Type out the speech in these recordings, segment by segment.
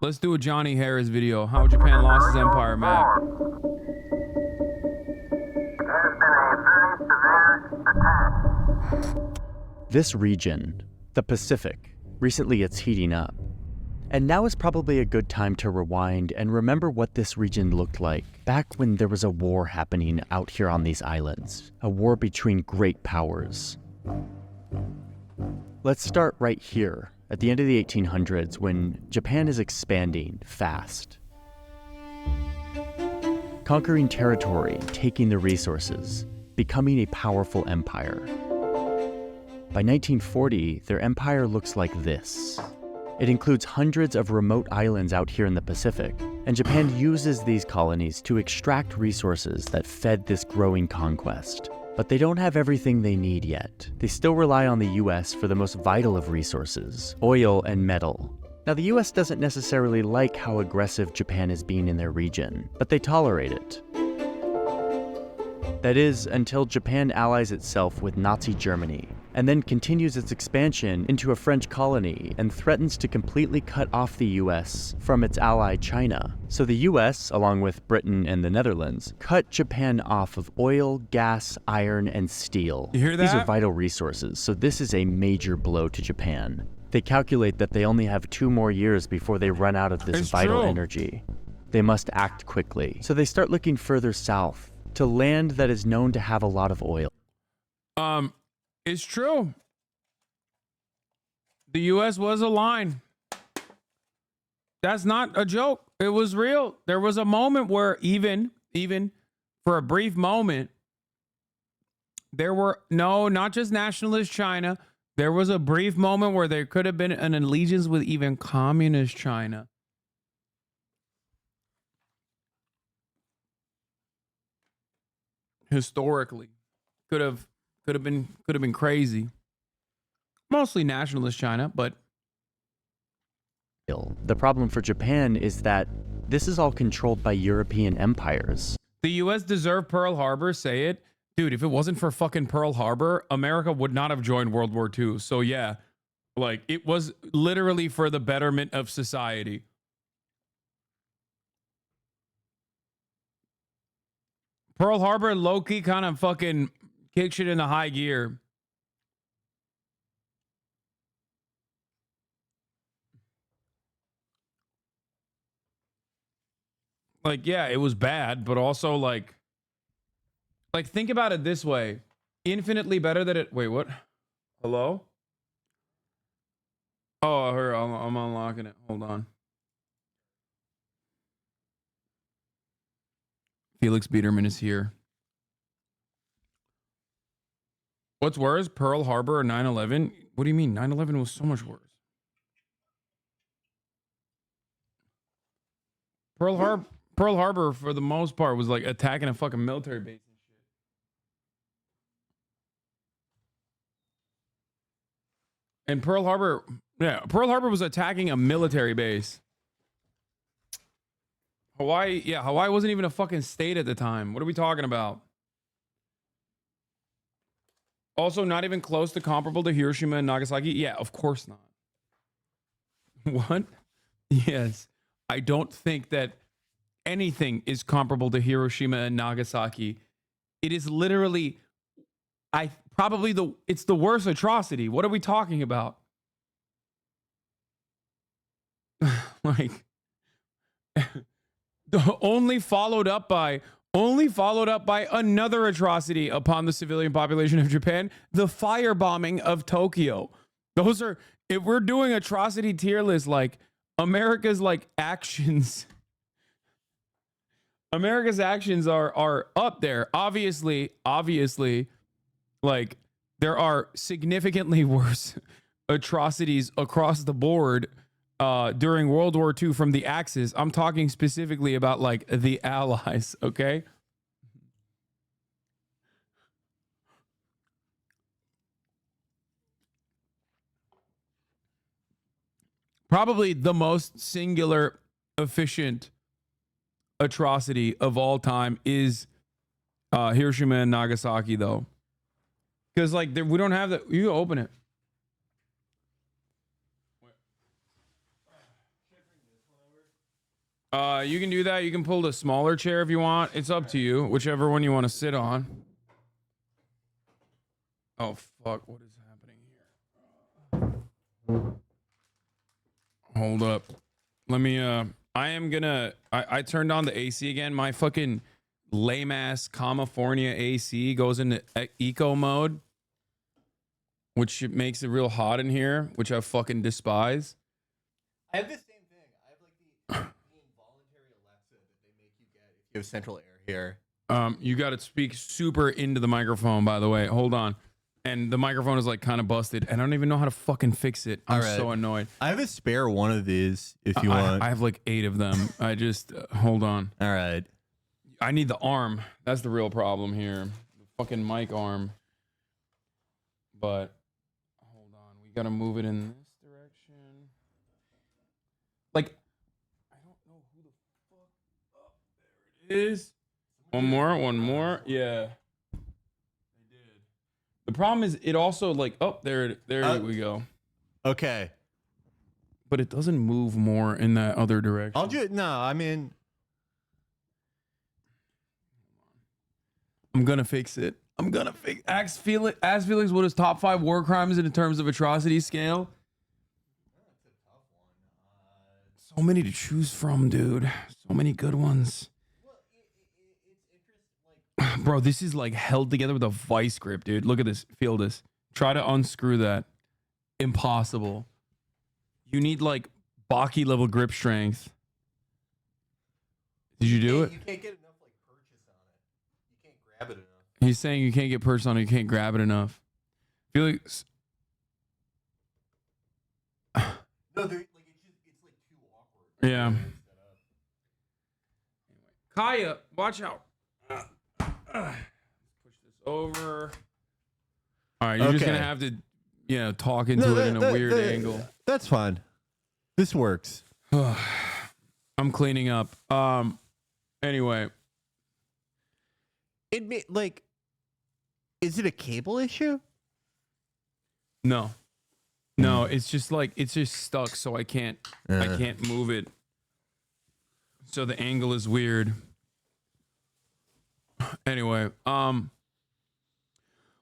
Let's do a Johnny Harris video. How Japan lost his empire map. This region, the Pacific, recently it's heating up. And now is probably a good time to rewind and remember what this region looked like back when there was a war happening out here on these islands, a war between great powers. Let's start right here, at the end of the 1800s, when Japan is expanding fast. Conquering territory, taking the resources, becoming a powerful empire. By 1940, their empire looks like this. It includes hundreds of remote islands out here in the Pacific, and Japan uses these colonies to extract resources that fed this growing conquest. But they don't have everything they need yet. They still rely on the US for the most vital of resources, oil and metal. Now, the US doesn't necessarily like how aggressive Japan is being in their region, but they tolerate it. That is, until Japan allies itself with Nazi Germany, and then continues its expansion into a French colony and threatens to completely cut off the US from its ally China. So the US, along with Britain and the Netherlands, cut Japan off of oil, gas, iron, and steel. You hear that? These are vital resources, so this is a major blow to Japan. They calculate that they only have 2 more years before they run out of this vital energy. They must act quickly. So they start looking further south, to land that is known to have a lot of oil. It's true. The US was a line. That's not a joke. It was real. There was a moment where even for a brief moment, there were not just nationalist China. There was a brief moment where there could have been an allegiance with even communist China. Historically, could have been crazy. Mostly nationalist China, but the problem for Japan is that this is all controlled by European empires. The US deserved Pearl Harbor, say it. Dude, if it wasn't for fucking Pearl Harbor, America would not have joined World War II. So yeah, like it was literally for the betterment of society. Pearl Harbor low-key kind of fucking kick shit into high gear. Like, yeah, it was bad, but also like think about it this way. Infinitely better than it. Wait, what? Hello? Oh, here, I'm unlocking it. Hold on. Felix Biederman is here. What's worse, Pearl Harbor or 9/11? What do you mean? 9/11 was so much worse. Pearl Harbor, for the most part, was like attacking a fucking military base and shit. And Pearl Harbor was attacking a military base. Hawaii wasn't even a fucking state at the time. What are we talking about? Also, not even close to comparable to Hiroshima and Nagasaki. Yeah, of course not. What? Yes. I don't think that anything is comparable to Hiroshima and Nagasaki. It is literally, it's the worst atrocity. What are we talking about? Like, only followed up by another atrocity upon the civilian population of Japan, the firebombing of Tokyo. Those are, if we're doing atrocity tier list, like America's like actions are up there. Obviously, like there are significantly worse atrocities across the board during World War II from the Axis. I'm talking specifically about like the Allies, okay? Probably the most singular, efficient atrocity of all time is Hiroshima and Nagasaki, though. Because like we don't have that. You open it. You can do that. You can pull the smaller chair if you want. It's up to you, whichever one you want to sit on. Oh fuck! What is happening here? Hold up. Let me. I am gonna. I turned on the AC again. My fucking lame ass California AC goes into eco mode, which makes it real hot in here, which I fucking despise. I have the same thing. I have like the involuntary Alexa that they make you get if you have central air here. You got to speak super into the microphone, by the way. Hold on. And the microphone is like kind of busted, and I don't even know how to fucking fix it. I'm so annoyed. I have a spare one of these if you want. I have like 8 of them. I just hold on. All right. I need the arm. That's the real problem here. The fucking mic arm. But hold on. We got to move it in this direction. Like, I don't know who the fuck. Oh, there it is. One more. Yeah. The problem is it also like, oh, there we go. Okay. But it doesn't move more in that other direction. I'm gonna fix it. Ask Felix what his top 5 war crimes in terms of atrocity scale. That's a tough one. So many to choose from, dude. So many good ones. Bro, this is like held together with a vice grip, dude. Look at this. Feel this. Try to unscrew that. Impossible. You need like Baki level grip strength. Did you do it? You can't get enough like purchase on it. You can't grab it enough. He's saying you can't get purchase on it. You can't grab it enough. Felix. No, it's like too awkward. Yeah. Kaya, watch out. Push this over. All right, you're just gonna have to, talk into it in a weird angle. That's fine. This works. I'm cleaning up. Anyway, is it a cable issue? no, it's just like it's just stuck, so I can't move it. So the angle is weird. Anyway,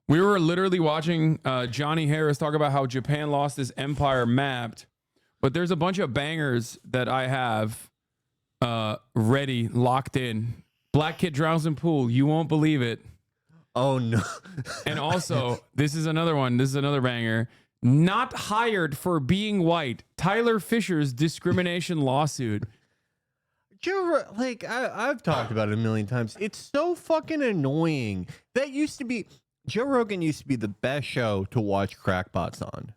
we were literally watching Johnny Harris talk about how Japan lost his empire mapped, but there's a bunch of bangers that I have ready, locked in. Black kid drowns in pool. You won't believe it. Oh no. And also, this is another one. This is another banger. Not hired for being white. Tyler Fisher's discrimination lawsuit. I've talked about it a million times. It's so fucking annoying. Joe Rogan used to be the best show to watch crackpots on.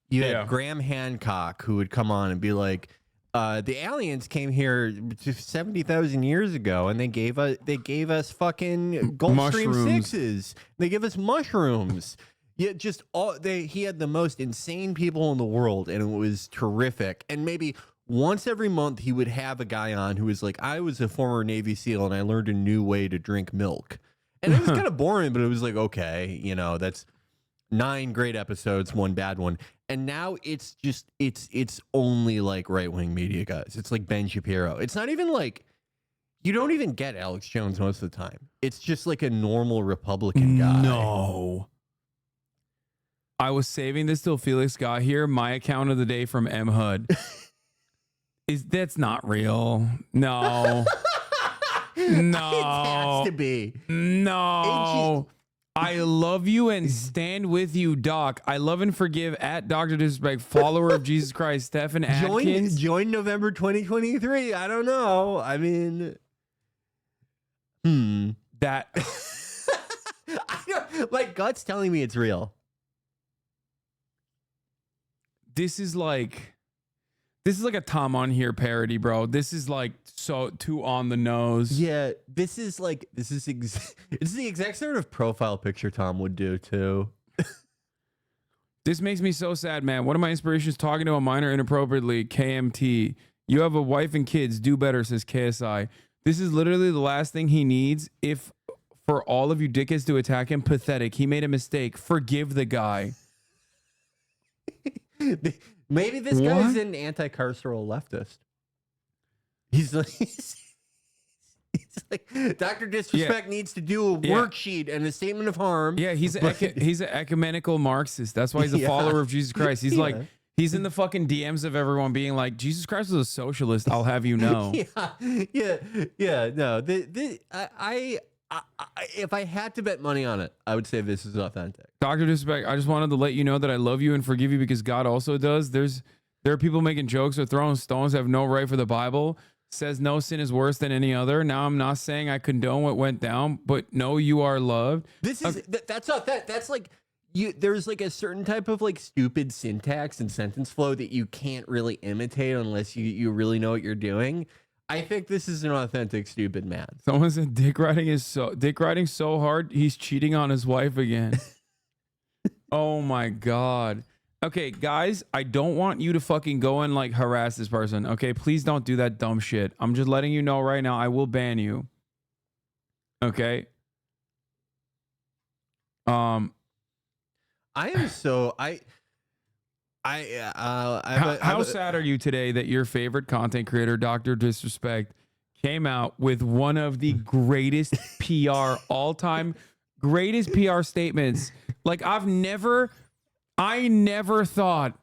You had Graham Hancock who would come on and be like, the aliens came here 70,000 years ago and they gave us fucking Gulfstream 6s. They give us mushrooms. Yeah, he had the most insane people in the world, and it was terrific. And maybe once every month he would have a guy on who was like, I was a former Navy SEAL and I learned a new way to drink milk. And it was kind of boring, but it was like, okay, that's 9 great episodes, 1 bad one. And now it's only like right-wing media guys. It's like Ben Shapiro. It's not even like, you don't even get Alex Jones most of the time. It's just like a normal Republican guy. No. I was saving this till Felix got here. My account of the day from M HUD. That's not real. No. No. It has to be. No. I love you and stand with you, Doc. I love and forgive at Dr. Disrespect, follower of Jesus Christ, Stephen Atkins. Join November 2023. I don't know. I mean, that. My gut's telling me it's real. This is like a Tom on Here parody, bro. This is like so too on the nose. Yeah, it's the exact sort of profile picture Tom would do too. This makes me so sad, man. One of my inspirations talking to a minor inappropriately, KMT. You have a wife and kids. Do better, says KSI. This is literally the last thing he needs. If for all of you dickheads to attack him, pathetic. He made a mistake. Forgive the guy. Maybe this guy's an anti-carceral leftist. He's like, he's like, Dr. Disrespect needs to do a worksheet and a statement of harm. Yeah, he's an ecumenical Marxist. That's why he's a follower of Jesus Christ. He's like, he's in the fucking DMs of everyone being like, Jesus Christ was a socialist. I'll have you know. No, if I had to bet money on it, I would say this is authentic. Dr. Disrespect, I just wanted to let you know that I love you and forgive you because God also does. There are people making jokes or throwing stones that have no right for the Bible. Says no sin is worse than any other. Now I'm not saying I condone what went down, but no, you are loved. This is that's not that. That's like there's like a certain type of like stupid syntax and sentence flow that you can't really imitate unless you really know what you're doing. I think this is an authentic stupid man. Someone said dick riding so hard he's cheating on his wife again. Oh my God. Okay, guys, I don't want you to fucking go and like harass this person. Okay, please don't do that dumb shit. I'm just letting you know right now. I will ban you. Okay. I am so how sad are you today that your favorite content creator, Dr. Disrespect, came out with one of the greatest all-time greatest PR statements? Like I never thought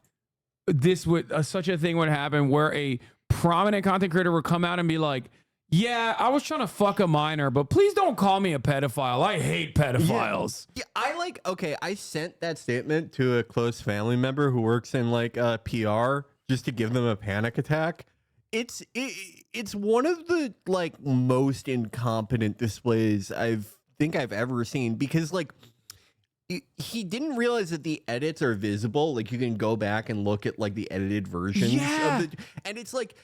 this would such a thing would happen where a prominent content creator would come out and be like, yeah, I was trying to fuck a minor, but please don't call me a pedophile. I hate pedophiles. Yeah, I sent that statement to a close family member who works in like PR just to give them a panic attack. It's one of the like most incompetent displays I've ever seen, because like he didn't realize that the edits are visible. Like you can go back and look at like the edited versions of the, and it's like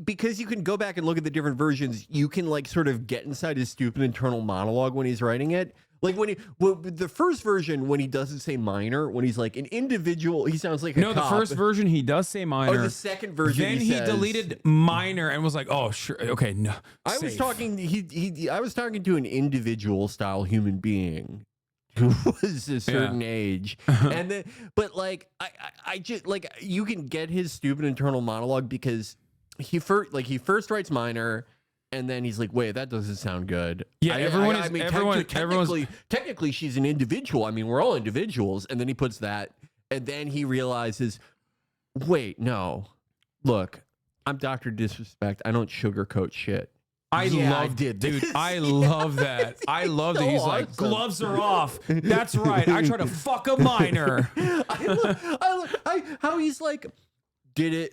because you can go back and look at the different versions, you can like sort of get inside his stupid internal monologue when he's writing it. Like the first version, when he doesn't say minor, when he's like an individual, he sounds like a cop. The first version he does say minor. Oh, the second version then he deleted minor and was like, "Oh, sure, okay, no." I was talking to an individual style human being who was a certain age, and then but like I just like you can get his stupid internal monologue because he first writes minor. And then he's like, wait, that doesn't sound good. Yeah, technically she's an individual. I mean, we're all individuals. And then he puts that, and then he realizes, wait, no, look, I'm Dr. Disrespect. I don't sugarcoat shit. I love that. I love that. He's like, awesome. Gloves are off. That's right. I try to fuck a minor. How he's like, did it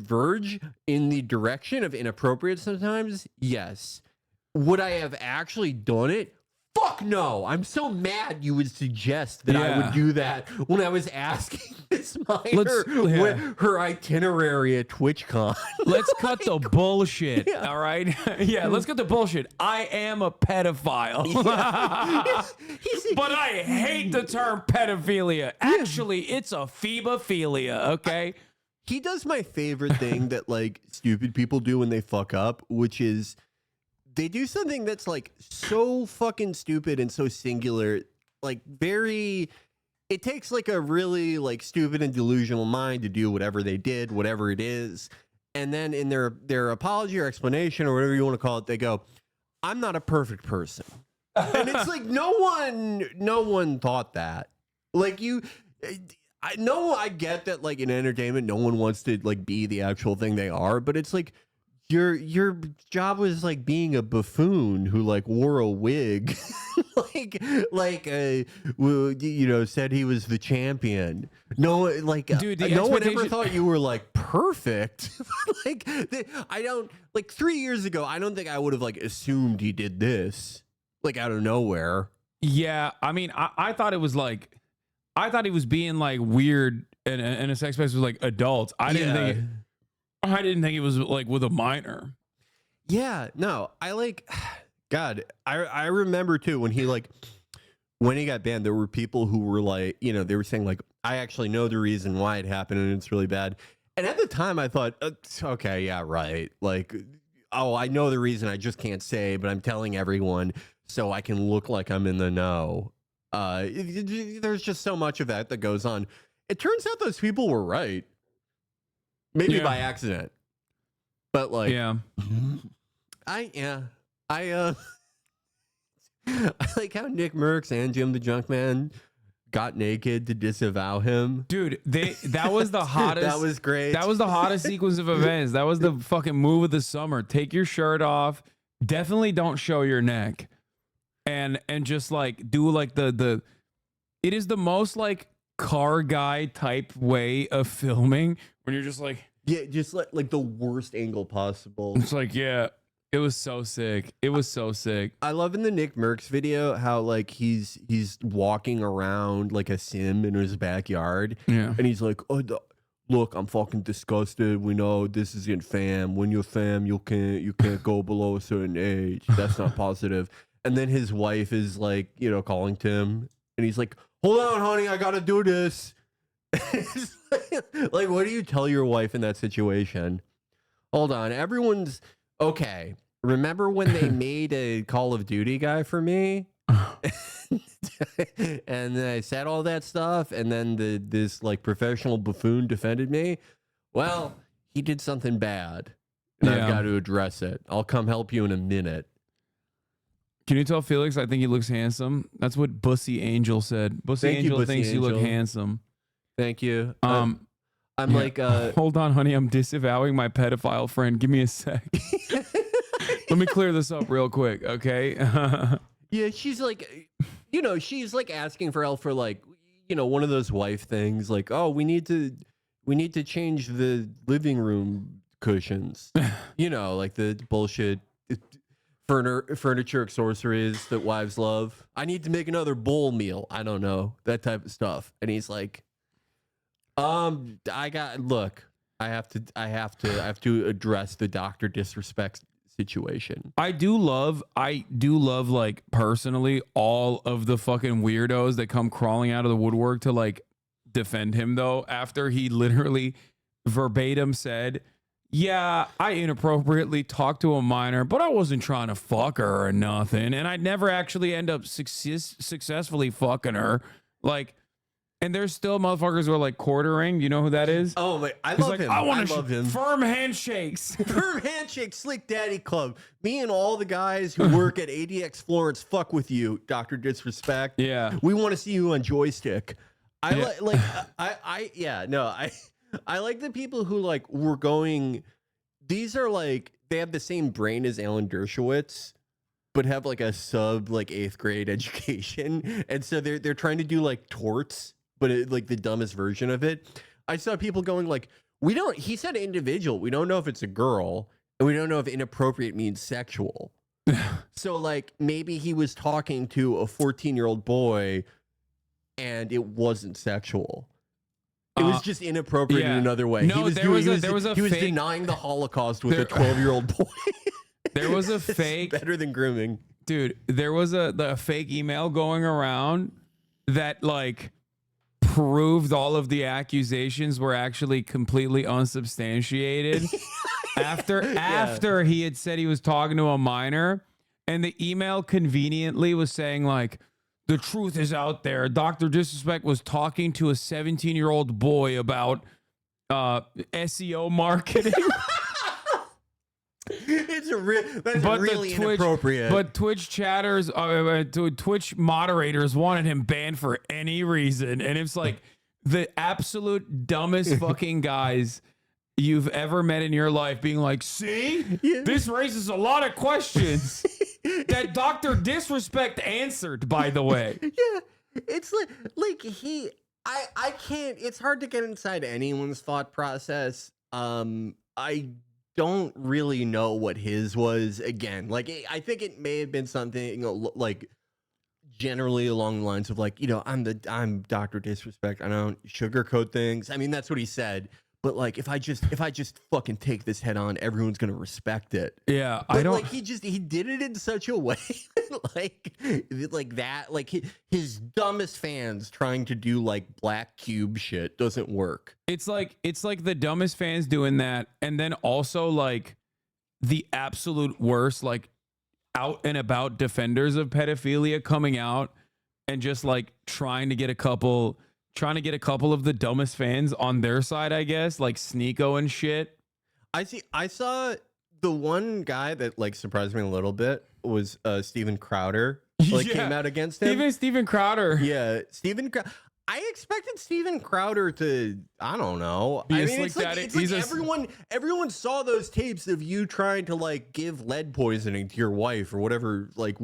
verge in the direction of inappropriate sometimes? Yes. Would I have actually done it? Fuck no. I'm so mad you would suggest that I would do that when I was asking this minor her itinerary at TwitchCon. Let's cut the bullshit. Yeah. All right. Let's cut the bullshit. I am a pedophile. But I hate the term pedophilia. Actually, it's a phebophilia, okay? He does my favorite thing that like stupid people do when they fuck up, which is they do something that's like so fucking stupid and so singular, like it takes like a really like stupid and delusional mind to do whatever they did, whatever it is. And then in their apology or explanation or whatever you want to call it, they go, I'm not a perfect person. And it's like, no one thought that. Like I get that like in entertainment, no one wants to like be the actual thing they are, but it's like your job was like being a buffoon who like wore a wig, said he was the champion. No, like dude, no one ever thought you were like perfect. Like 3 years ago, I don't think I would have like assumed he did this like out of nowhere. Yeah, I mean, I thought it was like. I thought he was being like weird in a sex space with like adults. I didn't think he was like with a minor. Yeah, no, God, I remember too when he got banned, there were people who were like, they were saying like, I actually know the reason why it happened and it's really bad. And at the time I thought, okay, yeah, right. Like, oh, I know the reason, I just can't say, but I'm telling everyone so I can look like I'm in the know. There's just so much of that goes on. It turns out those people were right. Maybe by accident. But like, Yeah. I like how Nick Merckx and Jim the Junkman got naked to disavow him. Dude, that was the hottest. That was great. That was the hottest sequence of events. That was the fucking move of the summer. Take your shirt off. Definitely don't show your neck. And just like do like the it is the most like car guy type way of filming when you're just like, yeah, just like the worst angle possible. it's like, yeah, it was so sick. It was so sick. I love in the Nick Merckx video how like he's walking around like a sim in his backyard. Yeah. And he's like, oh, look, I'm fucking disgusted. We know this isn't fam. When you're fam, you can't go below a certain age. That's not positive. And then his wife is like, you know, calling to him, and he's like, hold on, honey, I gotta do this. Like, what do you tell your wife in that situation? Hold on, everyone's okay. Remember when they made a Call of Duty guy for me? And then I said all that stuff, and then this like professional buffoon defended me. Well, he did something bad, and I've got to address it. I'll come help you in a minute. Can you tell Felix I think he looks handsome? That's what Bussy Angel said. Bussy Angel thinks you look handsome. Thank you. I'm like, hold on, honey. I'm disavowing my pedophile friend. Give me a sec. Let me clear this up real quick, okay? Yeah, she's like, you know, she's like asking for help for like, you know, one of those wife things. Like, oh, we need to change the living room cushions. You know, like the bullshit furniture accessories that wives love. I need to make another bowl meal. I don't know, that type of stuff. And he's like, I have to address the doctor disrespect situation. I do love like personally all of the fucking weirdos that come crawling out of the woodwork to like defend him though, after he literally verbatim said, yeah, I inappropriately talked to a minor, but I wasn't trying to fuck her or nothing, and I'd never actually end up successfully fucking her. Like, and there's still motherfuckers who are like quartering. You know who that is? Oh my, I love him. I love him. Firm handshakes. Firm handshake, Slick Daddy Club. Me and all the guys who work at ADX Florence fuck with you, Dr. Disrespect. Yeah. We want to see you on joystick. I like the people who like were going, these are like, they have the same brain as Alan Dershowitz, but have like a sub like 8th grade education. And so they're trying to do like torts, but like the dumbest version of it. I saw people going like, he said individual. We don't know if it's a girl, and we don't know if inappropriate means sexual. So like maybe he was talking to a 14-year-old boy and it wasn't sexual. It was just inappropriate in another way. No, he was denying the Holocaust with a 12-year-old boy. There was a fake, better than grooming, dude. There was the fake email going around that like proved all of the accusations were actually completely unsubstantiated. after he had said he was talking to a minor, and the email conveniently was saying like, the truth is out there. Dr. Disrespect was talking to a 17-year-old boy about SEO marketing. That's really inappropriate. But Twitch chatters, Twitch moderators wanted him banned for any reason. And it's like the absolute dumbest fucking guys you've ever met in your life being like, see, this raises a lot of questions that Dr. Disrespect answered, by the way. Yeah, it's like I can't, it's hard to get inside anyone's thought process. I don't really know what his was. Again, like, I think it may have been something like generally along the lines of like, you know, I'm Dr. Disrespect. I don't sugarcoat things. I mean, that's what he said. But like, if I just fucking take this head on, everyone's gonna respect it. Yeah, but I don't. Like, he did it in such a way, like that. Like his dumbest fans trying to do like black cube shit doesn't work. It's like the dumbest fans doing that, and then also like the absolute worst, like out and about defenders of pedophilia coming out and just like trying to get a couple of the dumbest fans on their side, I guess, like Sneeko and shit. I saw the one guy that like surprised me a little bit was Steven Crowder. Like came out against him. Even Steven Crowder. Yeah, I expected Steven Crowder to, I don't know. Be I a mean, slick it's like, daddy. it's like everyone saw those tapes of you trying to like give lead poisoning to your wife or whatever. Like,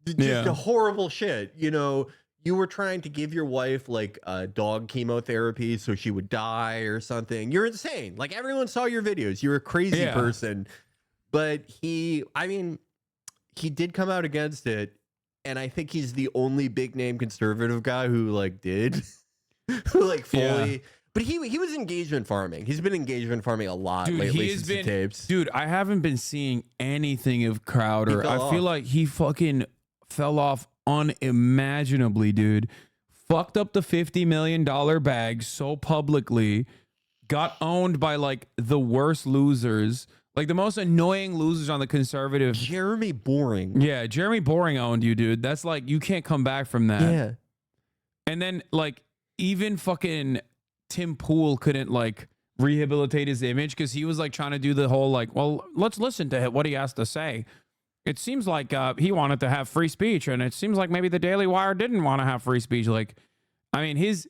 just a horrible shit. You know, you were trying to give your wife like dog chemotherapy so she would die or something. You're insane. Like everyone saw your videos. You're a crazy person. But he did come out against it. And I think he's the only big name conservative guy who like did who like fully but he was engagement farming. He's been engagement farming a lot lately since the tapes. Dude, I haven't been seeing anything of Crowder. I feel like he fucking fell off unimaginably, dude. Fucked up the $50 million bag so publicly, got owned by like the worst losers. Like the most annoying losers on the conservative. Jeremy Boring. Yeah, Jeremy Boring owned you, dude. That's like, you can't come back from that. Yeah. And then like even fucking Tim Pool couldn't like rehabilitate his image because he was like trying to do the whole like, well, let's listen to what he has to say. It seems like he wanted to have free speech, and it seems like maybe the Daily Wire didn't want to have free speech. Like, I mean, his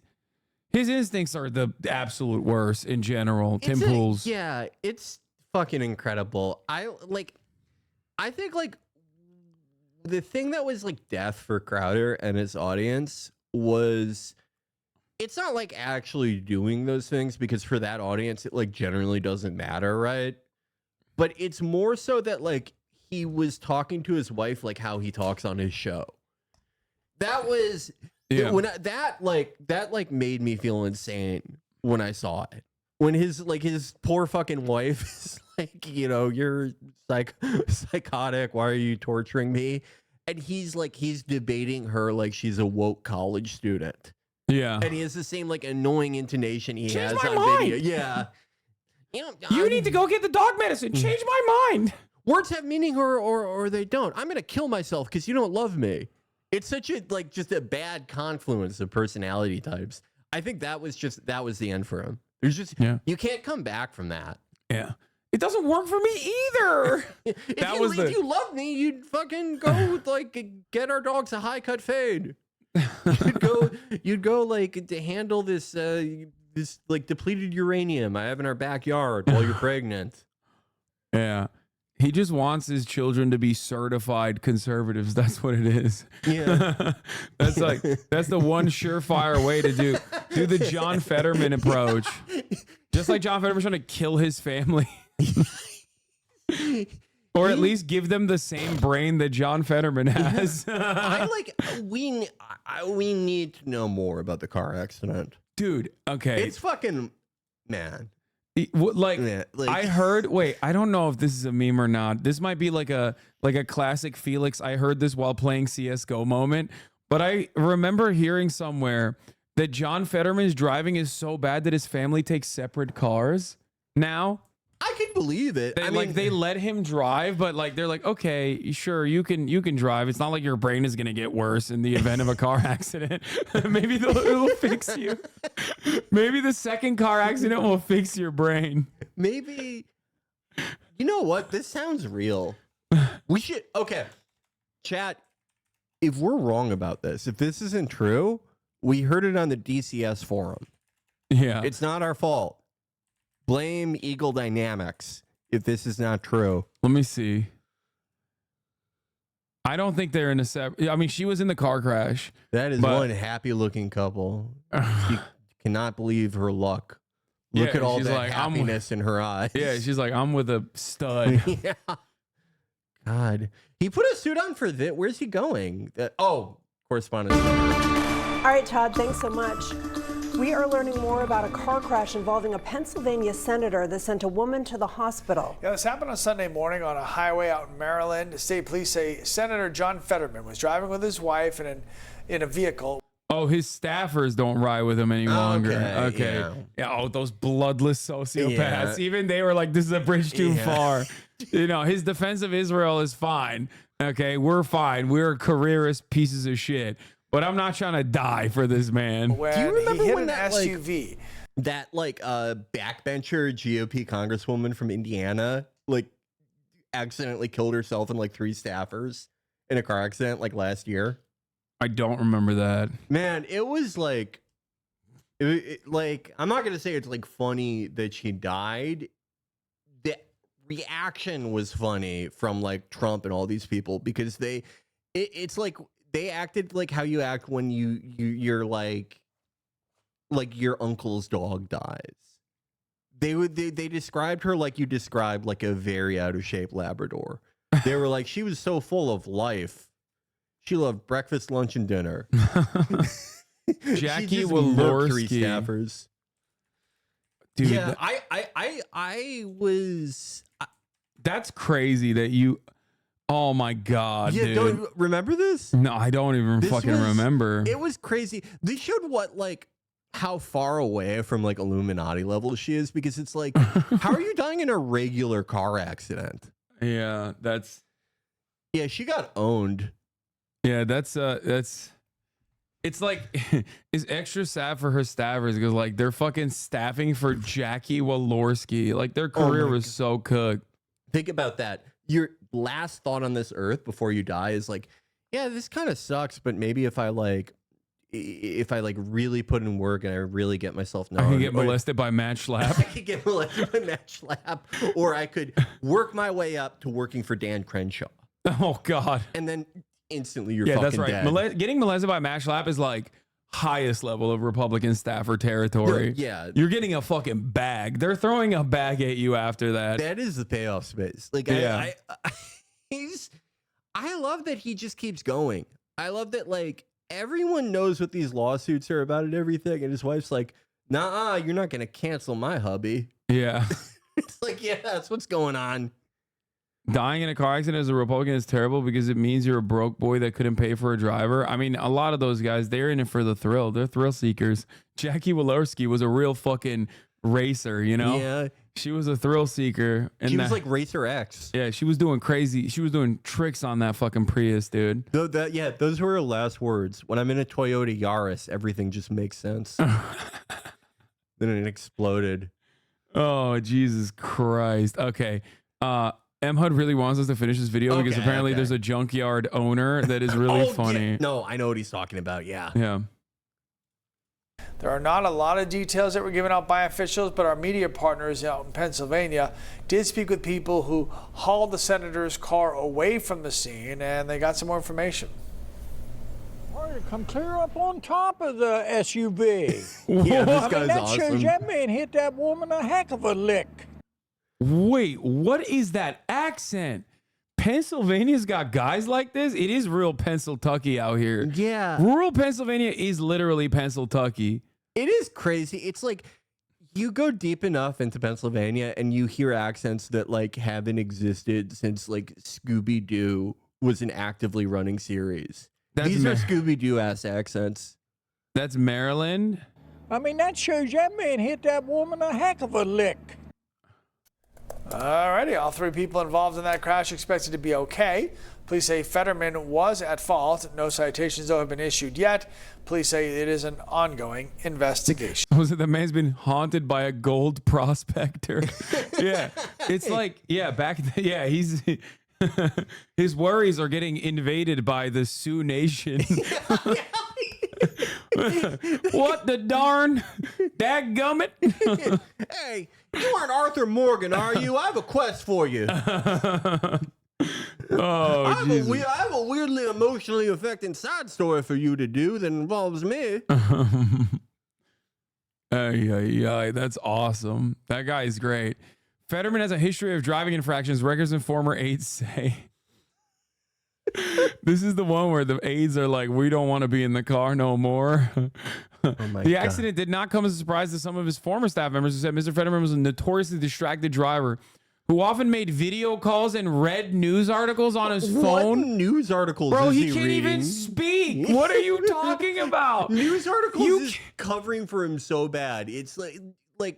instincts are the absolute worst in general. Tim Pool's. Yeah, it's fucking incredible. I think like the thing that was like death for Crowder and his audience was it's not like actually doing those things, because for that audience it like generally doesn't matter, right? But it's more so that like he was talking to his wife like how he talks on his show. That was that made me feel insane when I saw it. When his poor fucking wife is like, you know, you're psychotic. Why are you torturing me? And he's debating her like she's a woke college student. Yeah. And he has the same like annoying intonation he Change has my on mind. video. Yeah. You need to go get the dog medicine. Change my mind. Words have meaning or they don't. I'm going to kill myself because you don't love me. It's such a like just a bad confluence of personality types. I think that was the end for him. There's just you can't come back from that. Yeah. It doesn't work for me either. If you love me, you'd fucking go like get our dogs a high cut fade. You'd go like to handle this this like depleted uranium I have in our backyard while you're pregnant. Yeah. He just wants his children to be certified conservatives. That's what it is. Yeah. That's the one surefire way to do the John Fetterman approach. Just like John Fetterman's trying to kill his family. Or at least give them the same brain that John Fetterman has. We need to know more about the car accident. Dude, okay. It's fucking, man. I heard, wait, I don't know if this is a meme or not. This might be like a classic Felix. I heard this while playing CSGO moment, but I remember hearing somewhere that John Fetterman's driving is so bad that his family takes separate cars now. I can believe it. They let him drive, but like they're like, okay, sure, you can drive. It's not like your brain is gonna get worse in the event of a car accident. Maybe it'll fix you. Maybe the second car accident will fix your brain. Maybe. You know what? This sounds real. We should. Okay, chat. If we're wrong about this, if this isn't true, we heard it on the DCS forum. Yeah, it's not our fault. Blame Eagle Dynamics if this is not true. Let me see. I don't think they're in a separate. I mean, she was in the car crash. That is one happy-looking couple. She cannot believe her luck. Look at all that happiness in her eyes. Yeah, she's like, I'm with a stud. Yeah. God. He put a suit on for this. Where's he going? Correspondence. All right, Todd, thanks so much. We are learning more about a car crash involving a Pennsylvania senator that sent a woman to the hospital. Yeah, this happened on Sunday morning on a highway out in Maryland. State police say Senator John Fetterman was driving with his wife in a vehicle. Oh, his staffers don't ride with him any longer. Okay. Yeah. Oh, those bloodless sociopaths. Yeah. Even they were like, this is a bridge too far. You know, his defense of Israel is fine. Okay, we're fine. We're careerist pieces of shit. But I'm not trying to die for this man. When Do you remember he hit when an that SUV. that like backbencher GOP congresswoman from Indiana like accidentally killed herself and like 3 staffers in a car accident like last year? I don't remember that. Man, it was like, like I'm not gonna say it's like funny that she died. The reaction was funny from like Trump and all these people because it's like they acted like how you act when you're like your uncle's dog dies. They described her like you described like a very out of shape Labrador. They were like, she was so full of life. She loved breakfast, lunch, and dinner. Jackie Walorski. 3 staffers. Dude, Yeah, I was. that's crazy that you. Oh my God, Yeah, dude. don't remember this? No, I don't even This fucking was- remember. It was crazy. They showed how far away from like Illuminati level she is, because it's like, how are you dying in a regular car accident? Yeah, that's. Yeah, she got owned. Yeah, that's. It's like it's extra sad for her staffers because like they're fucking staffing for Jackie Walorski. Like their career my was God. so cooked. Think about that. Your last thought on this earth before you die is like, yeah, this kind of sucks, but maybe if I really put in work and I really get myself known, I can get molested by Matt Schlapp. I could get molested by Matt Schlapp, or I could work my way up to working for Dan Crenshaw, Oh God. and then instantly you're Yeah, fucking that's right. dead. Getting molested by Matt Schlapp is like highest level of Republican staffer territory. Yeah, You're getting a fucking bag. They're throwing a bag at you after that. that is the payoff space. Like, Yeah. I love that he just keeps going. I love that like everyone knows what these lawsuits are about and everything, and his wife's like, "Nah, you're not gonna cancel my hubby." Yeah. It's like, yeah, that's what's going on. Dying in a car accident as a Republican is terrible because it means you're a broke boy that couldn't pay for a driver. I mean, a lot of those guys, they're in it for the thrill. They're thrill seekers. Jackie Walorski was a real fucking racer, you know? Yeah, She was a thrill seeker. And she was like Racer X. yeah, she was doing crazy. She was doing tricks on that fucking Prius, dude. Those were her last words. When I'm in a Toyota Yaris, everything just makes sense. Then it exploded. Oh, Jesus Christ. Okay. MHUD really wants us to finish this video because Okay, apparently okay. there's a junkyard owner that is really Oh, funny. yeah. No, I know what he's talking about. Yeah. Yeah. There are not a lot of details that were given out by officials, but our media partners out in Pennsylvania did speak with people who hauled the senator's car away from the scene, and they got some more information. Well, you come clear up on top of the SUV. Yeah, this I mean, guy's that shows awesome. that man hit that woman a heck of a lick. Wait, what is that accent? Pennsylvania's got guys like this? It is real Pennsyltucky out here. Yeah. Rural Pennsylvania is literally Pennsyltucky. It is crazy. It's like you go deep enough into Pennsylvania and you hear accents that like haven't existed since like Scooby-Doo was an actively running series. These are Scooby-Doo ass accents. That's Maryland. I mean, that shows that man hit that woman a heck of a lick. Alrighty, all 3 people involved in that crash expected to be okay. Police say Fetterman was at fault. No citations, though, have been issued yet. Police say it is an ongoing investigation. Was it the man's been haunted by a gold prospector? Yeah. It's like, yeah, he's his worries are getting invaded by the Sioux Nation. What the darn? Dadgummit. Hey, you aren't Arthur Morgan, are you? I have a quest for you. Oh, I Jesus. have a weirdly emotionally affecting side story for you to do that involves me. That's awesome. That guy is great. Fetterman has a history of driving infractions, records and former aides say. This is the one where the aides are like, we don't want to be in the car no more. My The God. accident did not come as a surprise to some of his former staff members who said Mr. Fetterman was a notoriously distracted driver who often made video calls and read news articles on his What phone. news articles Bro, is he he can't reading? even speak. What are you talking about? News articles You is covering for him so bad. It's like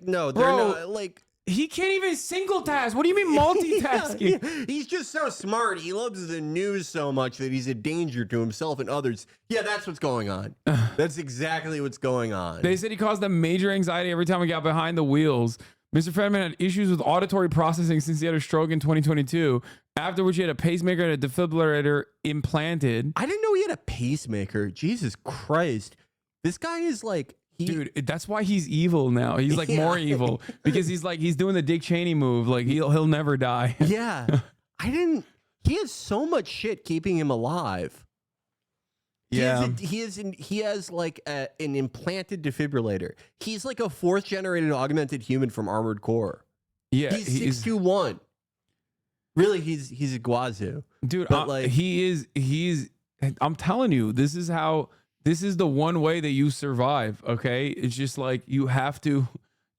no, Bro. they're not like. he can't even single task. What do you mean multitasking? Yeah. He's just so smart. He loves the news so much that he's a danger to himself and others. Yeah, that's what's going on. That's exactly what's going on. They said he caused them major anxiety every time he got behind the wheels. Mr. Fetterman had issues with auditory processing since he had a stroke in 2022, after which he had a pacemaker and a defibrillator implanted. I didn't know he had a pacemaker. Jesus Christ. This guy is like... Dude, that's why he's evil now. He's like more evil because he's doing the Dick Cheney move. Like he'll never die. Yeah. He has so much shit keeping him alive. He has like an implanted defibrillator. He's like a 4th generated augmented human from Armored Core. Yeah. He's 6'1". Really, he's a Guazu. Dude, but like he's I'm telling you, this is the one way that you survive, okay? It's just like you have to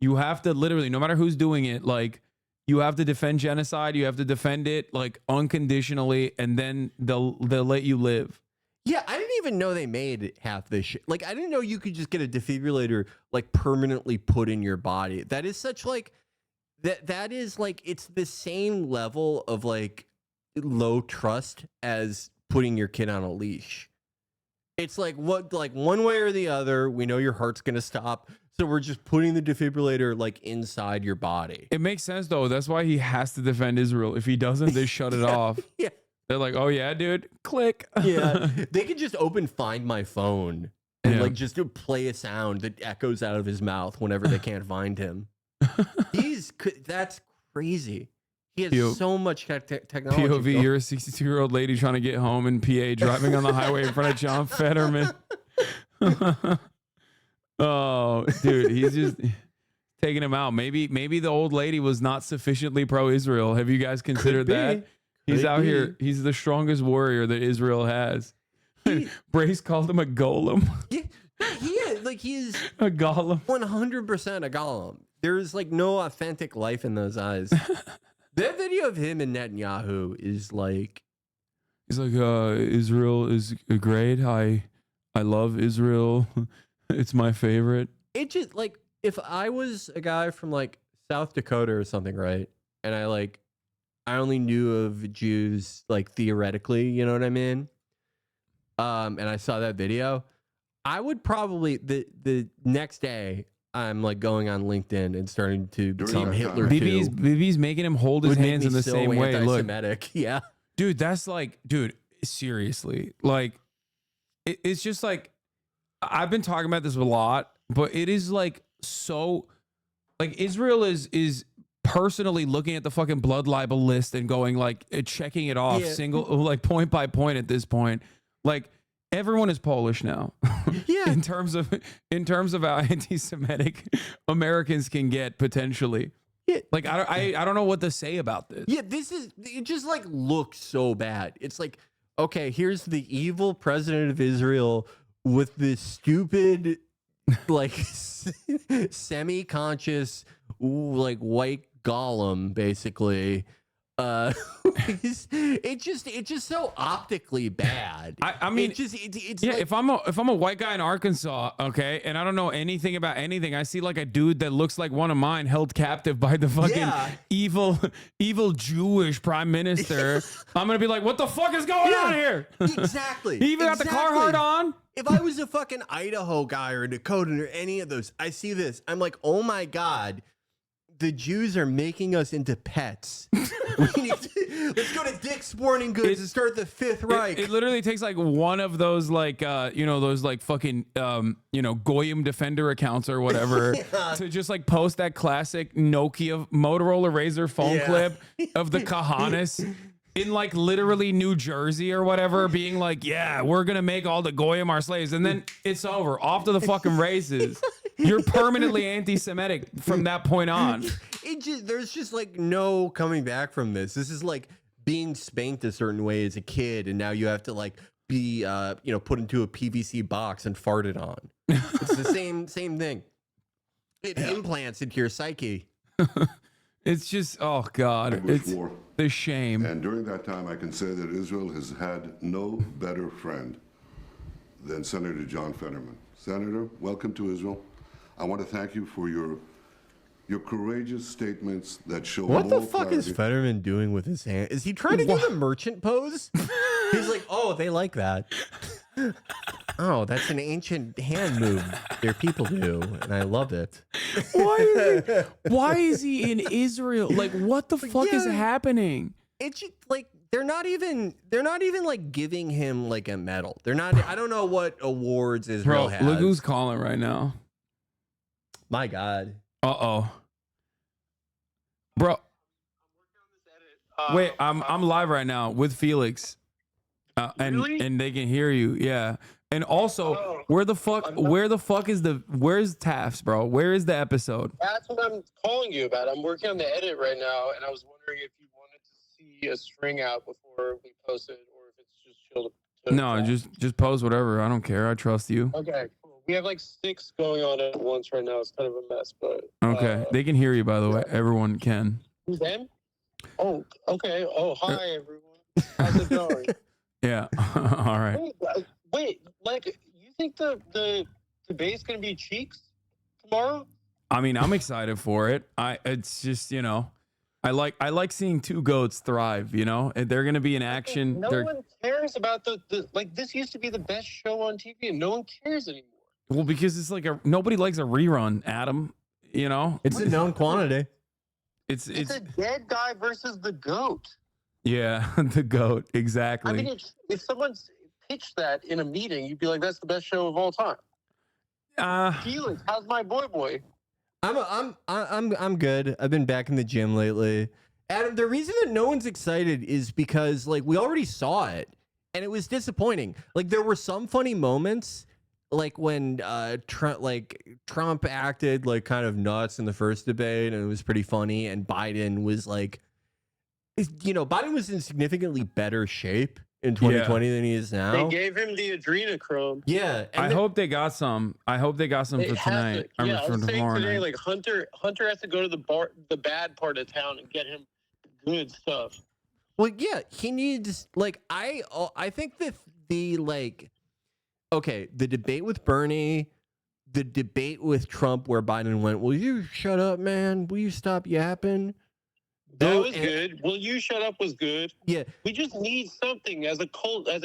literally, no matter who's doing it, like you have to defend genocide, you have to defend it like unconditionally, and then they'll let you live. Yeah, I didn't even know they made half this shit. Like, I didn't know you could just get a defibrillator like permanently put in your body. That is such like that is like it's the same level of like low trust as putting your kid on a leash. It's like one way or the other, we know your heart's gonna stop, so we're just putting the defibrillator like inside your body. It makes sense though. That's why he has to defend Israel. If he doesn't, they shut it off. Yeah. They're like, oh yeah, dude, click. Yeah. They could just open Find My Phone and like just play a sound that echoes out of his mouth whenever they can't find him. That's crazy. He has so much technology. POV, you're a 62-year-old lady trying to get home in PA, driving on the highway in front of John Fetterman. Oh, dude, he's just taking him out. Maybe the old lady was not sufficiently pro-Israel. Have you guys considered that? He's out here. He's the strongest warrior that Israel has. Brace called him a golem. Yeah, he is. Like, he's a golem. 100% a golem. There's like no authentic life in those eyes. That video of him and Netanyahu is like... He's like, Israel is great. I love Israel. It's my favorite. It just, like, if I was a guy from, like, South Dakota or something, right? And I only knew of Jews, like, theoretically, you know what I mean? And I saw that video, I would probably, the next day... I'm like going on LinkedIn and starting to become Hitler too. BB's making him hold his hands in the same way. Look, yeah, dude, that's like, dude, seriously, like, it's just like, I've been talking about this a lot, but it is like so, like Israel is personally looking at the fucking blood libel list and going like checking it off single like point by point at this point, like. Everyone is Polish now. Yeah. in terms of how anti-Semitic Americans can get potentially. Yeah. Like I don't know what to say about this. Yeah, it just like looks so bad. It's like, okay, here's the evil president of Israel with this stupid like semi-conscious like white golem basically. It's just so optically bad. I mean, it's yeah. Like, if I'm a white guy in Arkansas, okay, and I don't know anything about anything, I see like a dude that looks like one of mine held captive by the fucking evil Jewish prime minister. I'm gonna be like, what the fuck is going on here? Exactly. He even got the Carhartt on. If I was a fucking Idaho guy or a Dakotan or any of those, I see this, I'm like, oh my God. The Jews are making us into pets. Let's go to Dick's Sporting Goods and start the Fifth Reich. It literally takes like one of those like those like fucking Goyim Defender accounts or whatever to just like post that classic Nokia Motorola Razr phone clip of the Kahanis in like literally New Jersey or whatever, being like, yeah, we're gonna make all the Goyim our slaves, and then it's over, off to the fucking races. You're permanently anti-Semitic from that point on. There's just like no coming back from this. This is like being spanked a certain way as a kid, and now you have to like be put into a PVC box and farted on. It's the same thing. It implants into your psyche. It's just, oh God, it's the shame. And during that time, I can say that Israel has had no better friend than Senator John Fetterman. Senator, welcome to Israel. I want to thank you for your your courageous statements that show What the more fuck is clarity- Fetterman doing with his hand? Is he trying to do the merchant pose? He's like, oh, they like that. Oh, that's an ancient hand move their people do, and I love it. Why is he in Israel? Like, what the fuck is Yeah. happening? It's just, like they're not even like giving him like a medal. They're not. I don't know what awards Israel Bro, has. look who's calling right now. My God. Uh-oh. Bro. Wait, I'm live right now with Felix. And they can hear you. Yeah. And also, where's Taft's, bro? Where is the episode? That's what I'm calling you about. I'm working on the edit right now, and I was wondering if you wanted to see a string out before we post it, or if it's just chill to No, just post whatever. I don't care. I trust you. Okay, cool. We have like 6 going on at once right now. It's kind of a mess, but Okay. They can hear you, by the way. Everyone can. who's them? Oh, okay. Oh, hi everyone. How's it going? Yeah. All right. Wait, like you think the debate's gonna be cheeks tomorrow? I mean, I'm excited for it. It's just, I like seeing two goats thrive, and they're going to be in action. No one cares about the like. This used to be the best show on TV, and no one cares anymore. Well, because it's like nobody likes a rerun, Adam. It's a known quantity. It's a dead guy versus the goat. Yeah, the goat, exactly. I mean, if someone's pitched that in a meeting, you'd be like, "That's the best show of all time." Felix, how's my boy? I'm good. I've been back in the gym lately. Adam, the reason that no one's excited is because like we already saw it and it was disappointing. Like there were some funny moments, like when Trump acted like kind of nuts in the first debate, and it was pretty funny. And Biden was like, Biden was in significantly better shape in 2020 than he is now. They gave him the adrenochrome. Yeah, I hope they got some. I hope they got some for tonight. I was saying tomorrow today, night. like Hunter has to go to the bad part of town and get him good stuff. Well, yeah, he needs I think that the debate with Bernie, the debate with Trump where Biden went, "Will you shut up, man? Will you stop yapping?" That was good. Will you shut up was good. Yeah. We just need something as a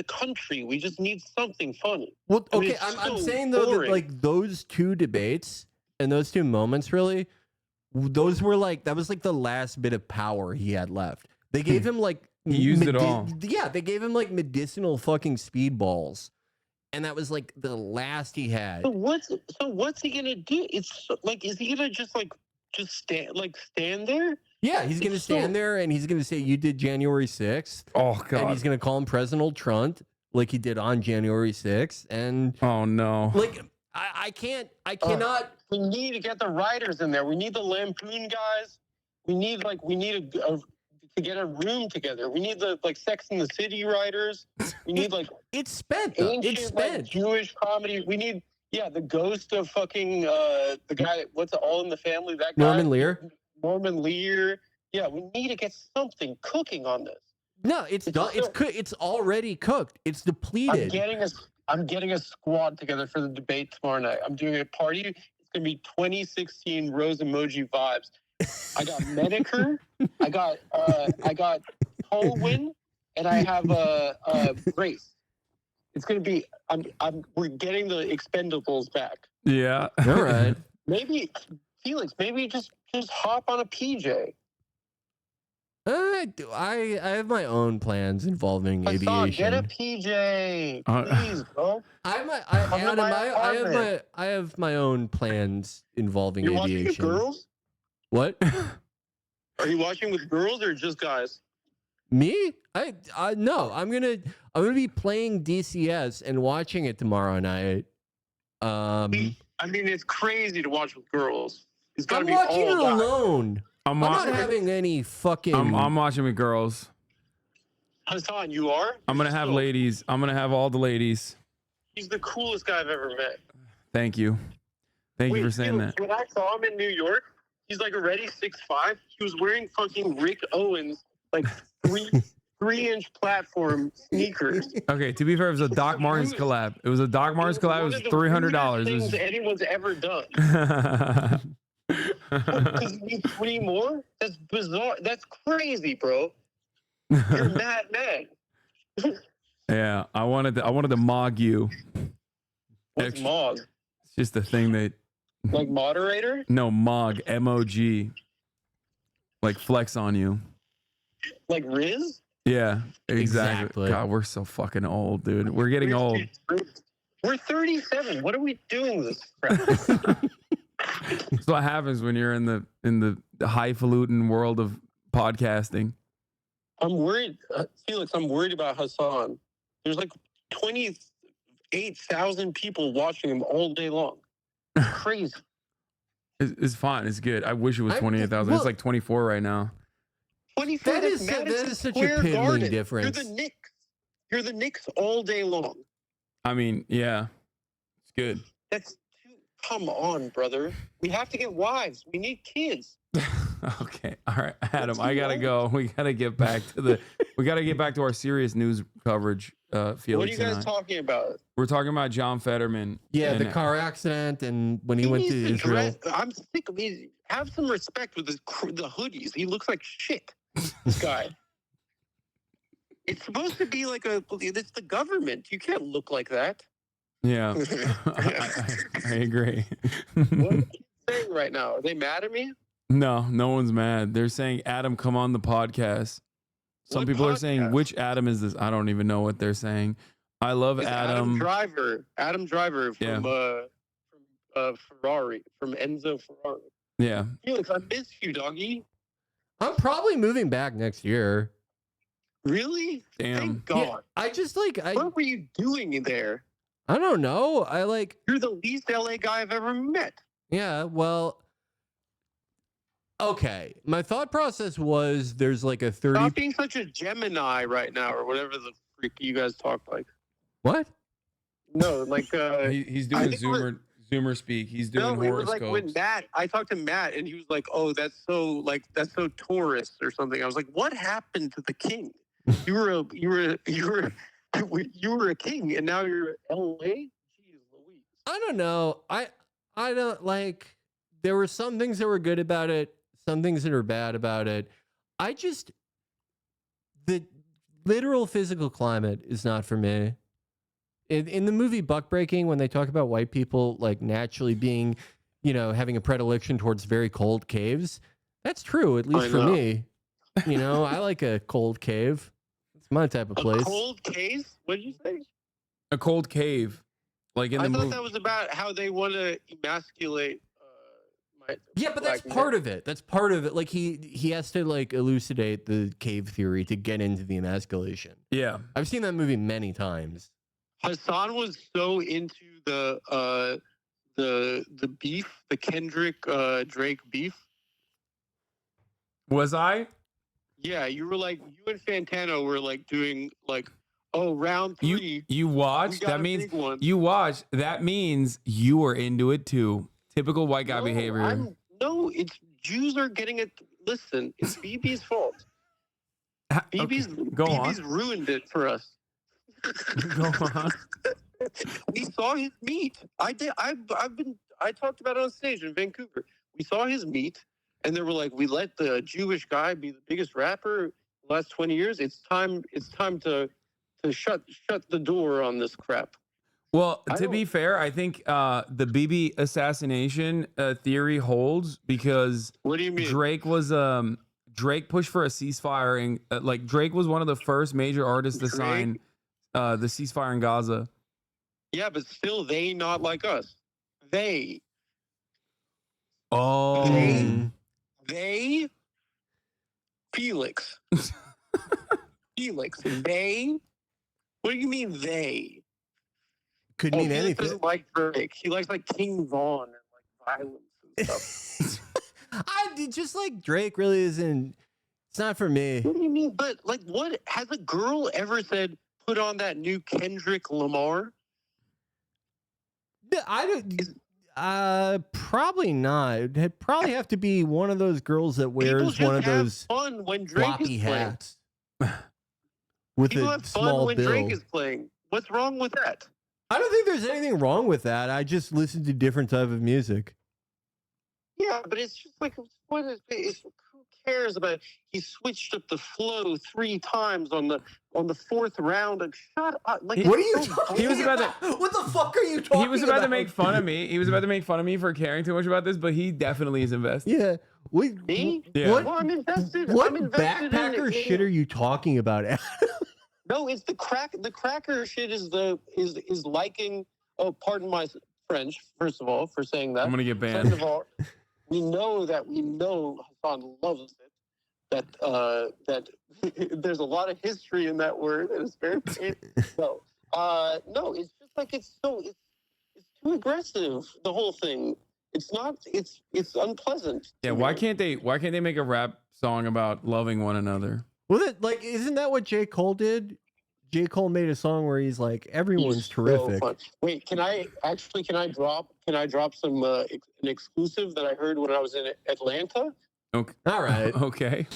country. We just need something funny. Well, I mean, okay, it's I'm so saying though that boring. like those two debates and those two moments really, those were that was like the last bit of power he had left. They gave him like he used it all. Yeah, they gave him like medicinal fucking speedballs. And that was like the last he had. So what's he gonna do? It's like, is he gonna just stand there? Yeah, he's gonna stand there and he's gonna say, "You did January 6th." Oh God! And he's gonna call him President Trump like he did on January 6th. And oh no! Like I cannot. We need to get the writers in there. We need the Lampoon guys. We need to get a room together. We need the Sex and the City writers. We need it's spent. Though. Ancient, it's spent. Jewish comedy. We need the ghost of fucking the guy. What's All in the Family? That guy. Norman Lear. Yeah, we need to get something cooking on this. No, it's done. It's already cooked. It's depleted. I'm getting a squad together for the debate tomorrow night. I'm doing a party. It's gonna be 2016 Rose Emoji vibes. I got Medicare. I got Colwyn, and I have Grace. It's gonna be. We're getting the Expendables back. Yeah. All right. Maybe Felix. Maybe just hop on a PJ. I have my own plans involving Hasan, aviation. get a PJ, please, bro. I have my own plans involving You're aviation. watching with girls? What? Are you watching with girls or just guys? Me? No. I'm gonna be playing DCS and watching it tomorrow night. I mean, it's crazy to watch with girls. It's gotta I'm be watching it all guys. alone. I'm not having any fucking. I'm watching with girls. Hasan, you are? I'm gonna have ladies. I'm gonna have all the ladies. He's the coolest guy I've ever met. Thank you. Thank you for saying that. When I saw him in New York, he's already 6'5". He was wearing fucking Rick Owens, 3-inch platform sneakers. Okay, to be fair, it was a Doc Martens collab. It was a Doc Martens collab. It was $300. Things anyone's ever done. Does he need 20 more? That's bizarre. That's crazy, bro. You're mad. Yeah, I wanted to mog you. What's mog? It's just a thing that Like moderator? no mog MOG. Like flex on you. Like Riz? Yeah, exactly. Exactly. God, we're so fucking old, dude. We're getting old. We're 37. What are we doing this crap? That's what happens when you're in the highfalutin world of podcasting. I'm worried, Felix. I'm worried about Hasan. There's like 28,000 people watching him all day long. Crazy. It's fine. It's good. I wish it was 28,000. well- it's like 24 right now. 24. That is such a piddling difference. You're the Knicks. You're the Knicks all day long. I mean, yeah, it's good. That's too. Come on, brother. We have to get wives. We need kids. Okay. All right, Adam, I gotta go. We gotta get back to our serious news coverage. Felix, What are you and guys I. talking about? We're talking about John Fetterman. Yeah, and, the car accident and when he went to needs Israel. I'm sick of these. Have some respect with the hoodies. He looks like shit. This guy. It's supposed to be like it's the government. You can't look like that. Yeah, I agree. What are you saying right now? Are they mad at me? No one's mad. They're saying, Adam, come on the podcast. Some What people are podcast? saying, which Adam is this? I don't even know what they're saying. I love It's Adam. Adam Driver from Ferrari, from Enzo Ferrari. Yeah. Felix, I miss you, doggy. I'm probably moving back next year. Really? Damn. Thank God. Yeah, I just like What were you doing there? I don't know. You're the least LA guy I've ever met. Yeah, well, okay. My thought process was there's like a 30. Stop being such a Gemini right now, or whatever the freak you guys talk like. What? No, like He's I doing think it was- Zoomer speak. He's doing it was like horoscopes. when I talked to Matt, and he was like, "Oh, that's so Taurus or something." I was like, "What happened to the king? You were a king, and now you're LA." Jeez Louise. I don't know. I don't like. There were some things that were good about it, some things that are bad about it. The literal physical climate is not for me. In the movie Buckbreaking, when they talk about white people like naturally being, having a predilection towards very cold caves, that's true, at least for me. I like a cold cave. It's my type of place. A cold cave? What did you say? A cold cave. Like in I the thought movie. that was about how they want to emasculate. Yeah, but that's part of it. That's part of it. Like he has to like elucidate the cave theory to get into the emasculation. Yeah. I've seen that movie many times. Hasan was so into the beef, the Kendrick Drake beef. Was I? Yeah, you were like, you and Fantano were like doing like, oh, round 3. You watched? We got That a means big one. you watched. That means you were into it too. Typical white guy behavior. No, it's Jews are getting it. Listen, it's BB's fault. BB's ruined it for us. Go on. We saw his meat. I talked about it on stage in Vancouver. We saw his meat, and they were like, we let the Jewish guy be the biggest rapper the last 20 years. It's time to shut the door on this crap. Well, to be fair, I think the BB assassination theory holds because what do you mean? Drake pushed for a ceasefire, and like Drake was one of the first major artists to sign the ceasefire in Gaza. Yeah, but still, they not like us. They. Oh. They. Felix. Felix. They. What do you mean they? Could mean Felix anything. doesn't like Drake. He likes like King Von and like violence and stuff. Just like Drake really isn't. It's not for me. What do you mean? But like, what has a girl ever said? Put on that new Kendrick Lamar. I don't. Probably not. It'd probably have to be one of those girls that wears one of those fun when Drake floppy is playing. hats with People a have fun small when bill. Drake is playing. What's wrong with that? I don't think there's anything wrong with that. I just listen to different type of music. Yeah, but it's just like, what is it? Who cares about it? He switched up the flow 3 times on the 4th round. And shut up! Like, What are you it's so talking He was about about? What the fuck are you talking about? He was about to make fun of me. He was about to make fun of me for caring too much about this, but he definitely is invested. Yeah. Me? Yeah. What, Well, I'm invested. what I'm invested backpacker in shit are you talking about? No, it's the cracker shit is liking. Oh, pardon my French. First of all, for saying that. I'm gonna get banned. Second of all, we know Hasan loves it. That there's a lot of history in that word, and it's very no. No, it's just like it's too aggressive. The whole thing. It's not. It's unpleasant. Yeah, why can't they make a rap song about loving one another? Well, isn't that what J. Cole did? J. Cole made a song where he's like, everyone's He's terrific. so fun. Wait, can I drop some an exclusive that I heard when I was in Atlanta? Okay. All right. Okay.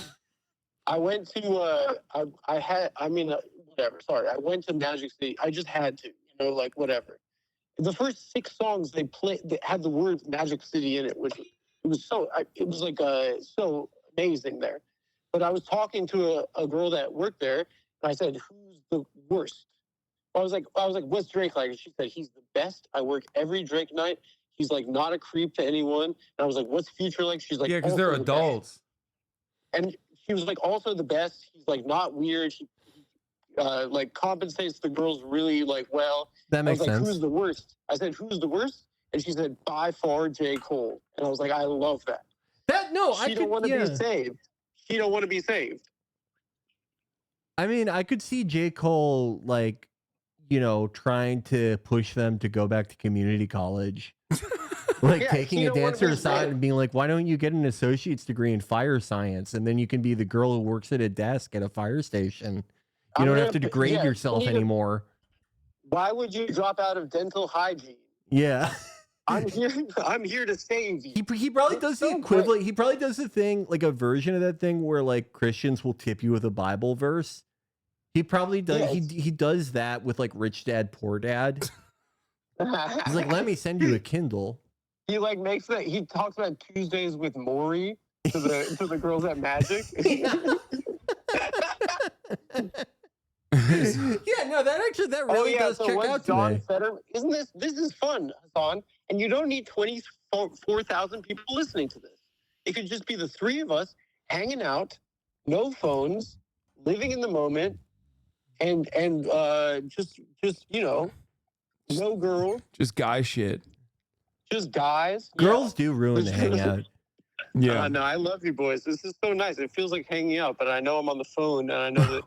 I went to whatever. Sorry, I went to Magic City. I just had to, like whatever. The first 6 songs they had the word Magic City in it, which it was so amazing there. But I was talking to a girl that worked there, and I said, "Who's the worst?" I was like, "What's Drake like?" And she said, "He's the best. I work every Drake night. He's like not a creep to anyone." And I was like, "What's Future like?" She's like, Yeah, because they're "Also the adults. best." And she was like, "Also the best. He's like not weird. He like compensates the girls really like well." That makes I was like, sense. "Who's the worst?" I said, "Who's the worst?" And she said, "By far, J. Cole." And I was like, "I love that." She don't want to be saved. She don't want to be saved. I mean, I could see J. Cole trying to push them to go back to community college. Taking a dancer aside and being like, why don't you get an associate's degree in fire science? And then you can be the girl who works at a desk at a fire station. You don't have to degrade yourself anymore. Why would you drop out of dental hygiene? Yeah. I'm here to save you. He probably does the equivalent. He probably does the thing, like a version of that thing where like Christians will tip you with a Bible verse. He probably does. Yes. He does that with like Rich Dad Poor Dad. He's like, let me send you a Kindle. He like makes that. He talks about Tuesdays with Maury to the girls at Magic. Yeah, no, that really does check out to me. Isn't this is fun, Hasan? And you don't need 24,000 people listening to this. It could just be the 3 of us hanging out, no phones, living in the moment, and just no girl, Just guy shit. just guys. Girls do ruin the hangout. Yeah. No, I love you boys. This is so nice. It feels like hanging out, but I know I'm on the phone, and I know that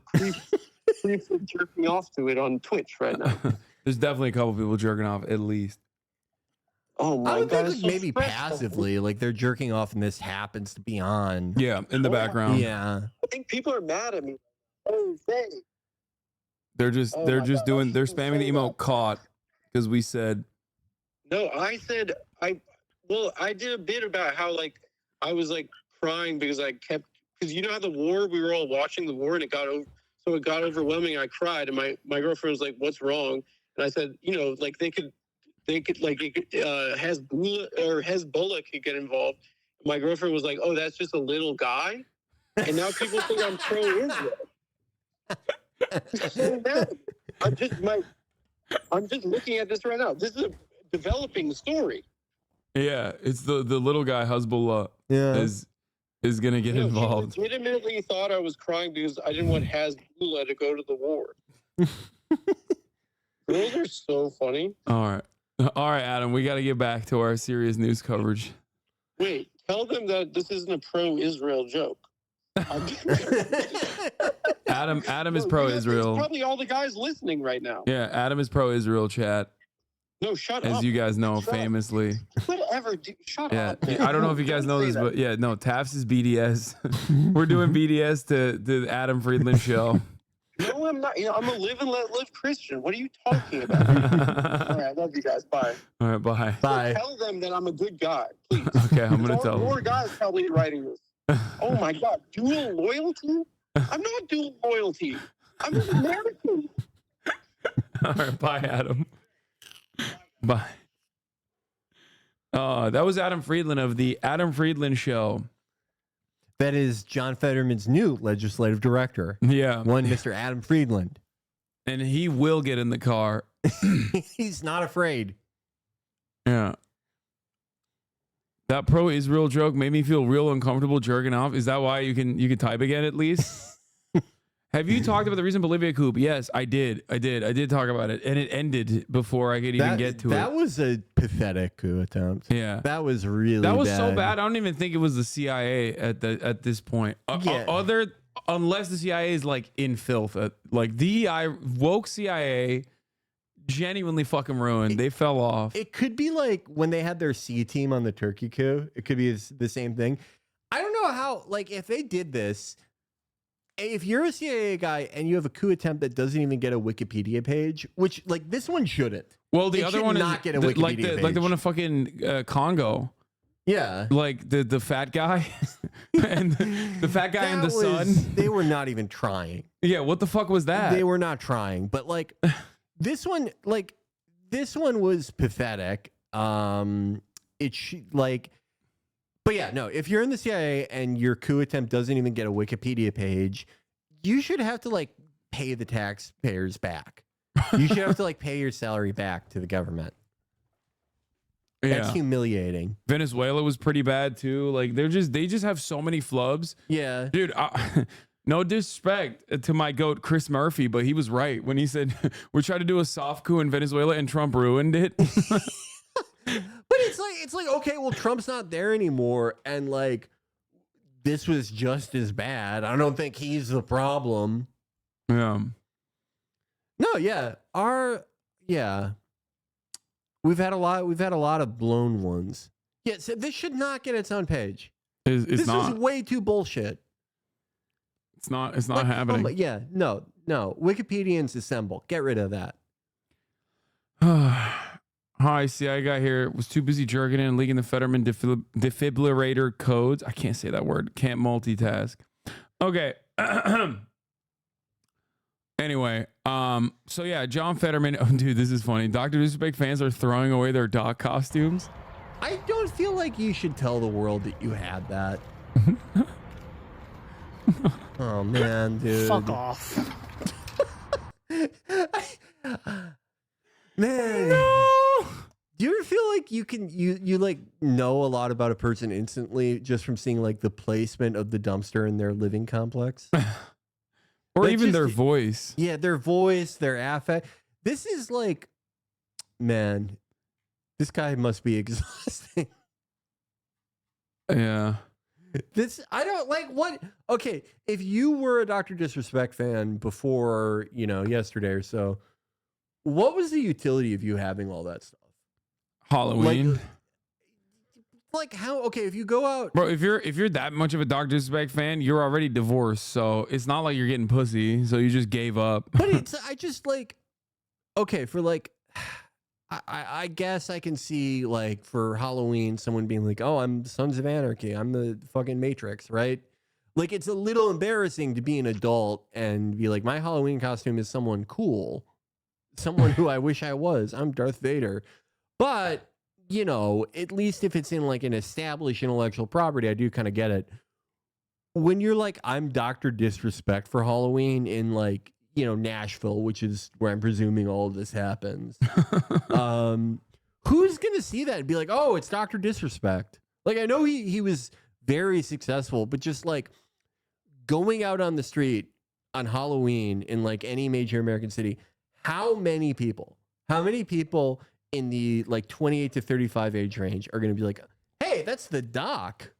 creeps are jerking off to it on Twitch right now. There's definitely a couple people jerking off at least. Oh my I would god! think it's like so maybe stressful. passively, like they're jerking off and this happens to be on. Yeah, in the background. Yeah. I think people are mad at me. Oh, say. They're just Oh they're my just God, doing I they're shouldn't spamming the say emote that. caught because we said No, I said I did a bit about how like I was like crying because because you know how the war, we were all watching the war and it got overwhelming. I cried and my girlfriend was like, "What's wrong?" And I said, like they could like Hezbollah could get involved. My girlfriend was like, "Oh, that's just a little guy," and now people think I'm pro-Israel. So now, I'm just looking at this right now. This is a developing story. yeah, it's the little guy Hezbollah Yeah. is gonna get involved. She legitimately thought I was crying because I didn't want Hezbollah to go to the war. Girls are so funny. All right, Adam, we got to get back to our serious news coverage. Wait, tell them that this isn't a pro-Israel joke. Adam is No, pro-Israel. Probably all the guys listening right now. Yeah, Adam is pro-Israel, chat, No, shut up. as you guys know, Shut up. famously. Whatever, dude. Shut Yeah, up. I don't know if you guys know this, but yeah, no, Taps is BDS. We're doing BDS to the Adam Friedland show. No, I'm not. I'm a live and let live Christian. What are you talking about? All right, I love you guys. Bye. All right, bye. Bye. Tell them that I'm a good guy, please. Okay, I'm gonna There's tell more them. guys probably writing this. Oh my God, dual loyalty? I'm not dual loyalty. I'm an American. All right, bye, Adam. Bye. That was Adam Friedland of the Adam Friedland Show. That is John Fetterman's new legislative director. Yeah. One Mr. Adam Friedland. And he will get in the car. He's not afraid. Yeah. That pro-Israel joke made me feel real uncomfortable jerking off. Is that why you can type again at least? Have you talked about the recent Bolivia coup? Yes, I did. I did talk about it, and it ended before I could even get to it. That was a pathetic coup attempt. Yeah, that was really that was bad. so bad. I don't even think it was the CIA at this point. Yeah. Unless the CIA is like in filth, like DEI woke CIA. Genuinely fucking ruined. They fell off. It could be like when they had their C team on the Turkey coup. It could be the same thing. I don't know how, like, if they did this, if you're a CIA guy and you have a coup attempt that doesn't even get a Wikipedia page, which, like, this one shouldn't. Well, the other one not is get a Wikipedia page. like the one in fucking Congo. Yeah. Like the fat guy and the fat guy and the son. They were not even trying. Yeah, what the fuck was that? They were not trying, but like this one was pathetic. But yeah, no, if you're in the CIA and your coup attempt doesn't even get a Wikipedia page, you should have to like pay the taxpayers back. You should have to like pay your salary back to the government. Yeah. That's humiliating. Venezuela was pretty bad too. Like they just have so many flubs. Yeah. Dude, no disrespect to my goat Chris Murphy, but he was right when he said we're trying to do a soft coup in Venezuela and Trump ruined it. But it's like okay, well Trump's not there anymore and like this was just as bad. I don't think he's the problem. Yeah. No, yeah. We've had a lot of blown ones. Yeah, so this should not get its own page. This is way too bullshit. It's not happening. No. Wikipedians assemble. Get rid of that. Hi, CIA guy here. Was too busy jerking in and leaking the Fetterman defibrillator codes. I can't say that word. Can't multitask. Okay. Anyway, so yeah, John Fetterman. Oh, dude, this is funny. Dr. Disrespect fans are throwing away their doc costumes. I don't feel like you should tell the world that you had that. Oh man, dude. Fuck off. Man. No. Do you ever feel like you like know a lot about a person instantly just from seeing like the placement of the dumpster in their living complex? Or like even just, their voice. Yeah, their voice, their affect. This is like, man, this guy must be exhausting. Yeah. I don't like what. Okay, if you were a Dr. Disrespect fan before, yesterday or so, what was the utility of you having all that stuff? Halloween. Like how? Okay, if you go out, Bro, if you're that much of a Dr. Disrespect fan, you're already divorced, so it's not like you're getting pussy, so you just gave up. But I just like, okay, for like, I guess I can see like for Halloween someone being like, oh, I'm Sons of Anarchy, I'm the fucking Matrix, right? Like it's a little embarrassing to be an adult and be like, my Halloween costume is someone cool, someone who I wish I was. I'm Darth Vader, but. At least if it's in like an established intellectual property, I do kind of get it. When you're like, I'm Dr. Disrespect for Halloween in like, Nashville, which is where I'm presuming all of this happens. Who's going to see that and be like, oh, it's Dr. Disrespect? Like, I know he was very successful, but just like going out on the street on Halloween in like any major American city, how many people in the like 28 to 35 age range are going to be like, hey, that's the doc?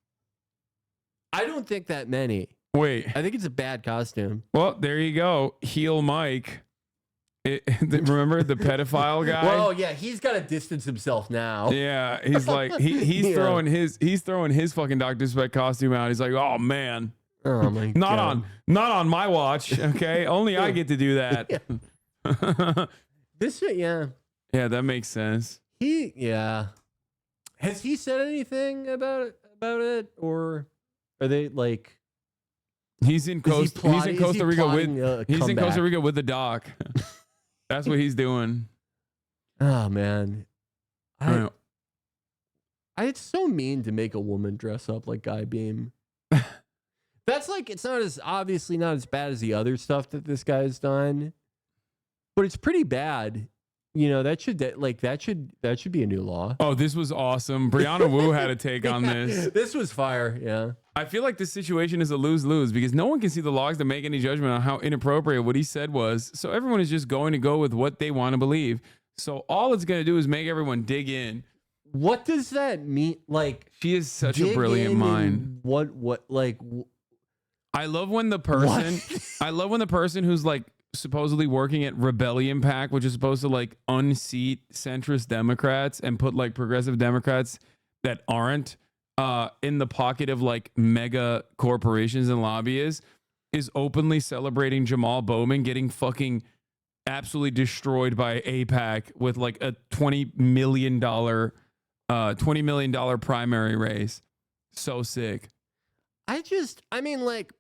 I don't think that many. Wait. I think it's a bad costume. Well, there you go. Heel Mike. Remember the pedophile guy? Well, yeah, he's got to distance himself now. Yeah, he's like he's throwing his fucking Dr. Disrespect costume out. He's like, oh man. Oh my God. Not on my watch, okay? Only I get to do that. Yeah. Yeah, that makes sense. Has he said anything about it, or are they like? He's in Costa Rica with the doc. That's what he's doing. Oh man, It's so mean to make a woman dress up like Guy Beam. That's like, it's not as obviously not as bad as the other stuff that this guy's done, but it's pretty bad. You know, that should be a new law. Oh, this was awesome. Brianna Wu had a take on this. This was fire. Yeah. I feel like this situation is a lose-lose because no one can see the logs to make any judgment on how inappropriate what he said was. So everyone is just going to go with what they want to believe. So all it's going to do is make everyone dig in. What does that mean? Like, she is such a brilliant mind. I love when the person who's like supposedly working at Rebellion PAC, which is supposed to like unseat centrist Democrats and put like progressive Democrats that aren't in the pocket of like mega corporations and lobbyists, is openly celebrating Jamal Bowman getting fucking absolutely destroyed by AIPAC with like a $20 million primary race. So sick. I mean, like,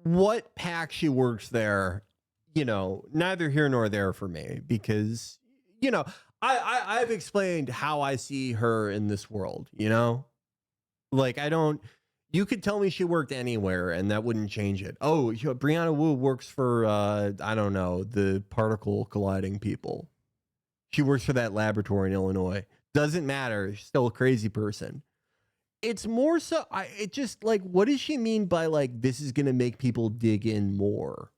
what PAC she works there, you know, neither here nor there for me, because, you know, I've explained how I see her in this world, you know, like, you could tell me she worked anywhere and that wouldn't change it. Oh, Brianna Wu works for, I don't know, the particle colliding people. She works for that laboratory in Illinois. Doesn't matter. She's still a crazy person. It's more so, it just like, what does she mean by like, this is going to make people dig in more?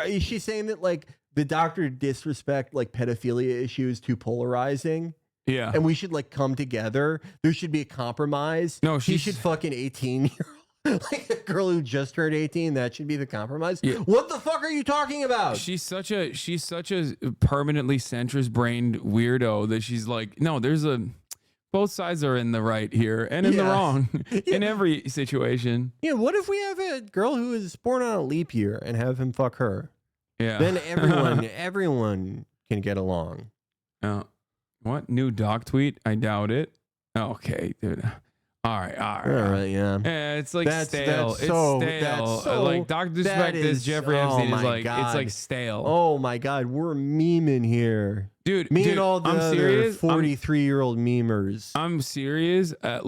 Is she saying that like the doctor disrespect like pedophilia issues too polarizing? Yeah. And we should like come together. There should be a compromise. No, she should fucking 18-year-old, like a girl who just turned 18. That should be the compromise. Yeah. What the fuck are you talking about? She's such a permanently centrist brained weirdo that she's like, no, both sides are in the right here and in the wrong in every situation. Yeah. What if we have a girl who is born on a leap year and have him fuck her? Yeah. Then everyone can get along. What new doc tweet? I doubt it. Okay, dude. All right. Yeah. It's like stale. It's stale. Like Dr. Disrespect is Jeffrey Epstein is like, it's like stale. Oh my God, we're memeing here, dude. Me and all the I'm serious. 43-year-old memers. I'm serious. I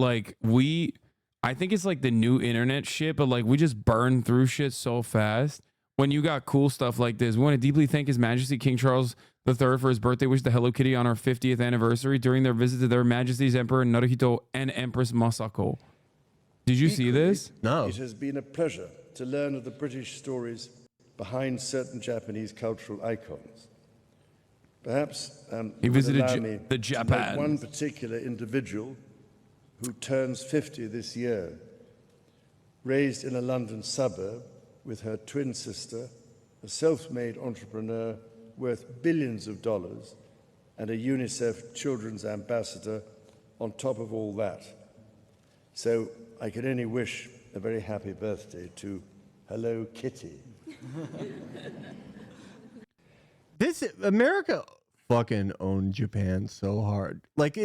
think it's like the new internet shit, but like we just burn through shit so fast. When you got cool stuff like this, we want to deeply thank His Majesty King Charles III for his birthday wish to Hello Kitty on our 50th anniversary during their visit to their Majesties Emperor Naruhito and Empress Masako. Did you see this? No. It has been a pleasure to learn of the British stories behind certain Japanese cultural icons. Perhaps he visited the Japan. One particular individual who turns 50 this year, raised in a London suburb with her twin sister, a self-made entrepreneur worth billions of dollars, and a UNICEF children's ambassador on top of all that. So I can only wish a very happy birthday to Hello Kitty. America fucking owned Japan so hard. Like,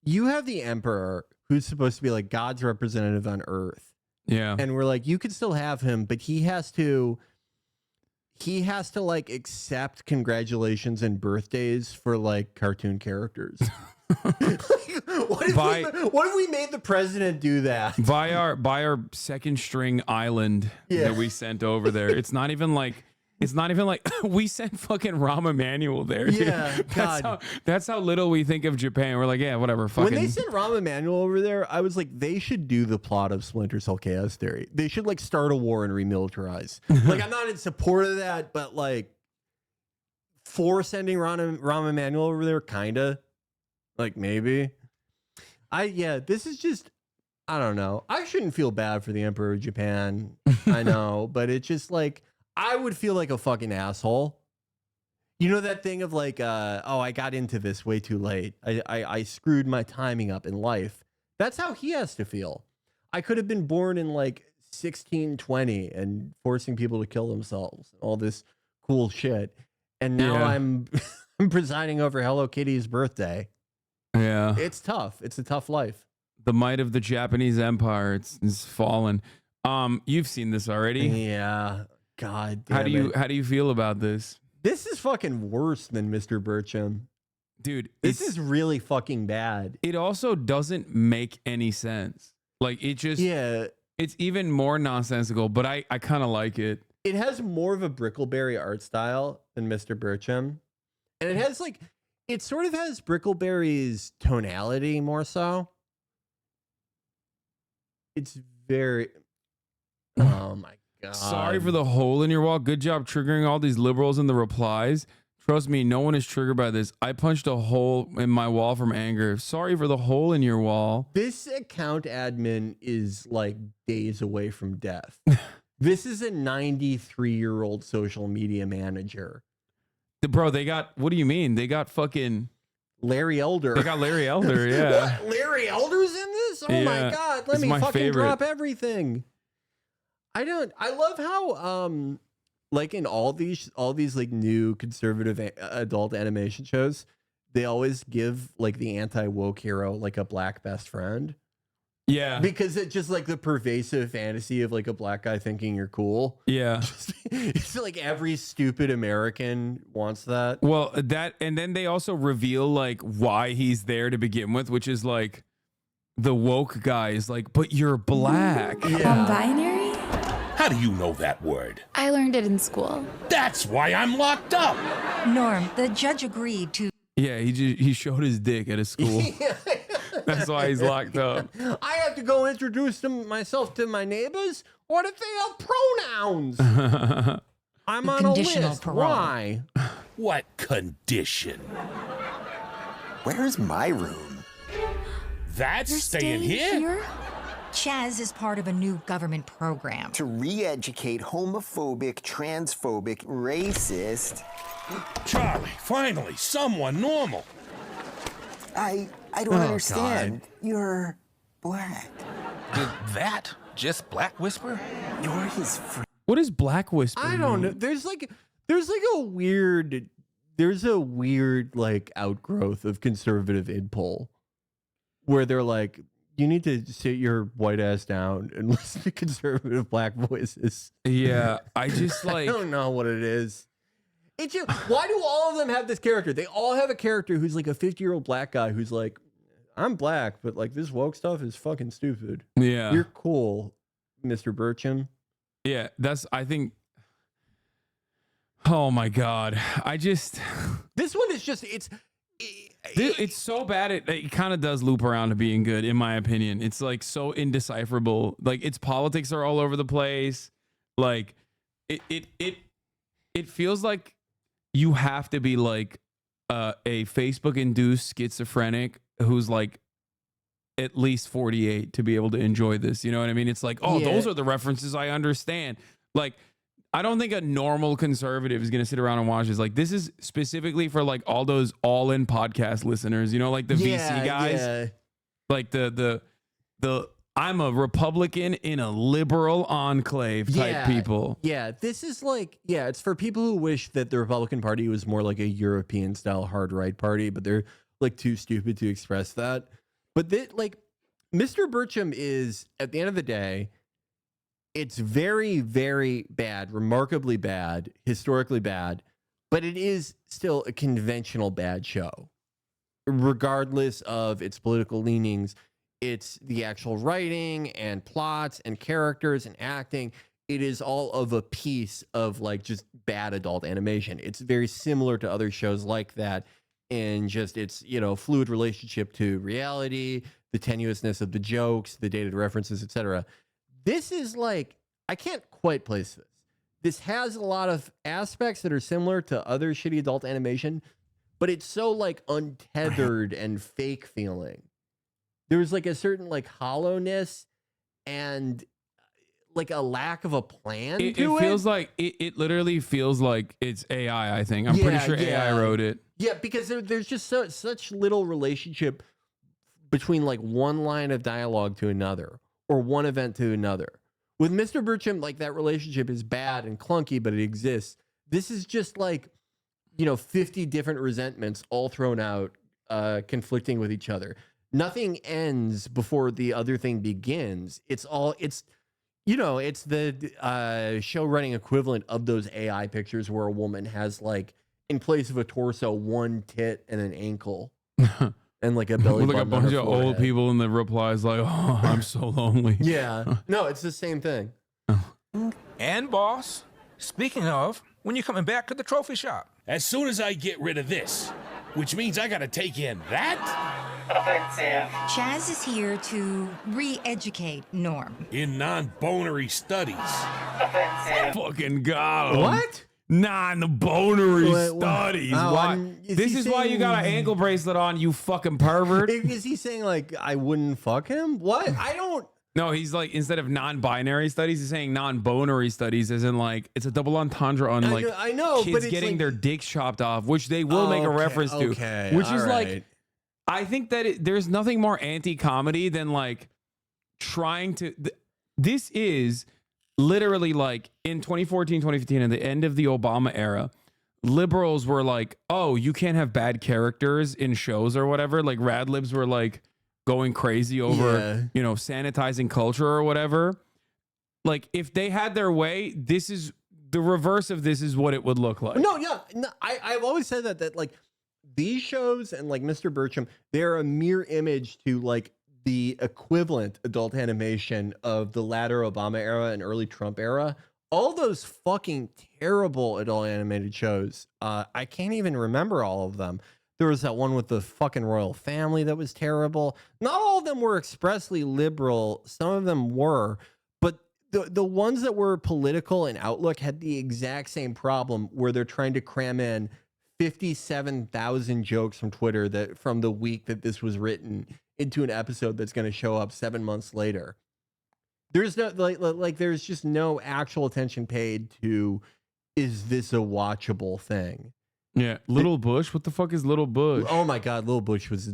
you have the emperor who's supposed to be like God's representative on Earth. Yeah. And we're like, you could still have him, but he has to like accept congratulations and birthdays for like cartoon characters. What if we made the president do that? By our second string island that we sent over there. It's not even like we sent fucking Rahm Emanuel there. Dude. Yeah, that's how little we think of Japan. We're like, yeah, whatever. Fucking. When they sent Rahm Emanuel over there, I was like, they should do the plot of Splinter Cell Chaos Theory. They should like start a war and remilitarize. Like, I'm not in support of that, but like, for sending Rahm Emanuel over there, kinda, like maybe. This is just, I don't know. I shouldn't feel bad for the Emperor of Japan. I know, but it's just like, I would feel like a fucking asshole. You know that thing of like, I got into this way too late. I screwed my timing up in life. That's how he has to feel. I could have been born in like 1620 and forcing people to kill themselves. All this cool shit. And now I'm presiding over Hello Kitty's birthday. Yeah. It's tough. It's a tough life. The might of the Japanese Empire. It's fallen. You've seen this already. Yeah. God damn How do you feel about this? This is fucking worse than Mr. Burcham. dude, This is really fucking bad. It also doesn't make any sense. Like it just, it's even more nonsensical, but I kind of like it. It has more of a Brickleberry art style than Mr. Bircham. And it has like, it sort of has Brickleberry's tonality more so. It's very, oh my God. Sorry for the hole in your wall. Good job triggering all these liberals in the replies. Trust me, no one is triggered by this. I punched a hole in my wall from anger. Sorry for the hole in your wall. This account admin is like days away from death. This is a 93-year-old social media manager. Bro, they got, what do you mean? They got fucking Larry Elder. They got Larry Elder, yeah. What? Larry Elder's in this? Oh my God. Let me fucking drop everything. I love how like in all these like new conservative adult animation shows, they always give like the anti-woke hero like a black best friend. Yeah. Because it's just like the pervasive fantasy of like a black guy thinking you're cool. Yeah. It's like every stupid American wants that. Well, that, and then they also reveal like why he's there to begin with, which is like the woke guy is like, but you're black. Non-binary? How do you know that word? I learned it in school. That's why I'm locked up. Norm, the judge agreed to. Yeah, he showed his dick at his school. That's why he's locked up. I have to go introduce myself to my neighbors. What if they have pronouns? I'm on a list. Parole. Why? What condition? Where's my room? That's staying here? Chaz is part of a new government program. To re-educate homophobic, transphobic, racist... Charlie, finally, someone normal. I don't understand. God. You're black. Did that just Black Whisper? You're his friend. What is Black Whisper? I don't know. There's a weird like outgrowth of conservative idpol where they're like, you need to sit your white ass down and listen to conservative black voices. Yeah, I just like I don't know what it is. It's just, why do all of them have this character? They all have a character who's like a 50-year-old black guy who's like, I'm black, but like this woke stuff is fucking stupid. Yeah. You're cool, Mr. Bircham. Yeah, I think, oh my God. This one is just, it's so bad. It kind of does loop around to being good, in my opinion. It's like so indecipherable. Like its politics are all over the place. Like it feels like you have to be like a Facebook induced schizophrenic who's like at least 48 to be able to enjoy this. You know what I mean? It's like, oh, those are the references I understand. Like, I don't think a normal conservative is going to sit around and watch this. Like, this is specifically for like all those all-in podcast listeners, you know, like the VC guys, like the I'm a Republican in a liberal enclave type people. Yeah, this is like, it's for people who wish that the Republican Party was more like a European style hard right party, but they're like too stupid to express that. But like Mr. Bircham is, at the end of the day, it's very, very bad, remarkably bad, historically bad, but it is still a conventional bad show, regardless of its political leanings. It's the actual writing and plots and characters and acting. It is all of a piece of like just bad adult animation. It's very similar to other shows like that in just its, fluid relationship to reality, the tenuousness of the jokes, the dated references, etc. This is like, I can't quite place this. This has a lot of aspects that are similar to other shitty adult animation, but it's so like untethered and fake feeling. There's like a certain like hollowness and like a lack of a plan to it. It feels like it literally feels like it's AI, I think. I'm pretty sure AI wrote it. Yeah, because there's just such little relationship between like one line of dialogue to another or one event to another. With Mr. Bircham, like that relationship is bad and clunky, but it exists. This is just like, 50 different resentments all thrown out, conflicting with each other. Nothing ends before the other thing begins. It's the show running equivalent of those AI pictures where a woman has like in place of a torso, one tit and an ankle. And like a belly With like a button on bunch her of old forehead. people in the replies like, oh, I'm so lonely. Yeah. No, it's the same thing. And boss, speaking of, when you coming back to the trophy shop? As soon as I get rid of this, which means I gotta take in that? Chaz is here to re-educate Norm. In non-bonery studies. Fucking God. What? Non-bonery studies. Oh, Why? This is why you got an saying- ankle bracelet on, you fucking pervert. Is he saying like I wouldn't fuck him? What? I don't. No, he's like, instead of non-binary studies, he's saying non-bonery studies, as in like it's a double entendre on like I know, kids but it's getting like- their dicks chopped off, which they will make a reference to. Okay, which all is right. like, I think that there's nothing more anti-comedy than like trying to. This is literally like in 2014, 2015, at the end of the Obama era, liberals were like, oh, you can't have bad characters in shows or whatever. Like rad libs were like going crazy over, you know, sanitizing culture or whatever. Like if they had their way, this is the reverse of this is what it would look like. No, yeah. No, I've always said that like these shows and like Mr. Bertram, they're a mere image to like the equivalent adult animation of the latter Obama era and early Trump era. All those fucking terrible adult animated shows. I can't even remember all of them. There was that one with the fucking royal family that was terrible. Not all of them were expressly liberal. Some of them were, but the ones that were political in outlook had the exact same problem where they're trying to cram in 57,000 jokes from Twitter that from the week that this was written into an episode that's going to show up 7 months later. There's no like there's just no actual attention paid to, is this a watchable thing? Yeah, Little Bush. What the fuck is Little Bush? Oh my God, Little Bush was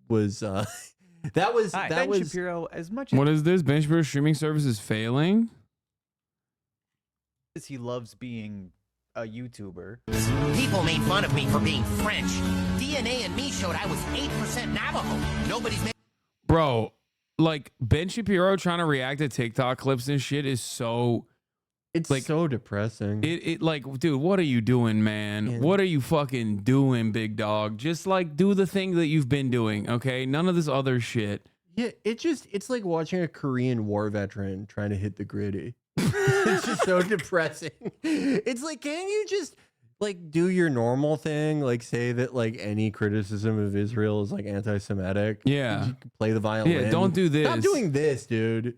that was Hi, that Ben was Shapiro. As much What is this? Ben Shapiro's streaming service is failing? as he loves being a YouTuber, People made fun of me for being French. DNA and me showed I was 8% Navajo. Nobody's made. Bro, like Ben Shapiro trying to react to TikTok clips and shit is so. It's like so depressing. It like, dude, what are you doing, man? What are you fucking doing, big dog? Just like do the thing that you've been doing, okay? None of this other shit. Yeah, it's like watching a Korean War veteran trying to hit the gritty. It's just so depressing. It's like, can you just like do your normal thing? Like say that like any criticism of Israel is like anti-Semitic. Yeah. You can play the violin. Yeah, don't do this. Stop doing this, dude.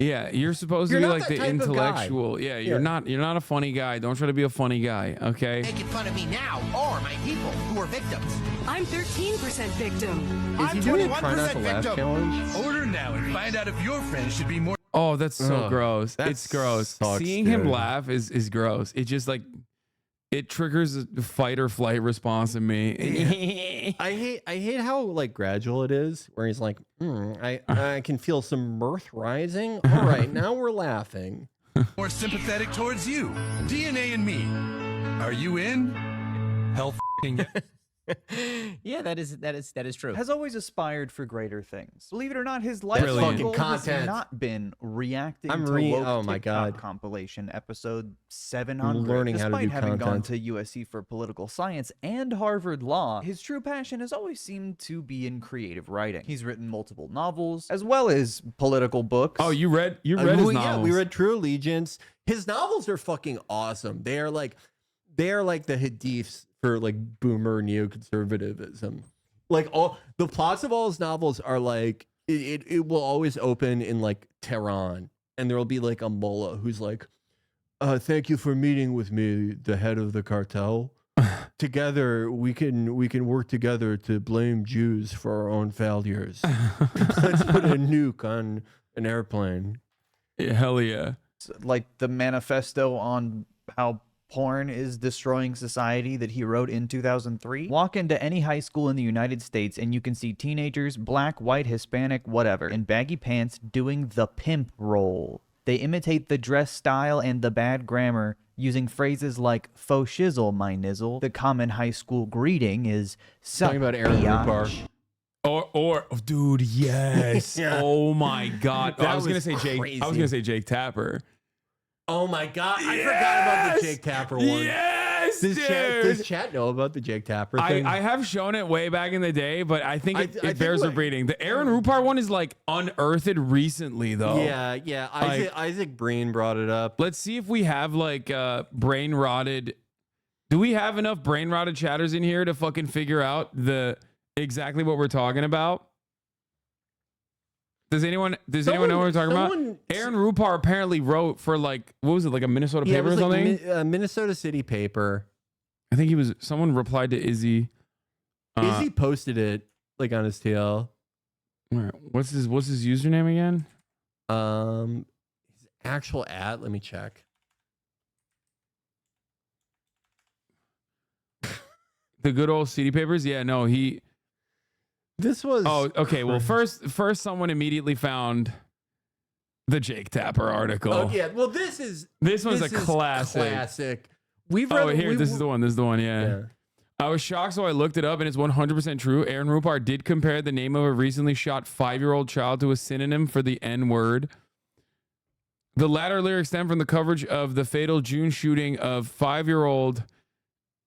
Yeah, you're supposed You're to be not like that the type of guy. intellectual. Yeah, you're not a funny guy. Don't try to be a funny guy, okay? Making fun of me now or my people who are victims. I'm 13% victim. Is he doing a try not to laugh challenge? Order now and find out if your friends should be more. Oh, that's so Ugh, gross. that It's gross. sucks, Seeing him dude. laugh is gross. It just like it triggers a fight or flight response in me. I hate how like gradual it is, where he's like, I can feel some mirth rising. All right, now we're laughing. More sympathetic towards you. DNA and me. Are you in? Hell f***ing yeah, that is true. Has always aspired for greater things. Believe it or not, his life Brilliant. goal has Content. not been reacting I'm to woke oh my TikTok God. compilation episode 700. Learning how to Despite do having gone content. to USC for political science and Harvard Law, his true passion has always seemed to be in creative writing. He's written multiple novels as well as political books. Oh, you read his Yeah, novels. we read True Allegiance. His novels are fucking awesome. They are like the hadiths for like boomer neoconservatism. Like all the plots of all his novels are like it will always open in like Tehran, and there will be like a mullah who's like, thank you for meeting with me, the head of the cartel. Together we can work together to blame Jews for our own failures. Let's put a nuke on an airplane. Yeah, hell yeah. Like the manifesto on how porn is destroying society that he wrote in 2003. Walk into any high school in the United States and you can see teenagers, black, white, Hispanic, whatever, in baggy pants doing the pimp role. They imitate the dress style and the bad grammar, using phrases like faux shizzle, my nizzle. The common high school greeting is sup, Talking about Aaron biatch. Rupar. Or dude, yes. Yeah. Oh my God. That I was gonna say crazy. Jake. I was gonna say Jake Tapper. Oh my God, I forgot about the Jake Tapper one. Yes. Does chat know about the Jake Tapper thing? I have shown it way back in the day, but I think it bears repeating. The Aaron Rupar one is like unearthed recently, though. Yeah. Isaac Breen brought it up. Let's see if we have like brain rotted. Do we have enough brain rotted chatters in here to fucking figure out exactly what we're talking about? Does anyone know what we're talking about? Aaron Rupar apparently wrote for like, what was it, like a Minnesota paper or something? Minnesota City paper. I think someone replied to Izzy. Izzy posted it like on his TL. What's his username again? His actual @ let me check. The good old City papers? Yeah, no, This was... Oh, okay. Well, first someone immediately found the Jake Tapper article. Oh, yeah. Well, this one's a classic. We've read this is the one. This is the one, yeah. I was shocked, so I looked it up, and it's 100% true. Aaron Rupar did compare the name of a recently shot 5-year-old child to a synonym for the N-word. The latter lyrics stem from the coverage of the fatal June shooting of 5-year-old...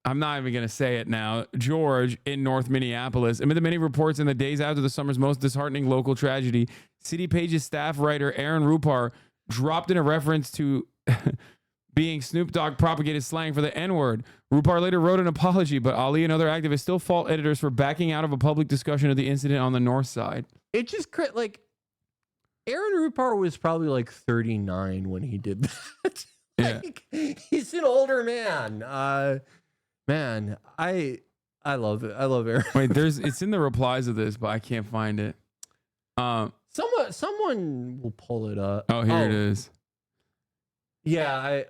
I'm not even going to say it now, George in North Minneapolis. Amid the many reports in the days after the summer's most disheartening local tragedy, City Page's staff writer Aaron Rupar dropped in a reference to being Snoop Dogg propagated slang for the N-word. Rupar later wrote an apology, but Ali and other activists still fault editors for backing out of a public discussion of the incident on the north side. It just, like, Aaron Rupar was probably like 39 when he did that. Like, he's an older man. Man, I love it. I love Aaron. Wait, it's in the replies of this, but I can't find it. Someone will pull it up. Oh, here it is. Yeah,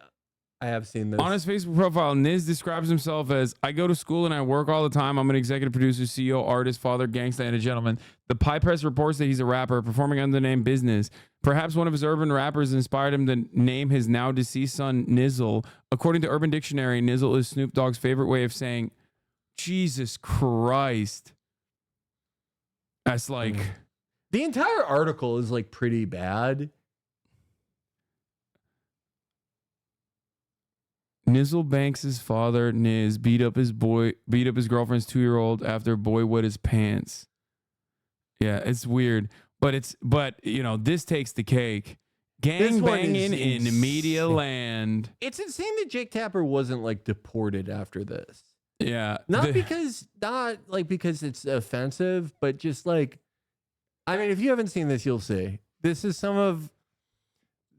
I have seen this. On his Facebook profile, Niz describes himself as, I go to school and I work all the time. I'm an executive producer, CEO, artist, father, gangsta, and a gentleman. The Pie Press reports that he's a rapper performing under the name Business. Perhaps one of his urban rappers inspired him to name his now deceased son Nizzle. According to Urban Dictionary, Nizzle is Snoop Dogg's favorite way of saying, Jesus Christ. That's like... The entire article is like pretty bad. Nizzle Banks' father, Niz, beat up his girlfriend's 2-year-old after boy wet his pants. Yeah, it's weird. But you know, this takes the cake. Gang banging in media land. It's insane that Jake Tapper wasn't like deported after this. Yeah. Not because it's offensive, but just like, I mean, if you haven't seen this, you'll see. This is some of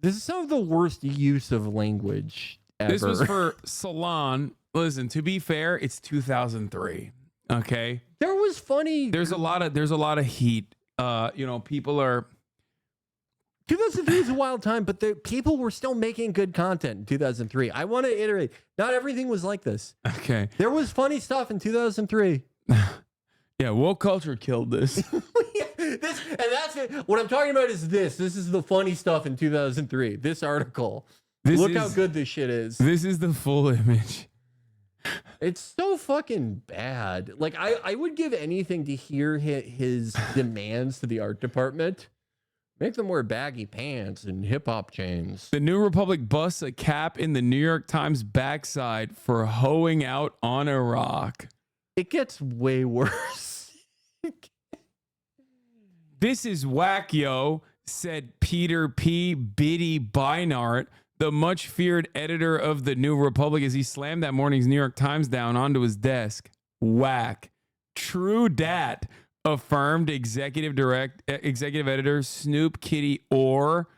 the worst use of language ever. This was for Salon. Listen, to be fair, it's 2003. Okay. There was funny. There's a lot of heat. You know, people are. 2003 is a wild time, but people were still making good content in 2003. I want to iterate. Not everything was like this. Okay. There was funny stuff in 2003. Yeah, woke culture killed this. And that's it. What I'm talking about is this. This is the funny stuff in 2003. This article. Look how good this shit is. This is the full image. It's so fucking bad. Like, I would give anything to hear his demands to the art department. Make them wear baggy pants and hip-hop chains. The New Republic busts a cap in the New York Times backside for hoeing out on Iraq. It gets way worse. This is whack, yo, said Peter P. Biddy Beinart, the much-feared editor of the New Republic, as he slammed that morning's New York Times down onto his desk. Whack. True dat, affirmed executive editor Snoop Kitty Orr.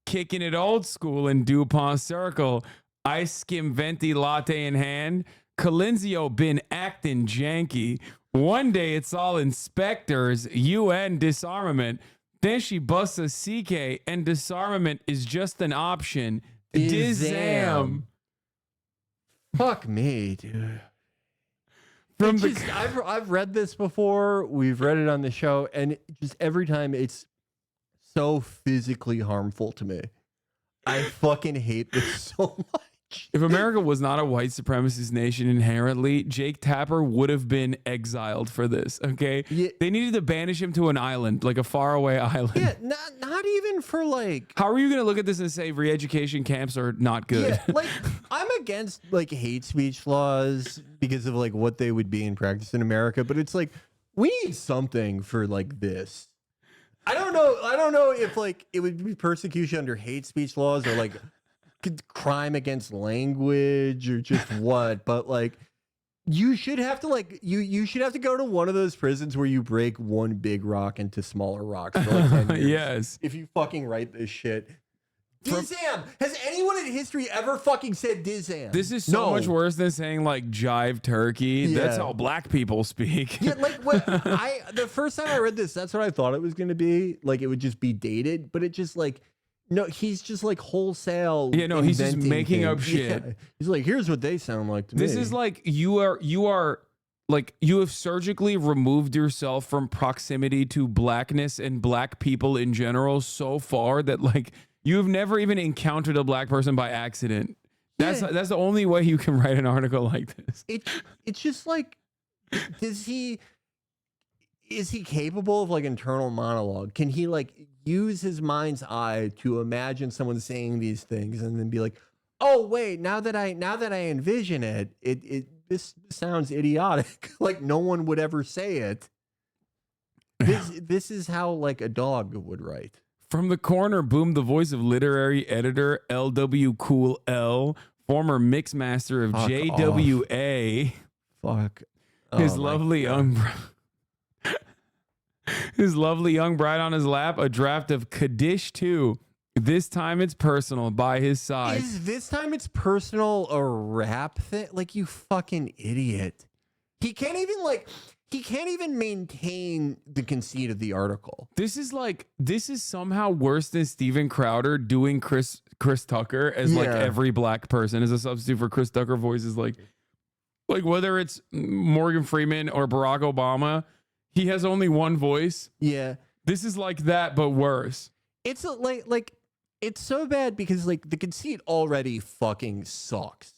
Kicking it old school in DuPont Circle. Ice skim venti latte in hand. Colinzio been acting janky. One day it's all inspectors, UN disarmament. Then she busts a CK and disarmament is just an option. Dizam. Fuck me, dude. I've read this before. We've read it on the show, and just every time it's so physically harmful to me. I fucking hate this so much. If America was not a white supremacist nation inherently, Jake Tapper would have been exiled for this, okay? Yeah. They needed to banish him to an island, like a faraway island. Yeah, not even for like... How are you going to look at this and say re-education camps are not good? Yeah, like, I'm against like hate speech laws because of like what they would be in practice in America, but it's like we need something for like this. I don't know if like it would be persecution under hate speech laws or like crime against language or just what, but like you should have to like you should have to go to one of those prisons where you break one big rock into smaller rocks for like 10 years. Yes. If you fucking write this shit. Dizam! Has anyone in history ever fucking said Dizam? This is so much worse than saying like jive turkey. Yeah. That's how black people speak. Yeah, like what the first time I read this, that's what I thought it was gonna be. Like it would just be dated, but it just like no, he's just like wholesale. Yeah, no, he's just making up shit. Yeah. He's like, here's what they sound like to me. This is like you are like you have surgically removed yourself from proximity to blackness and black people in general so far that like you have never even encountered a black person by accident. That's the only way you can write an article like this. It's just like, is he capable of like internal monologue? Can he like use his mind's eye to imagine someone saying these things and then be like, oh wait, now that I envision it, this sounds idiotic. Like no one would ever say it. This is how like a dog would write. From the corner boomed the voice of literary editor LW Cool L, former mixmaster of JWA. Fuck. His lovely young bride on his lap, a draft of Kaddish 2. This time it's personal by his side. Is this time it's personal a rap thing? Like you fucking idiot. He can't even maintain the conceit of the article. This is somehow worse than Steven Crowder doing Chris Tucker as like every black person as a substitute for Chris Tucker voices. Like whether it's Morgan Freeman or Barack Obama, he has only one voice. Yeah. This is like that, but worse. It's like it's so bad because like the conceit already fucking sucks.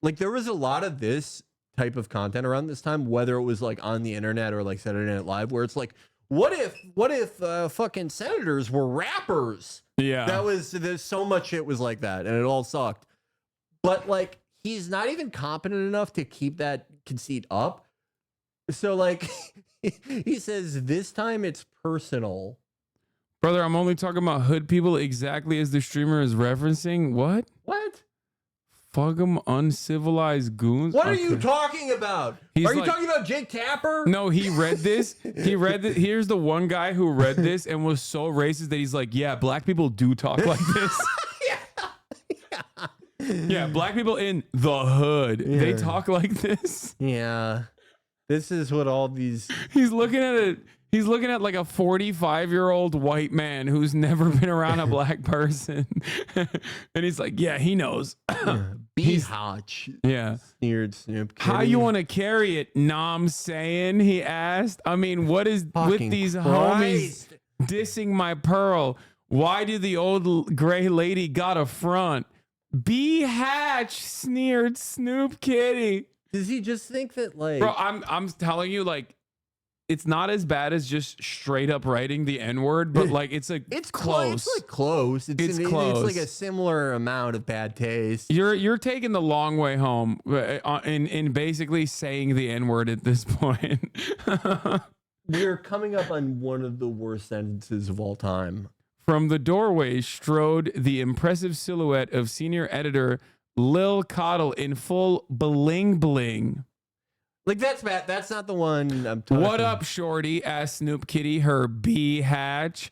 Like there was a lot of this type of content around this time, whether it was like on the internet or like Saturday Night Live, where it's like, what if fucking senators were rappers? Yeah. There's so much shit was like that and it all sucked. But like, he's not even competent enough to keep that conceit up. So like, he says, this time it's personal. Brother, I'm only talking about hood people exactly as the streamer is referencing. What? Fuck 'em uncivilized goons. What are you talking about? Are you talking about Jake Tapper? No, he read this. Here's the one guy who read this and was so racist that he's like, yeah, black people do talk like this. Yeah, black people in the hood, they talk like this. Yeah. This is what all these... He's looking at it. He's looking at like a 45-year-old white man who's never been around a black person. And he's like, yeah, he knows. Hotch. Yeah. Sneered Snoop. How you want to carry it, Nom saying? He asked. I mean, what is with these homies dissing my pearl? Why do the old gray lady got a front? B Hatch sneered Snoop Kitty. Does he just think that like... Bro, I'm telling you, like, it's not as bad as just straight up writing the N-word, but like it's close. It's like close. It's close. It's like a similar amount of bad taste. You're taking the long way home in basically saying the N-word at this point. We're coming up on one of the worst sentences of all time. From the doorway strode the impressive silhouette of senior editor Lil Coddle in full bling bling. Like, that's bad. That's not the one I'm talking. What up, shorty? Asked Snoop Kitty, her B Hatch.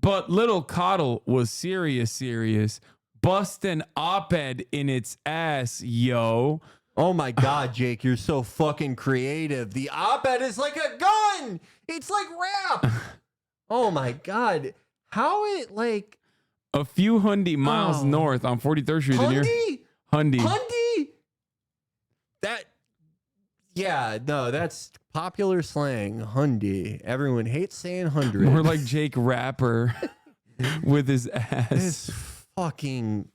But little Coddle was serious. Bust an op-ed in its ass, yo. Oh my God, Jake, you're so fucking creative. The op-ed is like a gun. It's like rap. Oh my God. How it like... A few hundy miles north on 43rd Street. Hundy? That... Yeah, no, that's popular slang. Hundy. Everyone hates saying 100. More like Jake Rapper with his ass. This fucking...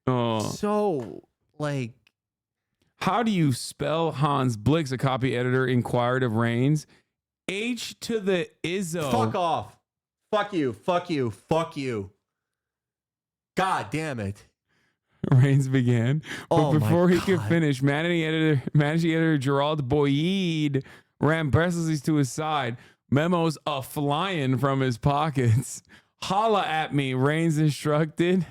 So, like... How do you spell Hans Blix? A copy editor inquired of Reigns. H to the Izzo. Fuck off. Fuck you. God damn it. Reigns began. But Oh my before he could God. finish, managing editor Gerald Boyd ran breathlessly to his side. Memos flying from his pockets. Holla at me, Reigns instructed.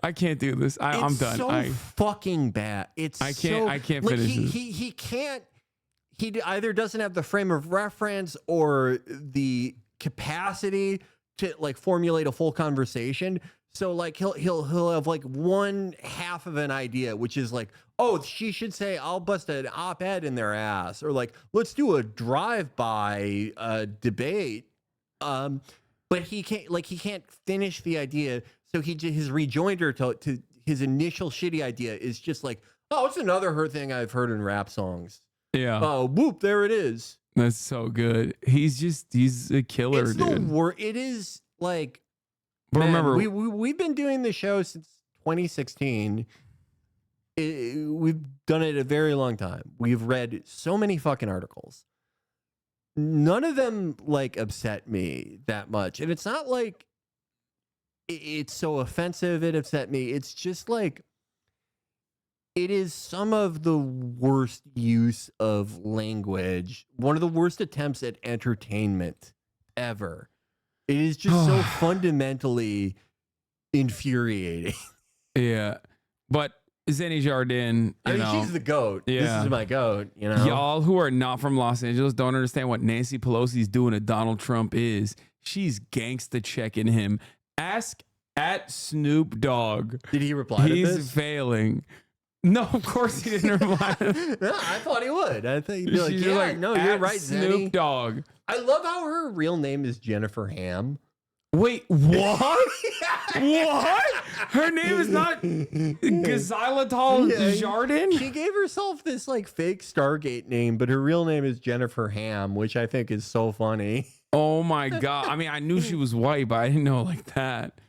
I can't do this. I'm done. So fucking bad. I can't finish this. He can't. He either doesn't have the frame of reference or the capacity to like formulate a full conversation. So like he'll have like one half of an idea, which is like, oh, she should say, I'll bust an op-ed in their ass, or like, let's do a drive-by debate. But he can't finish the idea. So his rejoinder to his initial shitty idea is just like, oh, it's another thing I've heard in rap songs. Yeah. Oh, whoop, there it is. That's so good. He's a killer, It's dude. It is like, But man, remember, we've been doing the show since 2016. We've done it a very long time. We've read so many fucking articles. None of them like upset me that much. And it's not like it's so offensive it upset me. It's just like, it is some of the worst use of language, one of the worst attempts at entertainment ever. It is just so fundamentally infuriating. Yeah. But Zenny Jardin, I mean, she's the GOAT. Yeah. This is my GOAT, you know? Y'all who are not from Los Angeles don't understand what Nancy Pelosi's doing to Donald Trump is. She's gangsta checking him. Ask at Snoop Dogg. Did he reply to this? He's failing. No, of course he didn't reply. No, I thought he would. I think he'd be like, She's yeah, like, no, you're at right, Snoop Zenny. Dogg. I love how her real name is Jennifer Ham. Wait, what? What? Her name is not Xylitol Jardin? She gave herself this like fake Stargate name, but her real name is Jennifer Ham, which I think is so funny. Oh my God. I mean, I knew she was white, but I didn't know like that.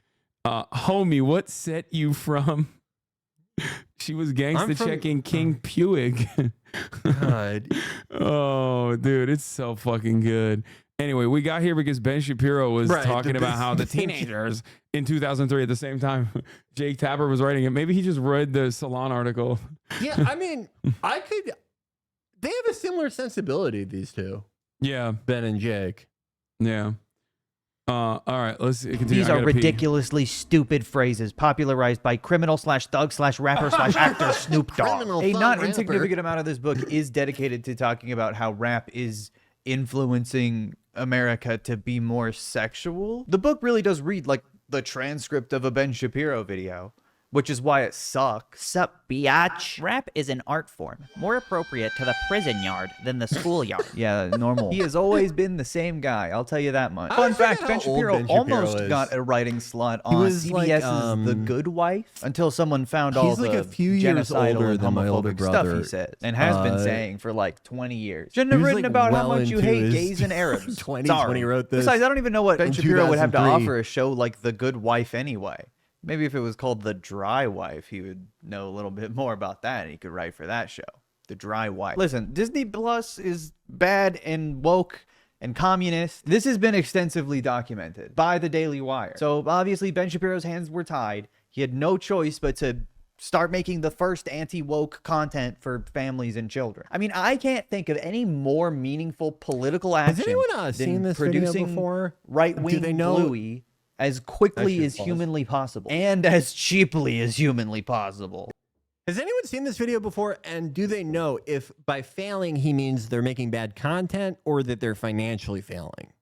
Homie, what set you from? She was gangsta checking King Puig. God. Oh, dude, it's so fucking good. Anyway, we got here because Ben Shapiro was talking about how the teenagers in 2003 at the same time Jake Tapper was writing it. Maybe he just read the Salon article. Yeah, I mean, they have a similar sensibility, these two. Yeah. Ben and Jake. Yeah. All right, let's continue. These are ridiculously stupid phrases popularized by criminal/thug/rapper/actor Snoop Dogg. A not insignificant amount of this book is dedicated to talking about how rap is influencing America to be more sexual. The book really does read like the transcript of a Ben Shapiro video, which is why it sucks. Sup, biatch? Rap is an art form, more appropriate to the prison yard than the schoolyard. Yeah, normal. He has always been the same guy, I'll tell you that much. Fun fact, Ben Shapiro almost got a writing slot on CBS's The Good Wife until someone found all the a few years genocidal older and than my older homophobic stuff brother. he says, and has been saying for like 20 years. Shouldn't have written about how much you hate gays and Arabs. 20s when he wrote this. Besides, I don't even know what Ben in Shapiro would have to 2003. offer a show like The Good Wife anyway. Maybe if it was called The Dry Wife, he would know a little bit more about that and he could write for that show. The Dry Wife. Listen, Disney Plus is bad and woke and communist. This has been extensively documented by the Daily Wire. So obviously Ben Shapiro's hands were tied. He had no choice but to start making the first anti-woke content for families and children. I mean, I can't think of any more meaningful political action Has anyone seen than this video producing before? right-wing Do they know- Bluey as quickly Actually, as pause. humanly possible and as cheaply as humanly possible. Has anyone seen this video before? And do they know if by failing he means they're making bad content or that they're financially failing?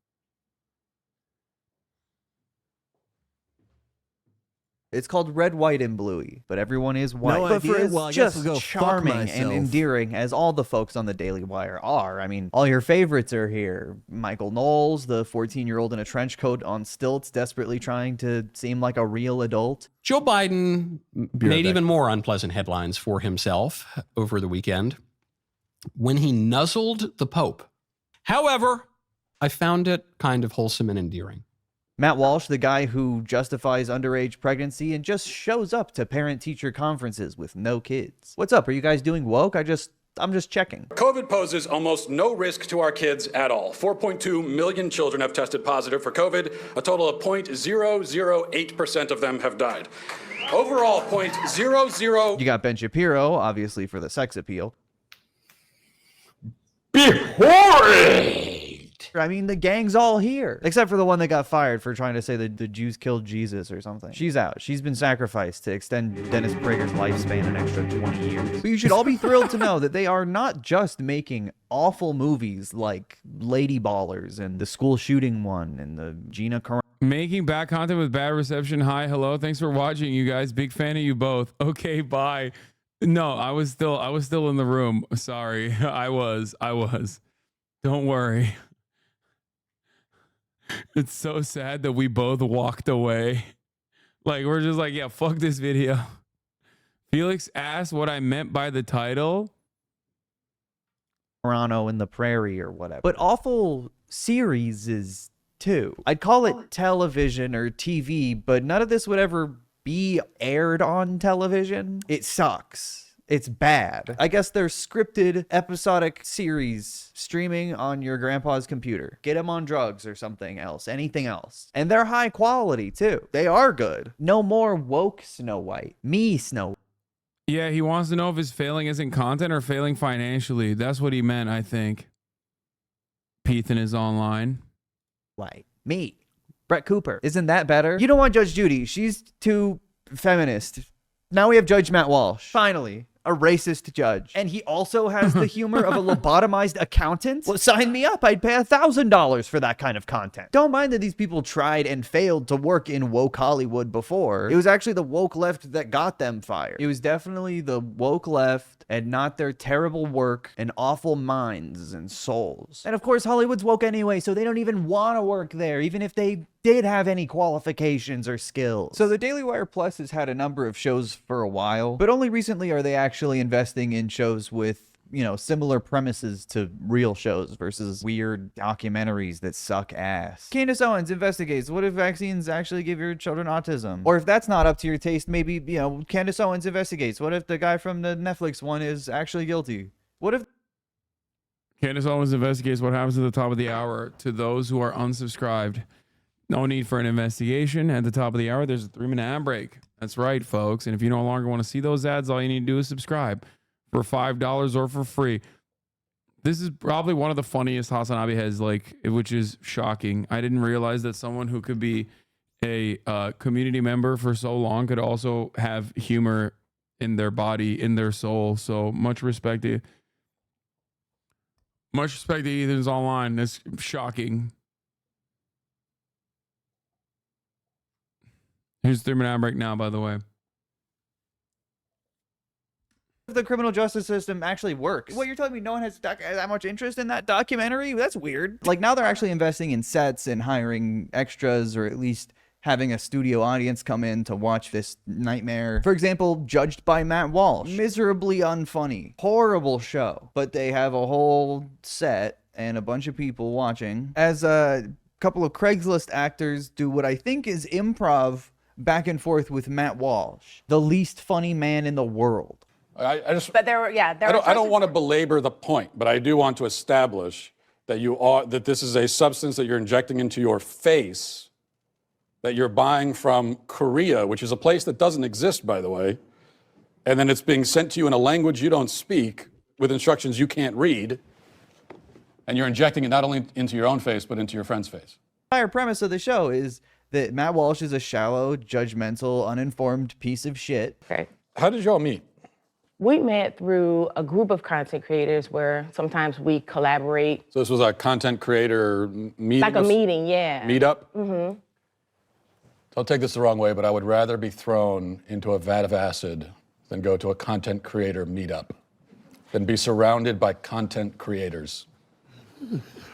It's called Red, White, and Bluey, but everyone is white. No but idea? for as Well, I guess just we'll go fuck charming and myself. endearing as all the folks on the Daily Wire are, I mean, all your favorites are here. Michael Knowles, the 14-year-old in a trench coat on stilts, desperately trying to seem like a real adult. Joe Biden made even more unpleasant headlines for himself over the weekend when he nuzzled the Pope. However, I found it kind of wholesome and endearing. Matt Walsh, the guy who justifies underage pregnancy and just shows up to parent-teacher conferences with no kids. What's up? Are you guys doing woke? I just I'm just checking. COVID poses almost no risk to our kids at all. 4.2 million children have tested positive for COVID. A total of 0.008% of them have died. Overall, 0.00. You got Ben Shapiro, obviously for the sex appeal. I mean, the gang's all here. Except for the one that got fired for trying to say that the Jews killed Jesus or something. She's out. She's been sacrificed to extend Dennis Prager's lifespan an extra 20 years. But you should all be thrilled to know that they are not just making awful movies like Lady Ballers and the school shooting one and the Gina Carano. Making bad content with bad reception. Hi, hello. Thanks for watching, you guys. Big fan of you both. Okay, bye. No, I was still in the room. Sorry. I was. Don't worry. It's so sad that we both walked away. Like, we're just like, yeah, fuck this video. Felix asked what I meant by the title. Carano in the Prairie or whatever. But awful series is too. I'd call it television or TV, but none of this would ever be aired on television. It sucks. It's bad. I guess they're scripted episodic series streaming on your grandpa's computer. Get him on drugs or something else, anything else. And they're high quality too. They are good. No more woke Snow White. Me Snow White. Yeah, he wants to know if his failing isn't content or failing financially. That's what he meant, I think. Pethan is online. Like me. Brett Cooper. Isn't that better? You don't want Judge Judy. She's too feminist. Now we have Judge Matt Walsh. Finally. A racist judge. And he also has the humor of a lobotomized accountant? Well, sign me up. I'd pay $1,000 for that kind of content. Don't mind that these people tried and failed to work in woke Hollywood before. It was actually the woke left that got them fired. It was definitely the woke left and not their terrible work and awful minds and souls. And of course, Hollywood's woke anyway, so they don't even want to work there, even if they did have any qualifications or skills. So the Daily Wire Plus has had a number of shows for a while, but only recently are they actually investing in shows with, you know, similar premises to real shows versus weird documentaries that suck ass. Candace Owens investigates, what if vaccines actually give your children autism? Or if that's not up to your taste, maybe, you know, Candace Owens investigates, what if the guy from the Netflix one is actually guilty? What if Candace Owens investigates what happens at the top of the hour to those who are unsubscribed. No need for an investigation. At the top of the hour, there's a 3-minute ad break. That's right, folks. And if you no longer want to see those ads, all you need to do is subscribe for $5 or for free. This is probably one of the funniest Hasanabi has, like, which is shocking. I didn't realize that someone who could be a community member for so long could also have humor in their body, in their soul. So much respect to Ethan's online. That's shocking. Here's the 3-minute ad break now, by the way. the criminal justice system actually works? What, you're telling me no one has that much interest in that documentary? That's weird. Like, now they're actually investing in sets and hiring extras, or at least having a studio audience come in to watch this nightmare. For example, Judged by Matt Walsh. Miserably unfunny. Horrible show. But they have a whole set and a bunch of people watching as a couple of Craigslist actors do what I think is improv back and forth with Matt Walsh, the least funny man in the world. I just, but there were, yeah, there I don't want to belabor the point, but I do want to establish that that this is a substance that you're injecting into your face, that you're buying from Korea, which is a place that doesn't exist, by the way, and then it's being sent to you in a language you don't speak with instructions you can't read, and you're injecting it not only into your own face, but into your friend's face. The entire premise of the show is that Matt Walsh is a shallow, judgmental, uninformed piece of shit. Okay. How did y'all meet? We met through a group of content creators where sometimes we collaborate. So this was a content creator meeting? Like a meeting, yeah. Meetup? Mm-hmm. Don't take this the wrong way, but I would rather be thrown into a vat of acid than go to a content creator meetup, than be surrounded by content creators.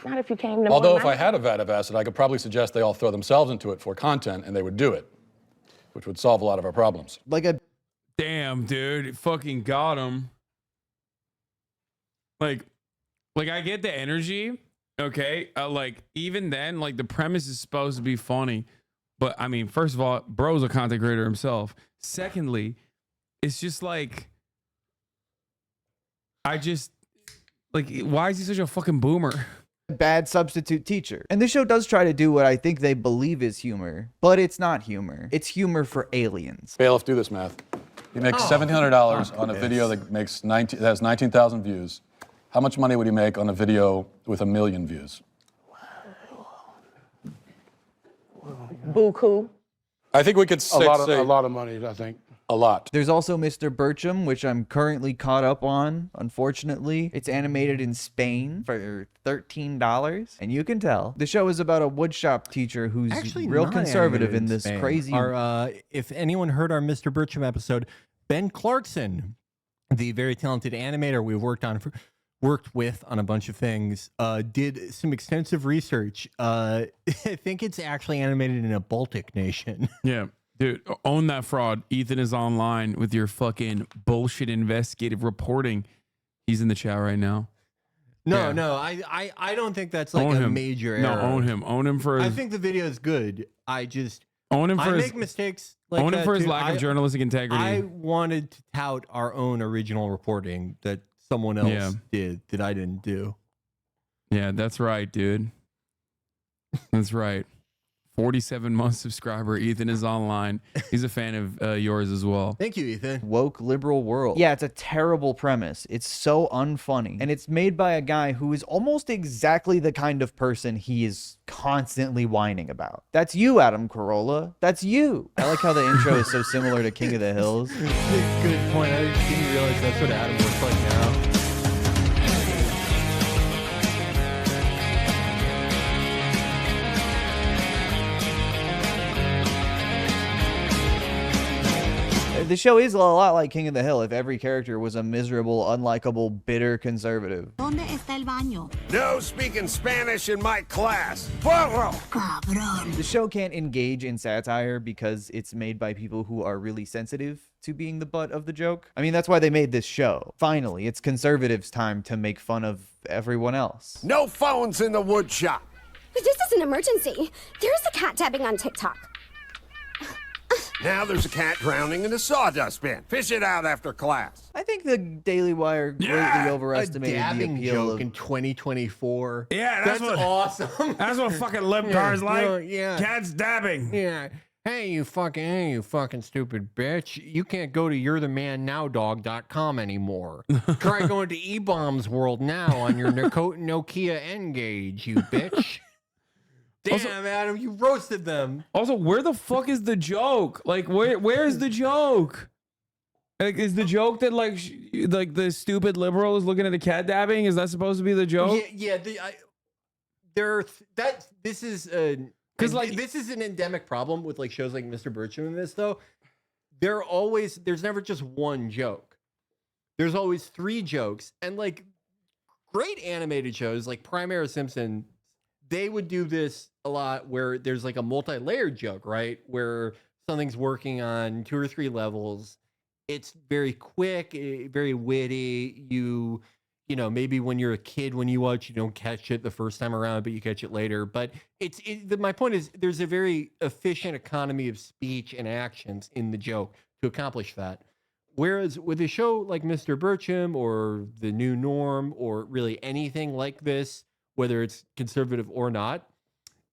Not if you came to Although if I had a vat of acid, I could probably suggest they all throw themselves into it for content, and they would do it, which would solve a lot of our problems. Like a... Damn, dude, it fucking got him. Like I get the energy, okay? Like, even then, like, the premise is supposed to be funny. But, I mean, first of all, bro's a content creator himself. Secondly, it's just like... I just like, why is he such a fucking boomer? Bad substitute teacher. And this show does try to do what I think they believe is humor, but it's not humor. It's humor for aliens. Bailiff, do this math. He makes $1,700 on a video that has 19,000 views. How much money would he make on a video with 1 million views? Buku. I think we could say a lot of money, I think. A lot. There's also Mr. Bircham, which I'm currently caught up on, unfortunately. It's animated in Spain for $13, and you can tell. The show is about a woodshop teacher who's Actually real not conservative in animated this Spain. crazy... If anyone heard our Mr. Bircham episode, Ben Clarkson, the very talented animator we've worked with on a bunch of things, did some extensive research. I think it's actually animated in a Baltic nation. Yeah. Dude, own that fraud. Ethan is online with your fucking bullshit investigative reporting. He's in the chat right now. No, I don't think that's like own a him. major error. No, own him. Own him for his... I think the video is good. I just... Own him for I his... make mistakes like own him that for his too. lack of journalistic integrity. I wanted to tout our own original reporting that someone else did that I didn't do. Yeah, that's right, dude. That's right. 47-month subscriber. Ethan is online. He's a fan of yours as well. Thank you, Ethan. Woke liberal world. Yeah, it's a terrible premise. It's so unfunny. And it's made by a guy who is almost exactly the kind of person he is constantly whining about. That's you, Adam Carolla. That's you. I like how the intro is so similar to King of the Hills. Good point. I didn't realize that's what Adam looks like now. The show is a lot like King of the Hill if every character was a miserable, unlikable, bitter conservative. ¿Dónde está el baño? No speaking Spanish in my class. Burro! Cabrón. The show can't engage in satire because it's made by people who are really sensitive to being the butt of the joke. I mean, that's why they made this show. Finally, it's conservatives' time to make fun of everyone else. No phones in the wood shop. But this is an emergency. There's a cat dabbing on TikTok. Now there's a cat drowning in a sawdust bin. Fish it out after class. I think the Daily Wire greatly overestimated a the dabbing appeal joke of... in 2024. Yeah, that's what, awesome. That's what fucking libtards like. No, yeah. Cats dabbing. Yeah. Hey, you fucking stupid bitch. You can't go to you'rethemannowdog.com anymore. Try going to eBombs World now on your Nokia N-Gage, you bitch. Damn, also, Adam, you roasted them. Also, where the fuck is the joke? Like, where is the joke? Like, is the joke that like the stupid liberal is looking at a cat dabbing? Is that supposed to be the joke? Yeah. This is because like this is an endemic problem with like shows like Mr. Bircham and this though. There's never just one joke. There's always 3 jokes, and like great animated shows like Primary Simpson. They would do this a lot where there's like a multi-layered joke, right? Where something's working on 2 or 3 levels. It's very quick, very witty. You know, maybe when you're a kid, when you watch, you don't catch it the first time around, but you catch it later. But my point is there's a very efficient economy of speech and actions in the joke to accomplish that. Whereas with a show like Mr. Bircham or The New Norm or really anything like this, whether it's conservative or not,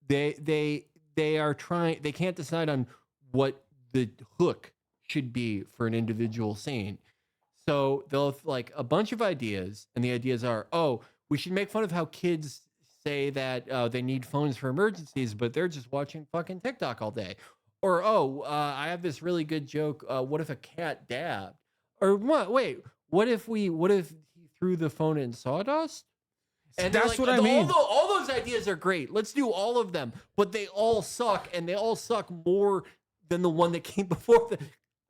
they can't decide on what the hook should be for an individual scene. So they'll have like a bunch of ideas, and the ideas are, oh, we should make fun of how kids say that they need phones for emergencies, but they're just watching fucking TikTok all day. Or, I have this really good joke. What if a cat dabbed? Or what? Wait, what if he threw the phone in sawdust? And that's what I mean. All those ideas are great. Let's do all of them, but they all suck, and they all suck more than the one that came before them.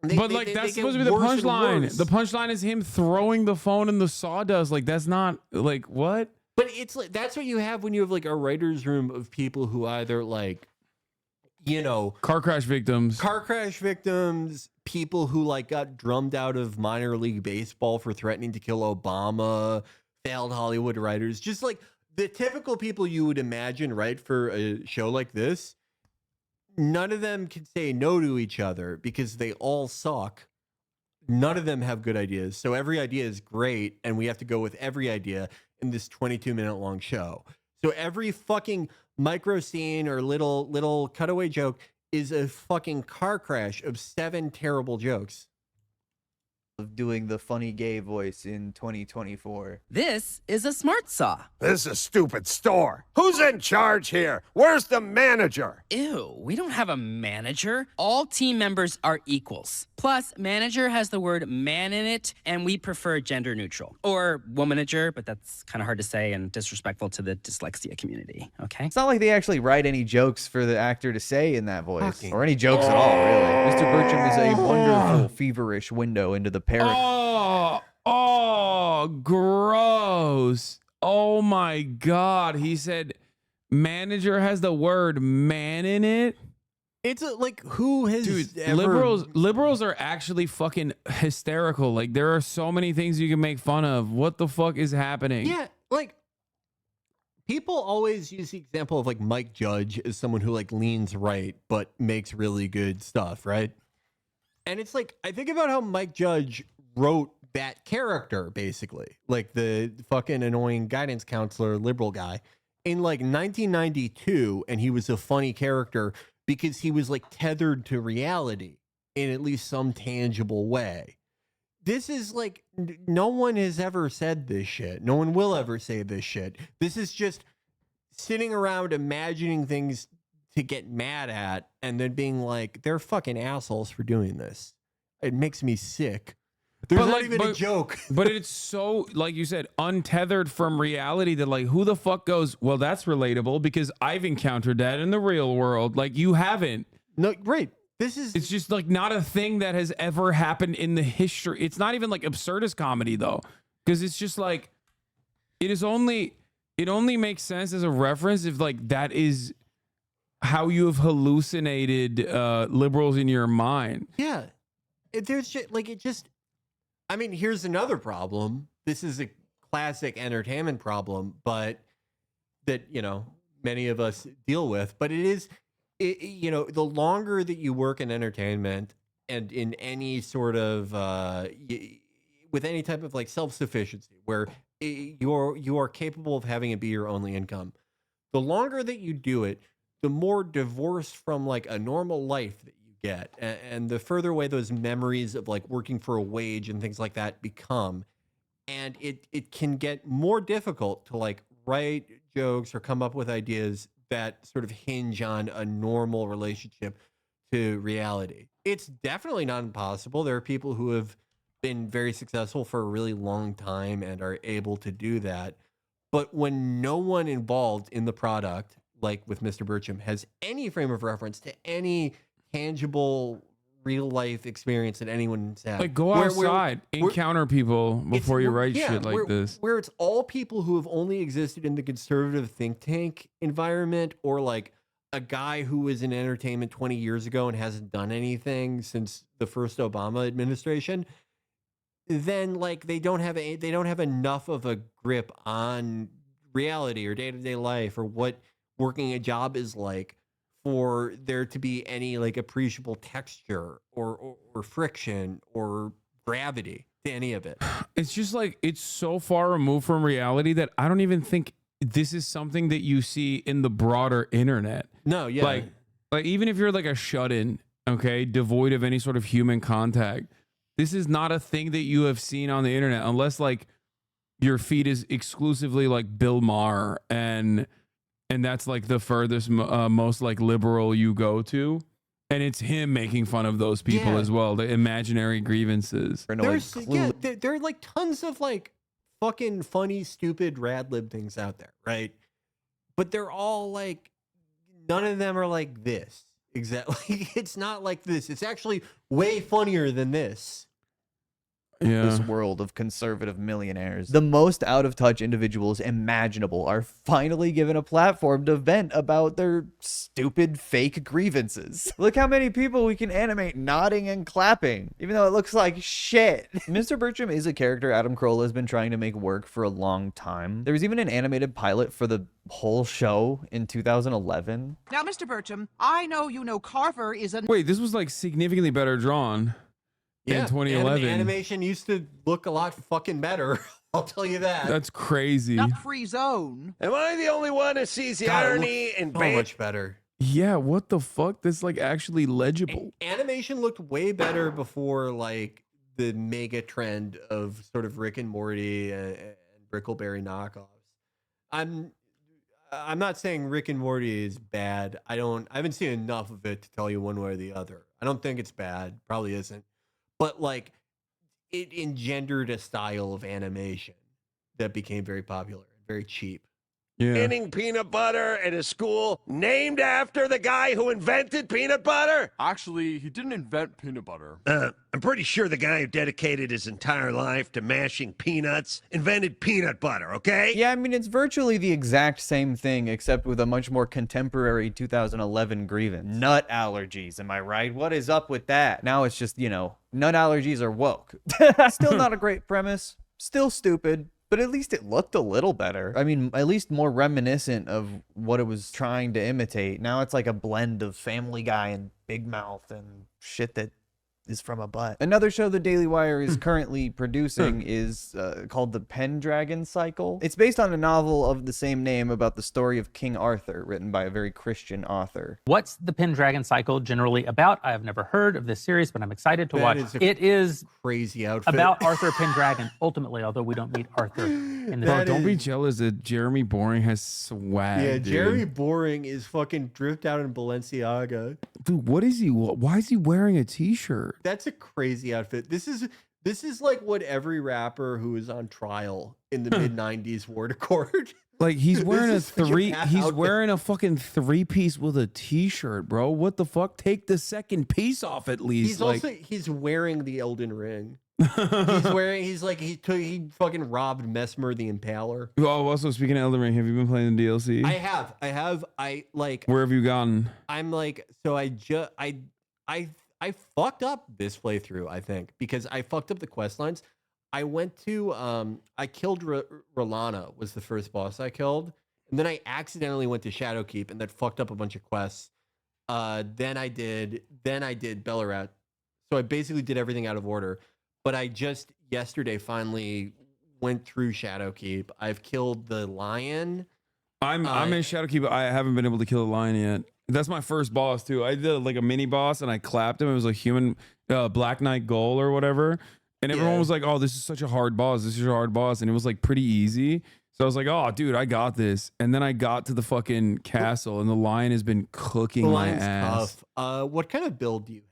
That's supposed to be the punchline. The punchline is him throwing the phone in the sawdust. Like, that's not like what? But it's like that's what you have when you have like a writer's room of people who either like, you know, car crash victims, people who like got drummed out of minor league baseball for threatening to kill Obama, failed Hollywood writers, just like the typical people you would imagine, right, for a show like this. None of them can say no to each other because they all suck. none of them have good ideas. So every idea is great, and we have to go with every idea in this 22-minute long show. So every fucking micro scene or little cutaway joke is a fucking car crash of 7 terrible jokes. Of doing the funny gay voice in 2024. This is a smart saw. This is a stupid store. Who's in charge here? Where's the manager? Ew, we don't have a manager. All team members are equals. Plus, manager has the word man in it, and we prefer gender neutral. Or womanager, but that's kind of hard to say and disrespectful to the dyslexia community, okay? It's not like they actually write any jokes for the actor to say in that voice. Or any jokes at all, really. Mr. Bertram is a wonderful, feverish window into the Oh, gross. Oh my God. He said manager has the word man in it. It's like, who has liberals are actually fucking hysterical. Like, there are so many things you can make fun of. What the fuck is happening? Yeah, like, people always use the example of like Mike Judge as someone who like leans right but makes really good stuff, right? And it's like, I think about how Mike Judge wrote that character, basically, like the fucking annoying guidance counselor liberal guy in like 1992, and he was a funny character because he was like tethered to reality in at least some tangible way. This is like, no one has ever said this shit. No one will ever say this shit. This is just sitting around imagining things to get mad at and then being like, they're fucking assholes for doing this. It makes me sick. There's not even a joke. But it's so, like you said, untethered from reality that like, who the fuck goes, well, that's relatable because I've encountered that in the real world. Like, you haven't. No, right. It's just like not a thing that has ever happened in the history. It's not even like absurdist comedy though. Because it's just like, it only makes sense as a reference if like that is how you have hallucinated liberals in your mind. Yeah. There's just like, it just, I mean, here's another problem. This is a classic entertainment problem, but that, you know, many of us deal with, but it is, you know, the longer that you work in entertainment and in any sort of, with any type of like self-sufficiency where you are capable of having it be your only income, the longer that you do it, the more divorced from like a normal life that you get, and the further away those memories of like working for a wage and things like that become, and it can get more difficult to like write jokes or come up with ideas that sort of hinge on a normal relationship to reality. It's definitely not impossible. There are people who have been very successful for a really long time and are able to do that. But when no one involved in the product, like with Mr. Bertram, has any frame of reference to any tangible real life experience that anyone's had. Like, go outside, encounter people before you write shit like this. Where it's all people who have only existed in the conservative think tank environment, or like a guy who was in entertainment 20 years ago and hasn't done anything since the first Obama administration. Then like they don't have enough of a grip on reality or day-to-day life or what working a job is like for there to be any like appreciable texture or friction or gravity to any of it. It's just like, it's so far removed from reality that I don't even think this is something that you see in the broader internet. No, yeah. Like even if you're like a shut-in, okay, devoid of any sort of human contact, this is not a thing that you have seen on the internet unless like your feed is exclusively like Bill Maher and that's like the furthest, most like liberal you go to. And it's him making fun of those people as well, the imaginary grievances. There are like tons of like fucking funny, stupid, rad lib things out there, right? But they're all like, none of them are like this. Exactly. It's not like this. It's actually way funnier than this. This world of conservative millionaires. The most out-of-touch individuals imaginable are finally given a platform to vent about their stupid fake grievances. Look how many people we can animate nodding and clapping, even though it looks like shit. Mr. Bertram is a character Adam Carolla has been trying to make work for a long time. There was even an animated pilot for the whole show in 2011. Now, Mr. Bertram, I know you know Carver is a... Wait, this was like significantly better drawn. Yeah, in 2011. animation used to look a lot fucking better. I'll tell you that. That's crazy. Not free zone. Am I the only one who sees the God, it irony looks in so much better. Yeah, what the fuck? That's like actually legible. Animation looked way better before like the mega trend of sort of Rick and Morty and Brickleberry knockoffs. I'm not saying Rick and Morty is bad. I haven't seen enough of it to tell you one way or the other. I don't think it's bad. Probably isn't. But like it engendered a style of animation that became very popular, very cheap. Yeah. Inning peanut butter at a school named after the guy who invented peanut butter? Actually, he didn't invent peanut butter. I'm pretty sure the guy who dedicated his entire life to mashing peanuts invented peanut butter, okay? Yeah, I mean, it's virtually the exact same thing, except with a much more contemporary 2011 grievance. Nut allergies, am I right? What is up with that? Now it's just, you know, nut allergies are woke. Still not a great premise. Still stupid. But at least it looked a little better. I mean, at least more reminiscent of what it was trying to imitate. Now it's like a blend of Family Guy and Big Mouth and shit that is from a butt. Another show the Daily Wire is currently producing is called The Pendragon Cycle. It's based on a novel of the same name about the story of King Arthur, written by a very Christian author. What's The Pendragon Cycle generally about? I have never heard of this series, but I'm excited to watch. It is crazy outfit about Arthur Pendragon, ultimately, although we don't meet Arthur in the Bro, don't be jealous that Jeremy Boring has swag. Yeah, dude. Jeremy Boring is fucking dripped out in Balenciaga. Dude, what is he? Why is he wearing a t-shirt? That's a crazy outfit. This is like what every rapper who is on trial in the mid 90s wore to court. Like he's wearing This is such a bad he's outfit. wearing a fucking 3-piece with a t-shirt, bro. What the fuck? Take the second piece off at least. He's wearing the Elden Ring. He fucking robbed Mesmer the Impaler. Oh, also speaking of Elden Ring, have you been playing the DLC? I have. Where have you gone? I'm like, so I fucked up this playthrough, I think, because I fucked up the quest lines. I went to I killed Rolana was the first boss I killed, and then I accidentally went to Shadowkeep and that fucked up a bunch of quests. Then I did Bellarat. So I basically did everything out of order. But I just yesterday finally went through Shadowkeep. I've killed the lion. I'm in Shadowkeep. I haven't been able to kill the lion yet. That's my first boss too. I did like a mini boss and I clapped him. It was a human Black Knight Goal or whatever. And everyone was like, "Oh, this is such a hard boss. This is a hard boss." And it was like pretty easy. So I was like, "Oh, dude, I got this." And then I got to the fucking castle and the lion has been cooking my ass. Tough. What kind of build do you have?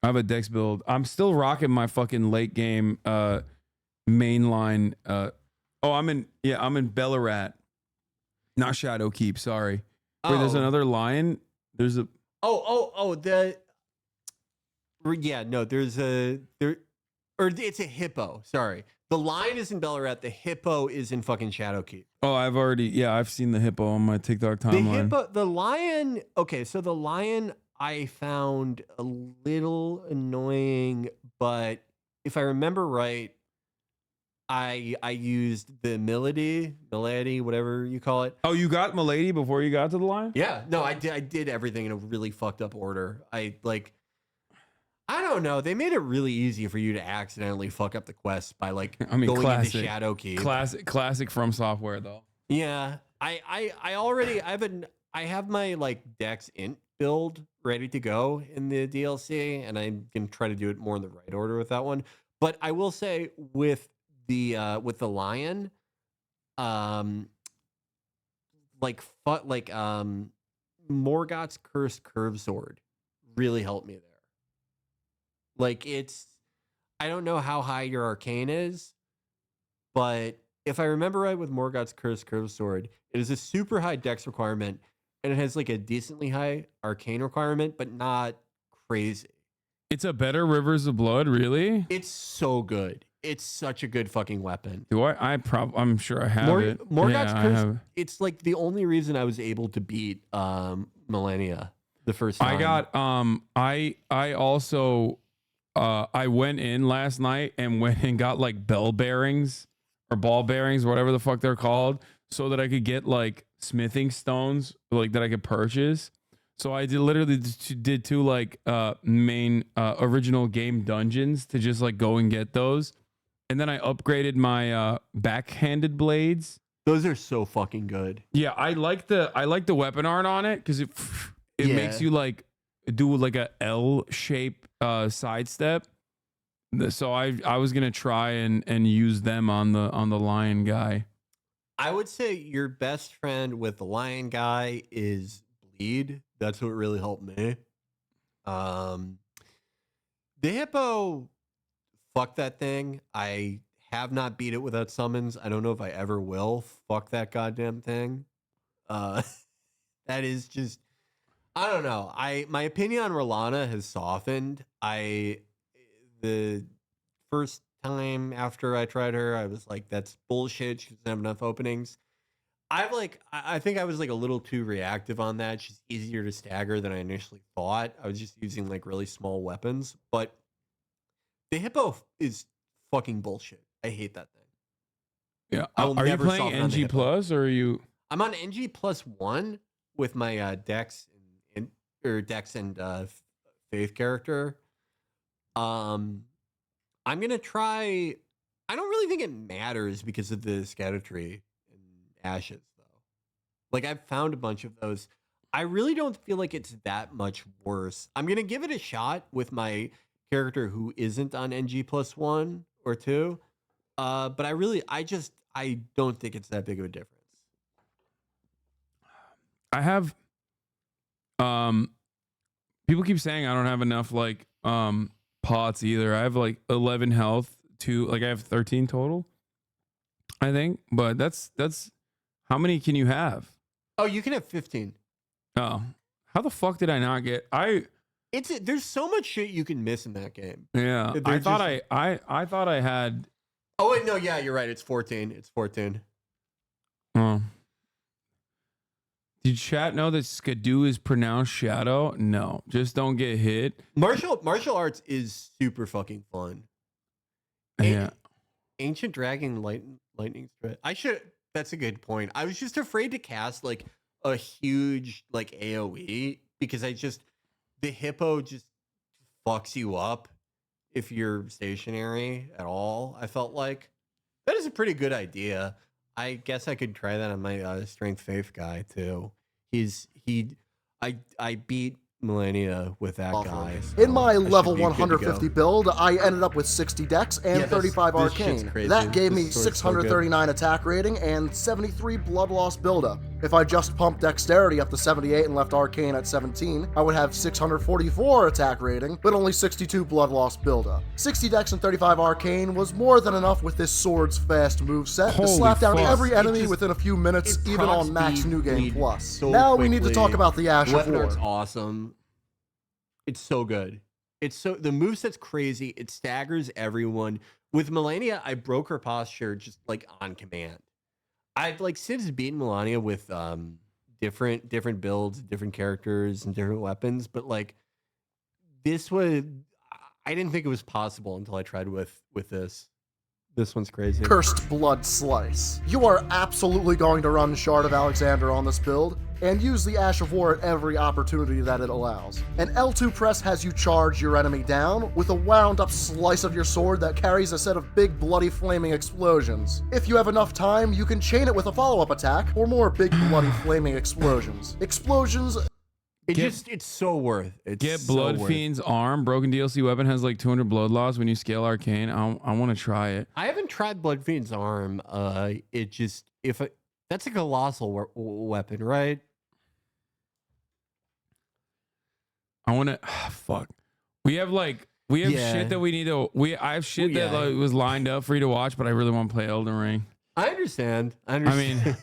I have a dex build. I'm still rocking my fucking late game mainline. I'm in Bellarat, not Shadowkeep. Sorry. Wait, there's another lion. There's a. It's a hippo. Sorry, the lion is in Bellarat. The hippo is in fucking Shadowkeep. Oh, I've seen the hippo on my TikTok timeline. The lion. Okay, so the lion I found a little annoying, but if I remember right, I used the Milady, whatever you call it. Oh, you got Milady before you got to the lion? Yeah, no, I did everything in a really fucked up order. I don't know. They made it really easy for you to accidentally fuck up the quest by going into Shadowkeep. Classic From Software though. Yeah, I have my Dex Int build ready to go in the DLC, and I'm gonna try to do it more in the right order with that one. But I will say with the lion, Morgoth's Cursed Curve Sword really helped me there. I don't know how high your arcane is, but if I remember right with Morgoth's Cursed Curve Sword, it is a super high dex requirement, and it has a decently high arcane requirement, but not crazy. It's a better Rivers of Blood, really? It's so good. It's such a good fucking weapon. Do I? I'm sure I have it. Morgoth's Curse. It's the only reason I was able to beat Millennia the first time. I got I also I went in last night and went and got bell bearings or ball bearings, whatever the fuck they're called, so that I could get smithing stones that I could purchase. So I literally did 2 like main original game dungeons to just like go and get those. And then I upgraded my backhanded blades. Those are so fucking good. Yeah, I like the weapon art on it because it makes you like do like a L shape sidestep. So I was gonna try and use them on the lion guy. I would say your best friend with the lion guy is bleed. That's what really helped me. The hippo, fuck that thing. I have not beat it without summons. I don't know if I ever will. Fuck that goddamn thing. That is just, I don't know. My opinion on Rolana has softened. The first time after I tried her, I was like, that's bullshit. She doesn't have enough openings. I think I was like a little too reactive on that. She's easier to stagger than I initially thought. I was just using like really small weapons, but the hippo is fucking bullshit. I hate that thing. Yeah. Are you playing NG Plus or are you? I'm on NG +1 with my Dex and Faith character. I'm gonna try. I don't really think it matters because of the scatter tree and ashes, though. Like I've found a bunch of those. I really don't feel like it's that much worse. I'm gonna give it a shot with my character who isn't on NG +1 or 2. But I don't think it's that big of a difference. I have people keep saying I don't have enough like pots either. I have like 11 health to like I have 13 total, I think, but that's how many can you have? Oh, you can have 15. Oh, how the fuck did I not get? There's so much shit you can miss in that game. Yeah, I thought I had. Oh wait, no, yeah, you're right. It's 14. It's 14. Oh. Did chat know that Skidoo is pronounced shadow? No, just don't get hit. Martial arts is super fucking fun. Yeah. Ancient Dragon lightning threat. That's a good point. I was just afraid to cast like a huge like AoE because the hippo just fucks you up if you're stationary at all. I felt like that is a pretty good idea. I guess I could try that on my strength faith guy too. I beat Millennia with that guy. So in my level 150 build, I ended up with 60 dex and 35 arcane. That gave me 639 attack rating and 73 blood loss buildup. If I just pumped dexterity up to 78 and left arcane at 17, I would have 644 attack rating, but only 62 blood loss buildup. 60 dex and 35 arcane was more than enough with this sword's fast moveset to slap down every enemy within a few minutes, even on max New Game Plus. So now we need to talk about the Ash of War. It's awesome. It's so good. The moveset's crazy. It staggers everyone. With Melania, I broke her posture just like on command. I've like since beaten Melania with different builds, different characters, and different weapons, but like I didn't think it was possible until I tried with this. This one's crazy. Cursed Blood Slice. You are absolutely going to run Shard of Alexander on this build, and use the Ash of War at every opportunity that it allows. An L2 press has you charge your enemy down with a wound up slice of your sword that carries a set of big bloody flaming explosions. If you have enough time, you can chain it with a follow-up attack or more big bloody flaming explosions. It's so worth it. Get Blood Fiend's arm. Broken DLC weapon has like 200 blood loss when you scale arcane. I want to try it. I haven't tried Blood Fiend's arm. That's a colossal weapon, right? I want to. Fuck. We have shit that we need to. I have shit that was lined up for you to watch, but I really want to play Elden Ring. I understand. I mean,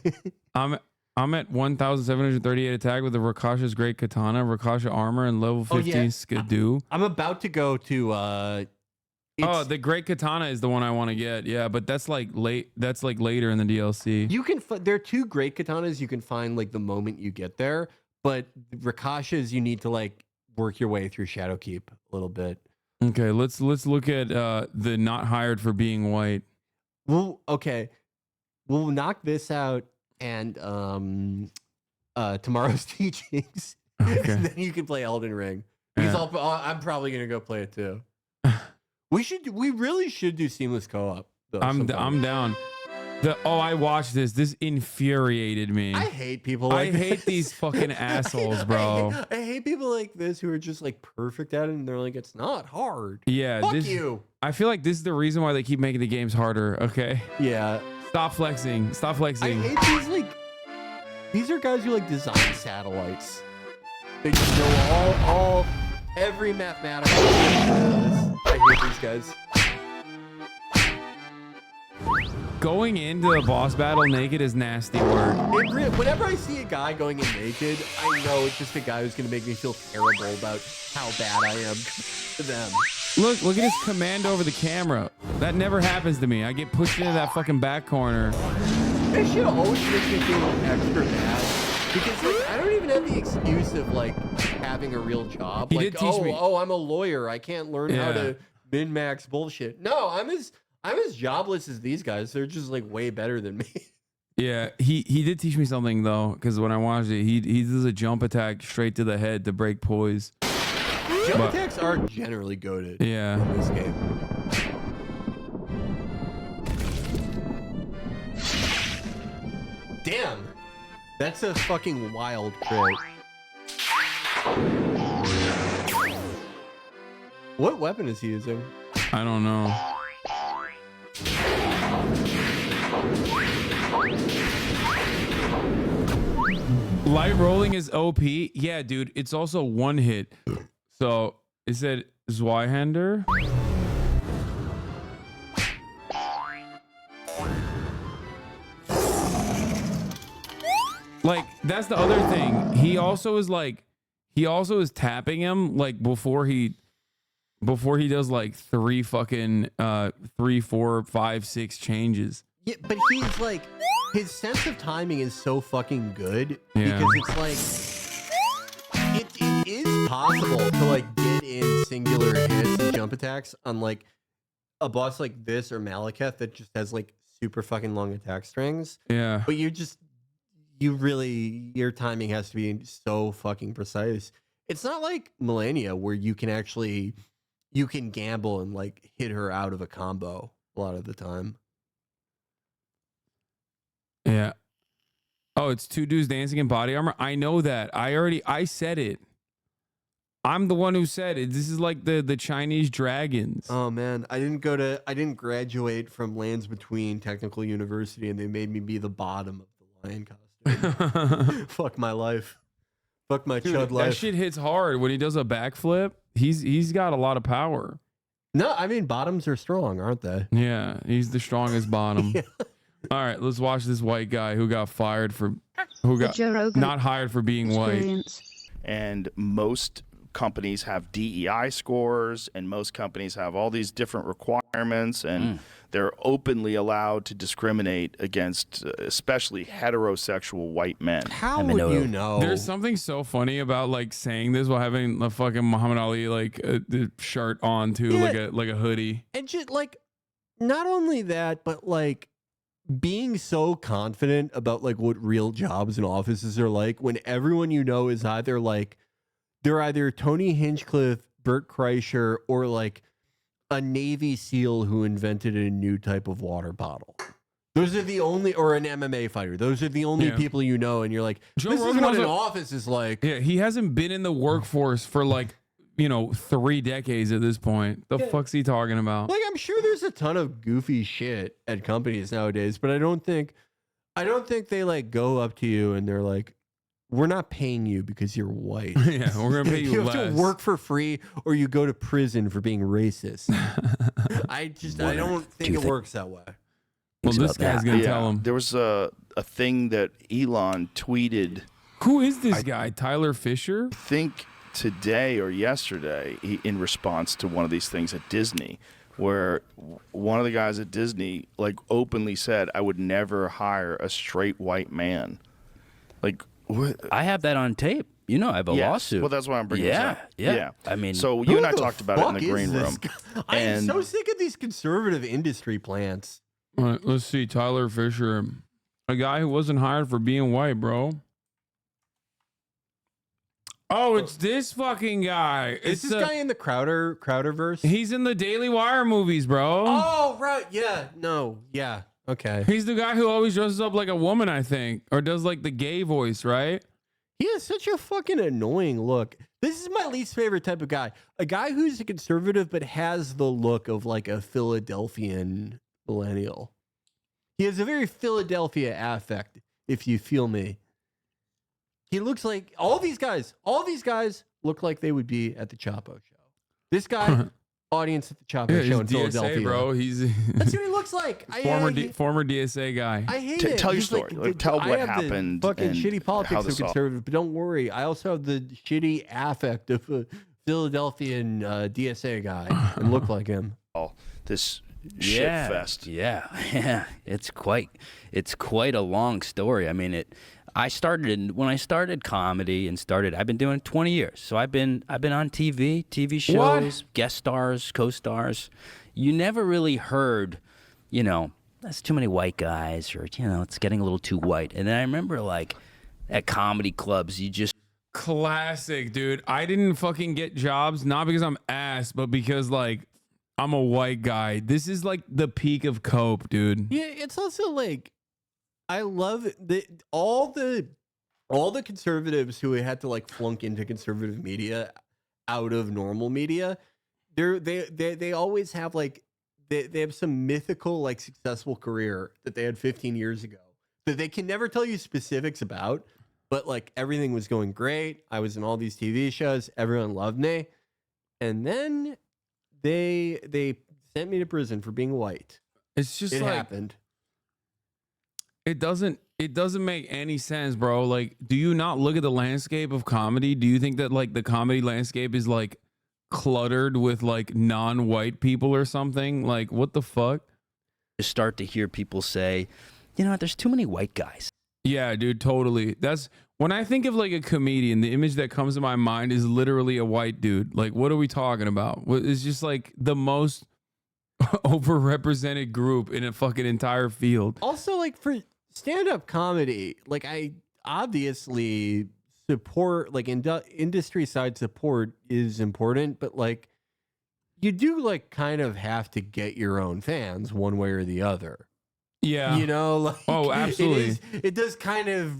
I'm at 1,738 attack with the Rakasha's Great Katana, Rakasha armor, and level 15 Skidoo. I'm about to go to. The Great Katana is the one I want to get. Yeah, but that's like late. That's like later in the DLC. You can. There are 2 Great Katanas you can find like the moment you get there, but Rakasha's you need to like work your way through Shadowkeep a little bit. Okay, let's look at the not hired for being white. Well, okay, we'll knock this out and tomorrow's teachings. Okay. Then you can play Elden Ring. Because I'm probably gonna go play it too. We really should do seamless co-op. I'm down. I watched this. This infuriated me. I hate people like I hate these fucking assholes, bro. I hate people like this who are just like perfect at it and they're like, it's not hard. Yeah. Fuck you. I feel like this is the reason why they keep making the games harder, okay? Yeah. Stop flexing. Stop flexing. I hate these are guys who like design satellites. They just know every mathematical. I hate these guys. Going into a boss battle naked is nasty work. Whenever I see a guy going in naked, I know it's just a guy who's gonna make me feel terrible about how bad I am to them. Look at his command over the camera. That never happens to me. I get pushed into that fucking back corner. This shit always makes me feel extra bad because like I don't even have the excuse of like having a real job. He like, did teach me. Oh, I'm a lawyer. I can't learn how to min-max bullshit. No, I'm as jobless as these guys. They're just like way better than me. Yeah, he did teach me something though, because when I watched it, he does a jump attack straight to the head to break poise. Jump attacks are generally goated. Yeah. In this game. Damn, that's a fucking wild crit. What weapon is he using? I don't know. Light rolling is OP. Yeah, dude. It's also one hit. So it said Zweihander. Like that's the other thing. He also is tapping him like before he does like 3, 4, 5, 6 changes. Yeah, but he's like, his sense of timing is so fucking good Yeah. because it's like, it is possible to like get in singular hits and jump attacks on like a boss like this or Malekith that just has like super fucking long attack strings. Yeah. But your timing has to be so fucking precise. It's not like Millennia where you can gamble and like hit her out of a combo a lot of the time. Yeah. Oh, it's 2 dudes dancing in body armor. I know that. I said it. I'm the one who said it. This is like the Chinese dragons. Oh man, I didn't graduate from Lands Between Technical University and they made me be the bottom of the lion costume. Fuck my life. Fuck my chud life. That shit hits hard when he does a backflip. He's got a lot of power. No, I mean bottoms are strong, aren't they? Yeah, he's the strongest bottom. Yeah. All right, let's watch this white guy who got not hired for being white. And most companies have DEI scores, and most companies have all these different requirements, and they're openly allowed to discriminate against especially heterosexual white men. How would you know? There's something so funny about like saying this while having a fucking Muhammad Ali like the shirt on too, like a hoodie. And just like, not only that, but like being so confident about like what real jobs and offices are like when everyone you know is they're either Tony Hinchcliffe, Bert Kreischer, or like a Navy SEAL who invented a new type of water bottle. Those are the only, or an MMA fighter. Those are the only people you know, and you're like, this is what an office is like. Yeah, he hasn't been in the workforce for like 3 decades at this point. The fuck's he talking about? Like, I'm sure there's a ton of goofy shit at companies nowadays, but I don't think they like go up to you and they're like, we're not paying you because you're white. Yeah, we're gonna pay you have less. to work for free or you go to prison for being racist. I don't think it works that way. Well, this guy's gonna tell him. There was a thing that Elon tweeted. Who is this guy? Tyler Fisher? I think today or yesterday, in response to one of these things at Disney, where one of the guys at Disney like openly said, "I would never hire a straight white man." Like, what? I have that on tape. I have a lawsuit. Well, that's why I'm bringing this up. Yeah. I mean, so you and I talked about it in the green room. I am so sick of these conservative industry plants. All right, let's see. Tyler Fisher, a guy who wasn't hired for being white, bro. Oh, it's this fucking guy. It's this guy in the Crowderverse. He's in the Daily Wire movies, bro. Oh, right. Yeah. No. Yeah. Okay. He's the guy who always dresses up like a woman, I think, or does like the gay voice, right? He has such a fucking annoying look. This is my least favorite type of guy. A guy who's a conservative but has the look of like a Philadelphian millennial. He has a very Philadelphia affect, if you feel me. He looks like all these guys look like they would be at the Chapo show. This guy, audience at the Chapo show in DSA, Philadelphia. bro. He's That's what he looks like. former DSA guy. I hate it. Tell your He's story. like, Tell I what have happened. The fucking and shitty how politics of this all- conservative, but don't worry. I also have the shitty affect of a Philadelphian DSA guy and look like him. This shit fest. Yeah. It's quite a long story. I mean, when I started comedy and I've been doing it 20 years. So I've been on TV shows, guest stars, co-stars. You never really heard, that's too many white guys, or it's getting a little too white. And then I remember like at comedy clubs, you just Classic, dude. I didn't fucking get jobs, not because I'm ass, but because like I'm a white guy. This is like the peak of cope, dude. Yeah, it's also like I love all the conservatives who had to like flunk into conservative media out of normal media. They always have like they have some mythical like successful career that they had 15 years ago that they can never tell you specifics about. But like everything was going great. I was in all these TV shows. Everyone loved me. And then they sent me to prison for being white. It's just it like happened. It doesn't make any sense, bro. Like, do you not look at the landscape of comedy? Do you think that like the comedy landscape is like cluttered with like non-white people or something? Like, what the fuck? just start to hear people say, there's too many white guys. Yeah, dude, totally. That's when I think of like a comedian, the image that comes to my mind is literally a white dude. Like, what are we talking about? It's just like the most overrepresented group in a fucking entire field. Also, like for stand-up comedy, like I obviously support, like industry side support is important, but like you do like kind of have to get your own fans one way or the other. Yeah. Like, oh, absolutely. It does kind of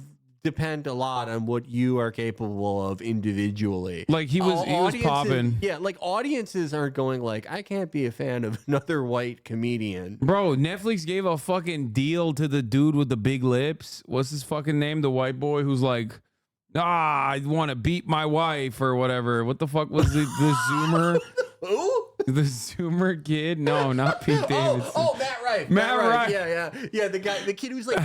depend a lot on what you are capable of individually. Like he was popping. Yeah, like audiences aren't going like, I can't be a fan of another white comedian. Bro, Netflix gave a fucking deal to the dude with the big lips. What's his fucking name? The white boy who's like, I want to beat my wife or whatever. What the fuck was the Zoomer? Who? The Zoomer kid? No, not Pete Davidson. Oh, Matt Rife. Matt Rife. Yeah. The kid who's like,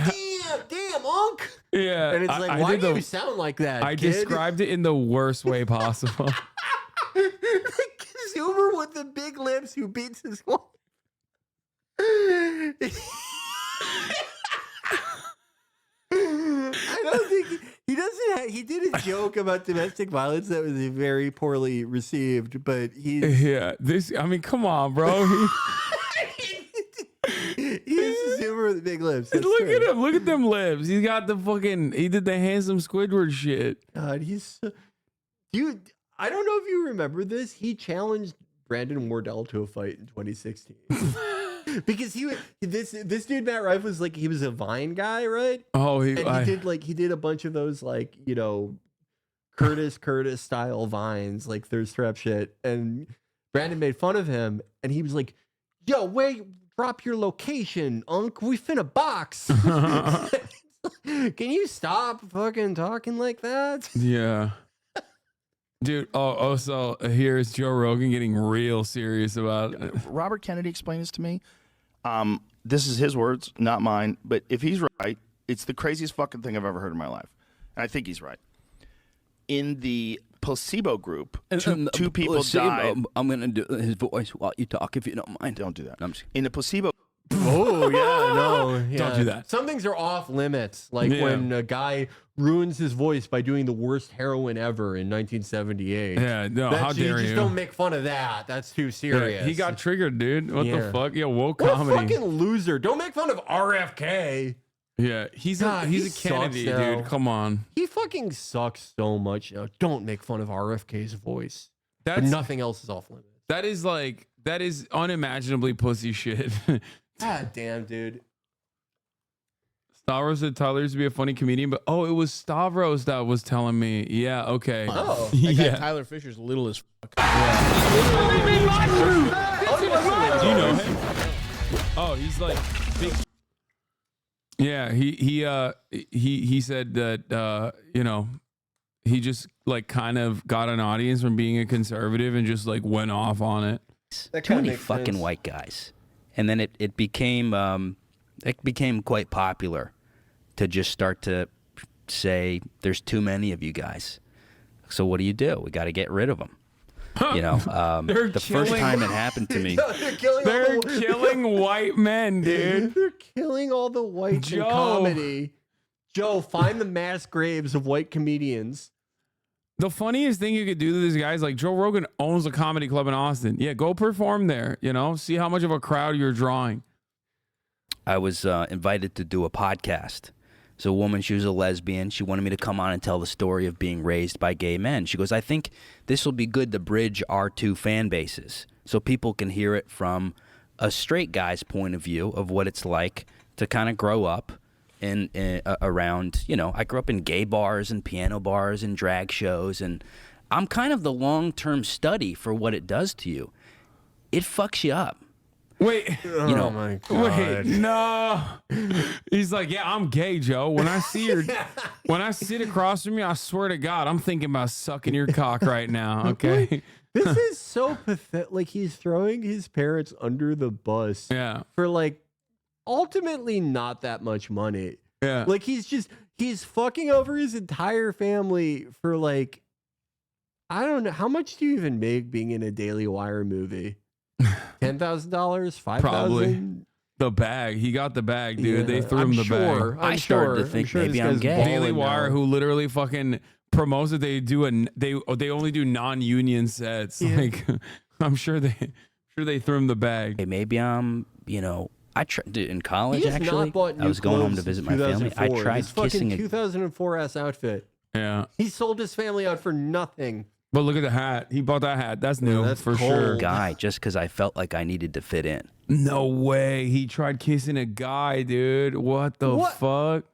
damn, Unc. Yeah. And it's like, why do you sound like that? I kid? described it in the worst way possible. Zoomer with the big lips who beats his wife. I don't think he doesn't. He did a joke about domestic violence that was very poorly received, but I mean, come on, bro. He's a Zoomer with the big lips. Look at him. Look at them lips. He got the fucking. He did the handsome Squidward shit. God, dude. I don't know if you remember this. He challenged Brandon Wardell to a fight in 2016. Because this dude Matt Rife was like, he was a Vine guy, right? Oh, he did a bunch of those like Curtis style Vines, like thirst trap shit, and Brandon made fun of him, and he was like, "Yo, wait, drop your location, Unc. We finna box. Can you stop fucking talking like that?" Yeah. Dude, so here's Joe Rogan getting real serious about it. Robert Kennedy explained this to me. This is his words, not mine. But if he's right, it's the craziest fucking thing I've ever heard in my life. And I think he's right. In the placebo group, two people died. I'm going to do his voice while you talk, if you don't mind. Don't do that. I'm just in the placebo. Oh, yeah, no. Yeah. Don't do that. Some things are off limits. Like when a guy ruins his voice by doing the worst heroin ever in 1978. Yeah, no, how dare you? Just don't make fun of that. That's too serious. Yeah, he got triggered, dude. What the fuck? Yeah, woke what comedy. What a fucking loser. Don't make fun of RFK. Yeah, he's a Kennedy, dude. Come on. He fucking sucks so much now. Don't make fun of RFK's voice. That's but nothing else is off limits. That is unimaginably pussy shit. God damn, dude. Stavros said Tyler used to be a funny comedian, but it was Stavros that was telling me. Yeah, okay. Oh, that guy Tyler Fisher's little as fuck. Do you know him? Oh, he's like big. Yeah, he said that he just like kind of got an audience from being a conservative and just like went off on it. Too many fucking white guys, and then it became quite popular to just start to say there's too many of you guys. So what do? We got to get rid of them. The first time it happened to me, they're killing white men, dude. They're killing all the whites in comedy. Joe, find the mass graves of white comedians. The funniest thing you could do to these guys, like Joe Rogan owns a comedy club in Austin. Yeah, go perform there. See how much of a crowd you're drawing. I was invited to do a podcast. So a woman, she was a lesbian. She wanted me to come on and tell the story of being raised by gay men. She goes, I think this will be good to bridge our two fan bases so people can hear it from a straight guy's point of view of what it's like to kind of grow up around, I grew up in gay bars and piano bars and drag shows, and I'm kind of the long-term study for what it does to you. It fucks you up. Wait, oh my God. Wait, no. He's like, yeah, I'm gay, Joe. When I sit across from you, I swear to God, I'm thinking about sucking your cock right now. Okay. This is so pathetic. Like he's throwing his parents under the bus. Yeah. For like ultimately not that much money. Yeah. Like he's fucking over his entire family for like, I don't know. How much do you even make being in a Daily Wire movie? $10,000, $5,000. Probably the bag. He got the bag, dude. Yeah, they threw him the bag. I started to think maybe I'm gay. Daily Wire, who literally fucking promotes that they only do non-union sets. Yeah. Like I'm sure they threw him the bag. Hey, maybe I'm I tried in college. Actually, I was going home to visit my family. I tried kissing a 2004 ass outfit. Yeah, he sold his family out for nothing. But look at the hat. He bought that hat. That's new. That's for sure. Guy, just because I felt like I needed to fit in. No way. He tried kissing a guy, dude. What the fuck?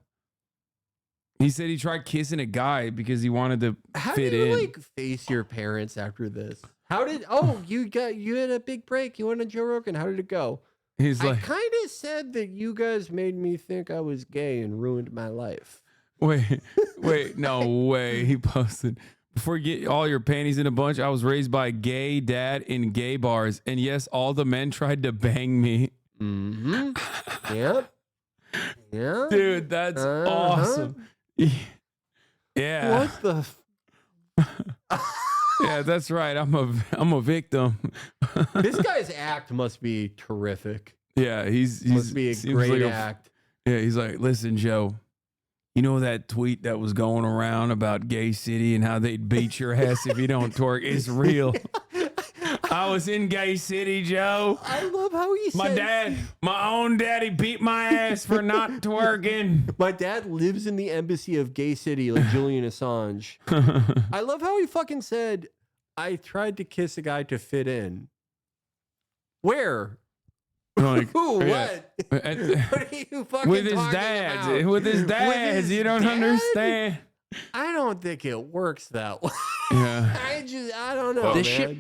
He said he tried kissing a guy because he wanted to fit in. How do you like face your parents after this? You had a big break. You went on Joe Rogan. How did it go? He's like, I kind of said that you guys made me think I was gay and ruined my life. Wait, no way. He posted. Before you get all your panties in a bunch, I was raised by a gay dad in gay bars. And yes, all the men tried to bang me. Mm-hmm. Yep. Yeah. Dude, that's awesome. Yeah. What the? Yeah, that's right. I'm a victim. This guy's act must be terrific. Yeah, he's must be a great act. Yeah, he's like, listen, Joe. You know that tweet that was going around about Gay City and how they'd beat your ass if you don't twerk? It's real. I was in Gay City, Joe. I love how he said... My own daddy beat my ass for not twerking. My dad lives in the embassy of Gay City like Julian Assange. I love how he fucking said, I tried to kiss a guy to fit in. Where? Like, who? Yeah. What? What are you fucking with his talking dads? about? With his dads, you don't understand. I don't think it works that way. Yeah. I don't know. This man. shit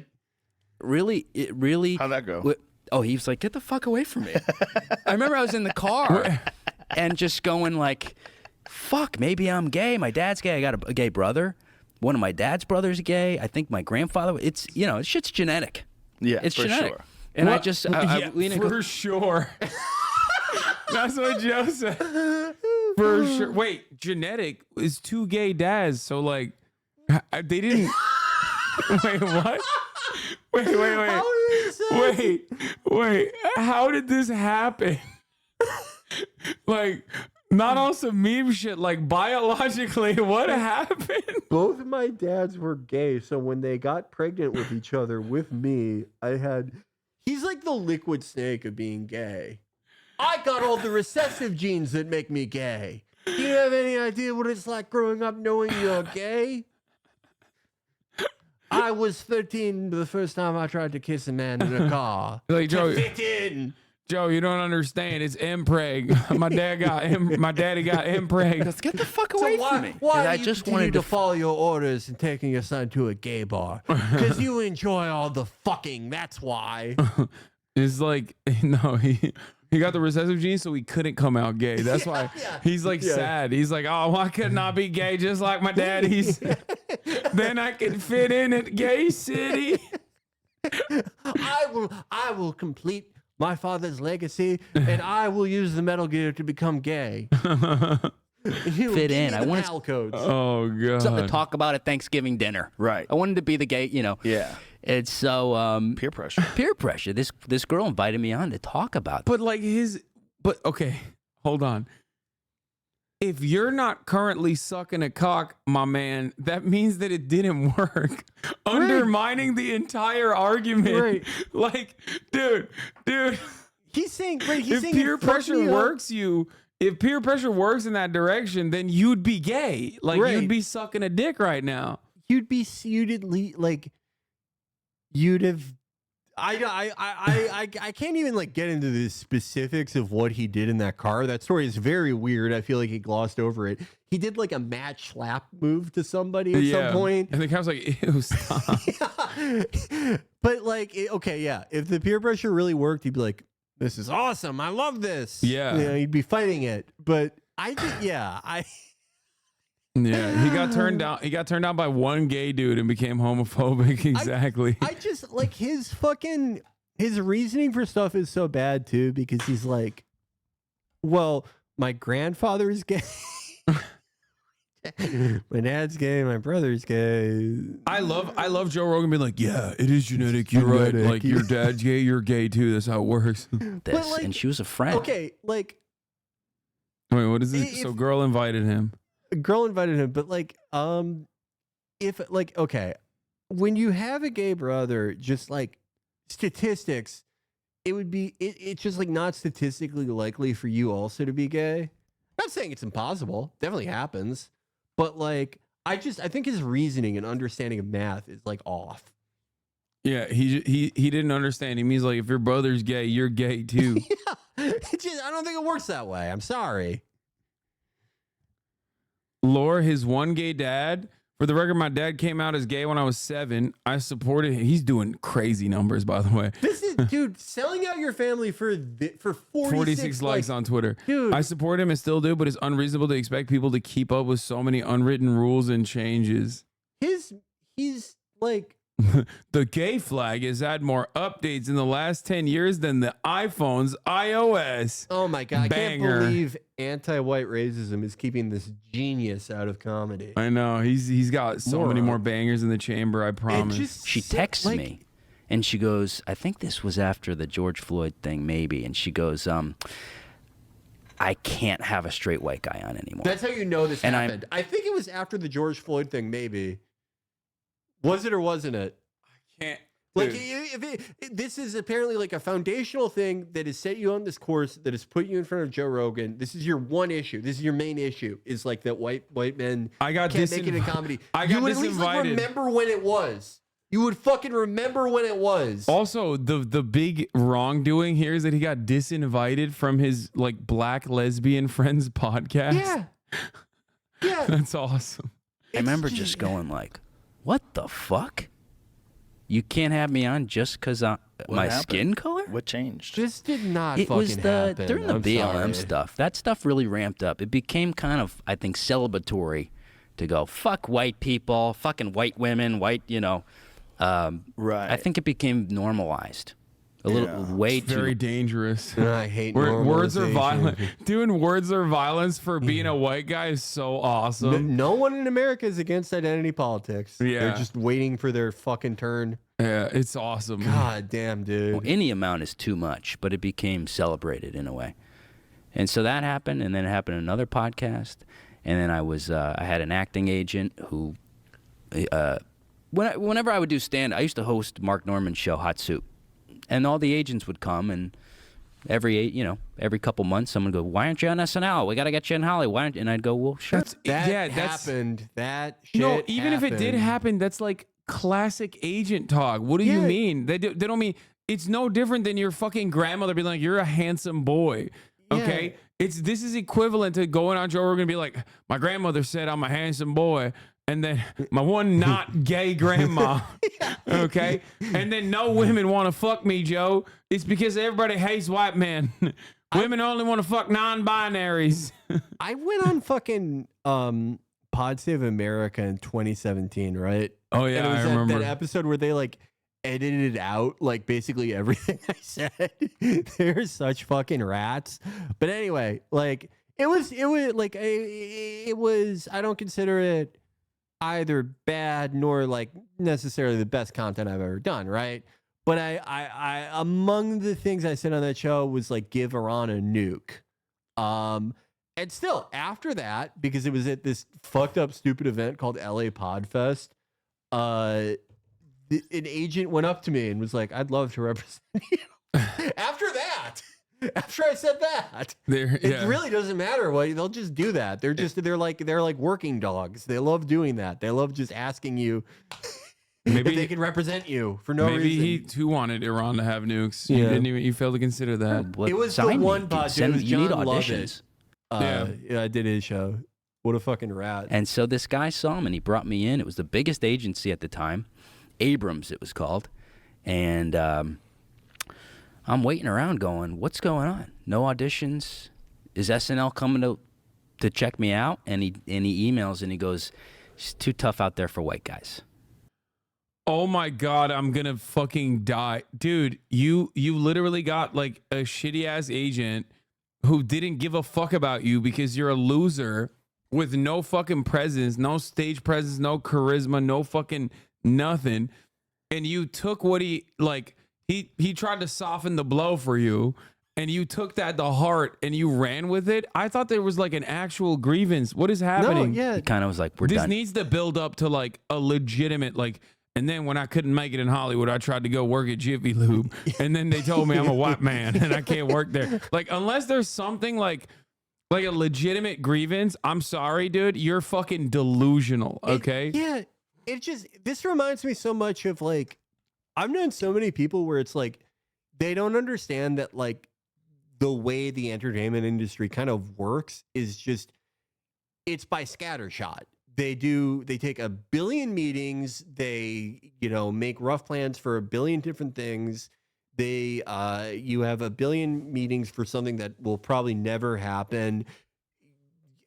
really. How'd that go? He was like, "Get the fuck away from me." I remember I was in the car and just going like, "Fuck, maybe I'm gay. My dad's gay. I got a gay brother. One of my dad's brothers is gay. I think my grandfather. It's shit's genetic. Yeah, it's for genetic." Sure. And what? I just, for sure. That's what Joe said. For sure. Wait, genetic is two gay dads. So like, they didn't. Wait, what? Wait. How did this happen? Like, not on some meme shit. Like biologically, what happened? Both of my dads were gay, so when they got pregnant with each other with me, He's like the liquid snake of being gay. I got all the recessive genes that make me gay. Do you have any idea what it's like growing up knowing you're gay? I was 13 the first time I tried to kiss a man in a car. Like, Joe, to fit in. Joe, you don't understand. It's impreg. My daddy got impreg. Let's get the fuck away from me. Why I do you just continue wanted to follow your orders and taking your son to a gay bar? Because you enjoy all the fucking. That's why. It's like, no, he got the recessive gene, so he couldn't come out gay. That's why he's like sad. He's like, oh, why couldn't I be gay just like my daddy's? Then I can fit in at Gay City. I will complete my father's legacy, and I will use the Metal Gear to become gay. Fit in. I wanted codes. Oh god. Something to talk about at Thanksgiving dinner. Right. I wanted to be the gay, Yeah. And so peer pressure. Peer pressure. This girl invited me on to talk about But like okay, hold on. If you're not currently sucking a cock, my man, that means that it didn't work. Undermining the entire argument. Right. Like, dude. He's saying, if peer pressure works if peer pressure works in that direction, then you'd be gay. Like you'd be sucking a dick right now. You'd have. I can't even like get into the specifics of what he did in that car. That story is very weird. I feel like he glossed over it. He did like a match slap move to somebody at some point. And the cop's like, ew, stop. But like, if the peer pressure really worked, he'd be like, this is awesome. I love this. Yeah. He'd be fighting it. But Yeah, he got turned down. He got turned down by one gay dude and became homophobic. Exactly. I just like his reasoning for stuff is so bad too, because he's like, well, my grandfather is gay. My dad's gay. My brother's gay. I love Joe Rogan being like, yeah, it is genetic. You're right. Like your dad's gay. You're gay too. That's how it works. And she was a friend. Okay, like. Wait, what is this? So girl invited him. A girl invited him, but like, if like, okay, when you have a gay brother, just like statistics, it would be it's just like not statistically likely for you also to be gay. Not saying it's impossible, definitely happens, but like, I think his reasoning and understanding of math is like off. Yeah, he didn't understand. He means like if your brother's gay, you're gay too. I don't think it works that way. I'm sorry. Lore, his one gay dad. For the record, my dad came out as gay when I was 7. I supported him. He's doing crazy numbers, by the way. This is, dude, selling out your family for 46 likes on Twitter. Dude. I support him and still do, but it's unreasonable to expect people to keep up with so many unwritten rules and changes. He's like... The gay flag has had more updates in the last 10 years than the iPhone's iOS. Oh my God. Banger. I can't believe anti-white racism is keeping this genius out of comedy. I know. He's got so many more bangers in the chamber, I promise. She texts me and she goes, I think this was after the George Floyd thing, maybe. And she goes, I can't have a straight white guy on anymore. That's how you know this happened. I think it was after the George Floyd thing, maybe. Was it or wasn't it? I can't. Like, this is apparently like a foundational thing that has set you on this course, that has put you in front of Joe Rogan. This is your one issue. This is your main issue. Is like that white men can't make it in comedy. You would at least like remember when it was. You would fucking remember when it was. Also, the big wrongdoing here is that he got disinvited from his like black lesbian friends podcast. Yeah. That's awesome. I remember just going like, what the fuck? You can't have me on just because my skin color? What changed? This did not It fucking was happen. during the I'm BLM sorry. stuff. That stuff really ramped up. It became kind of, I think, celebratory to go, fuck white people, fucking white women, white, right. I think it became normalized. A little way It's too very dangerous. I hate words are normalization. violent. Doing words are violence for being a white guy is so awesome. No one in America is against identity politics. Yeah. They're just waiting for their fucking turn. Yeah, it's awesome. God damn, dude. Well, any amount is too much, but it became celebrated in a way. And so that happened, and then it happened in another podcast. And then I had an acting agent who, whenever I would do stand, I used to host Mark Norman's show, Hot Soup. And all the agents would come and every couple months, someone would go, "Why aren't you on SNL? We got to get you in Hollywood." Why aren't? And I'd go, "Well, sure." That happened. That shit no, even if it did happened. happen, that's like classic agent talk. What do you mean? They don't mean it's no different than your fucking grandmother being like, "You're a handsome boy." Okay, this is equivalent to going on Joe Rogan and be like, "My grandmother said I'm a handsome boy." And then my one not gay grandma, okay? And then no women want to fuck me, Joe. It's because everybody hates white men. Women only want to fuck non-binaries. I went on fucking Pod Save America in 2017, right? Oh, yeah, and it was I remember. that episode where they like edited out like basically everything I said. They're such fucking rats. But anyway, like it was I don't consider it either bad nor like necessarily the best content I've ever done, right? But I among the things I said on that show was like give Iran a nuke. And still after that, because it was at this fucked up stupid event called LA Podfest, an agent went up to me and was like, "I'd love to represent you." After I said that, it really doesn't matter what they'll just do that. They're like working dogs. They love doing that. They love just asking you maybe if they can represent you for no reason. Maybe he too wanted Iran to have nukes. You failed to consider that. It was the one pod. It was John auditions. Lovett. Yeah, I did his show. What a fucking rat. And so this guy saw him and he brought me in. It was the biggest agency at the time, Abrams it was called, and I'm waiting around going, what's going on? No auditions? Is SNL coming to check me out? And he emails and he goes, "It's too tough out there for white guys." Oh my God, I'm gonna fucking die. Dude, you literally got like a shitty ass agent who didn't give a fuck about you because you're a loser with no fucking presence, no stage presence, no charisma, no fucking nothing. And you took what he tried to soften the blow for you, and you took that to heart and you ran with it. I thought there was like an actual grievance. What is happening? No, yeah. He kind of was like, "We're this done." needs to build up to like a legitimate like. And then when I couldn't make it in Hollywood, I tried to go work at Jiffy Lube, and then they told me I'm a white man and I can't work there. Like unless there's something like a legitimate grievance, I'm sorry, dude, you're fucking delusional. Okay? This reminds me so much of like. I've known so many people where it's like they don't understand that like the way the entertainment industry kind of works is just it's by scattershot. They take a billion meetings, they make rough plans for a billion different things. You have a billion meetings for something that will probably never happen.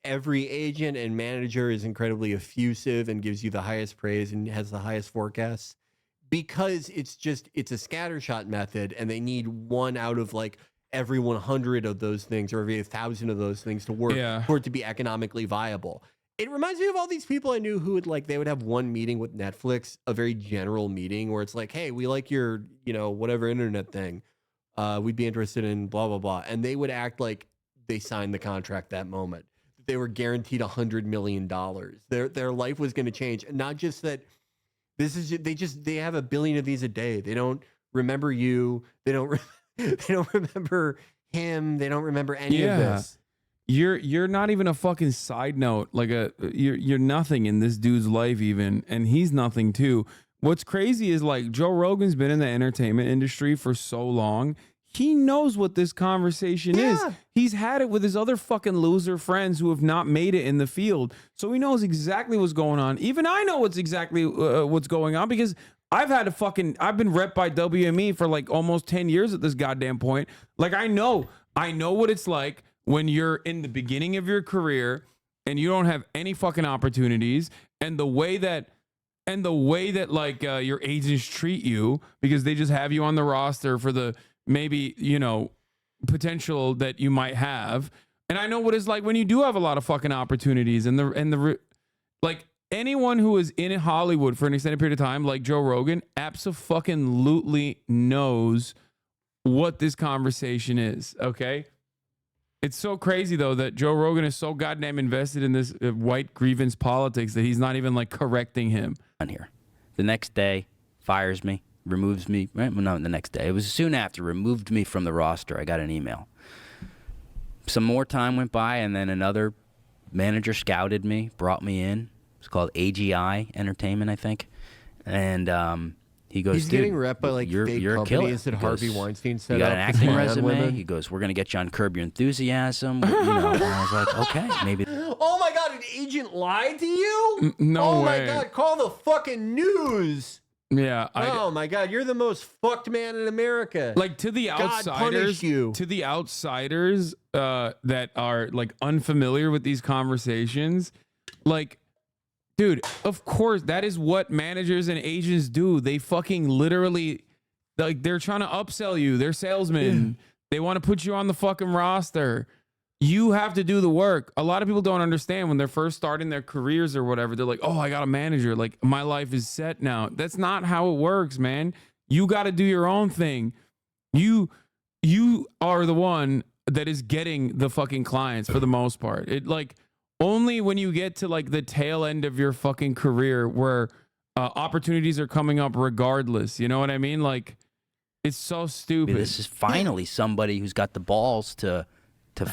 Every agent and manager is incredibly effusive and gives you the highest praise and has the highest forecasts. Because it's a scattershot method, and they need one out of like every 100 of those things or every 1,000 of those things to work for it to be economically viable. It reminds me of all these people I knew who would they would have one meeting with Netflix, a very general meeting where it's like, "Hey, we like your whatever internet thing. We'd be interested in blah blah blah," and they would act like they signed the contract that moment. They were guaranteed $100 million. Their life was going to change, and not just that. They have a billion of these a day. They don't remember you. They don't remember him. They don't remember any of this. You're not even a fucking side note. Like you're nothing in this dude's life even, and he's nothing too. What's crazy is like Joe Rogan's been in the entertainment industry for so long. He knows what this conversation is. He's had it with his other fucking loser friends who have not made it in the field. So he knows exactly what's going on. Even I know what's going on because I've been rep by WME for like almost 10 years at this goddamn point. Like I know what it's like when you're in the beginning of your career and you don't have any fucking opportunities, and the way that like your agents treat you because they just have you on the roster for the maybe, potential that you might have. And I know what it's like when you do have a lot of fucking opportunities and like anyone who is in Hollywood for an extended period of time, like Joe Rogan, abso-fucking-lutely knows what this conversation is. Okay. It's so crazy though, that Joe Rogan is so goddamn invested in this white grievance politics that he's not even like corrececting him. On here. The next day, fires me. removes me. Right? Well, no, the next day. It was soon after. Removed me from the roster. I got an email. Some more time went by, and then another manager scouted me, brought me in. It's called AGI Entertainment, I think. And he goes, he's dude, getting rep by like you're fake a killer. companies that He Harvey goes, Weinstein set you got up an to acting spy on resume? women. He goes, we're going to get you on Curb Your Enthusiasm. You know, and I was like, okay, maybe. Oh my God, an agent lied to you? No oh way. my God, call the fucking news. Yeah. Oh my God, you're the most fucked man in America. Like to the God outsiders, punish you. to the outsiders that are like unfamiliar with these conversations, like, dude, of course that is what managers and agents do. They fucking literally, like, they're trying to upsell you. They're salesmen. They want to put you on the fucking roster. You have to do the work. A lot of people don't understand when they're first starting their careers or whatever. They're like, oh, I got a manager. Like, my life is set now. That's not how it works, man. You got to do your own thing. You are the one that is getting the fucking clients for the most part. It like only when you get to like the tail end of your fucking career where opportunities are coming up regardless. You know what I mean? Like, it's so stupid. This is finally somebody who's got the balls to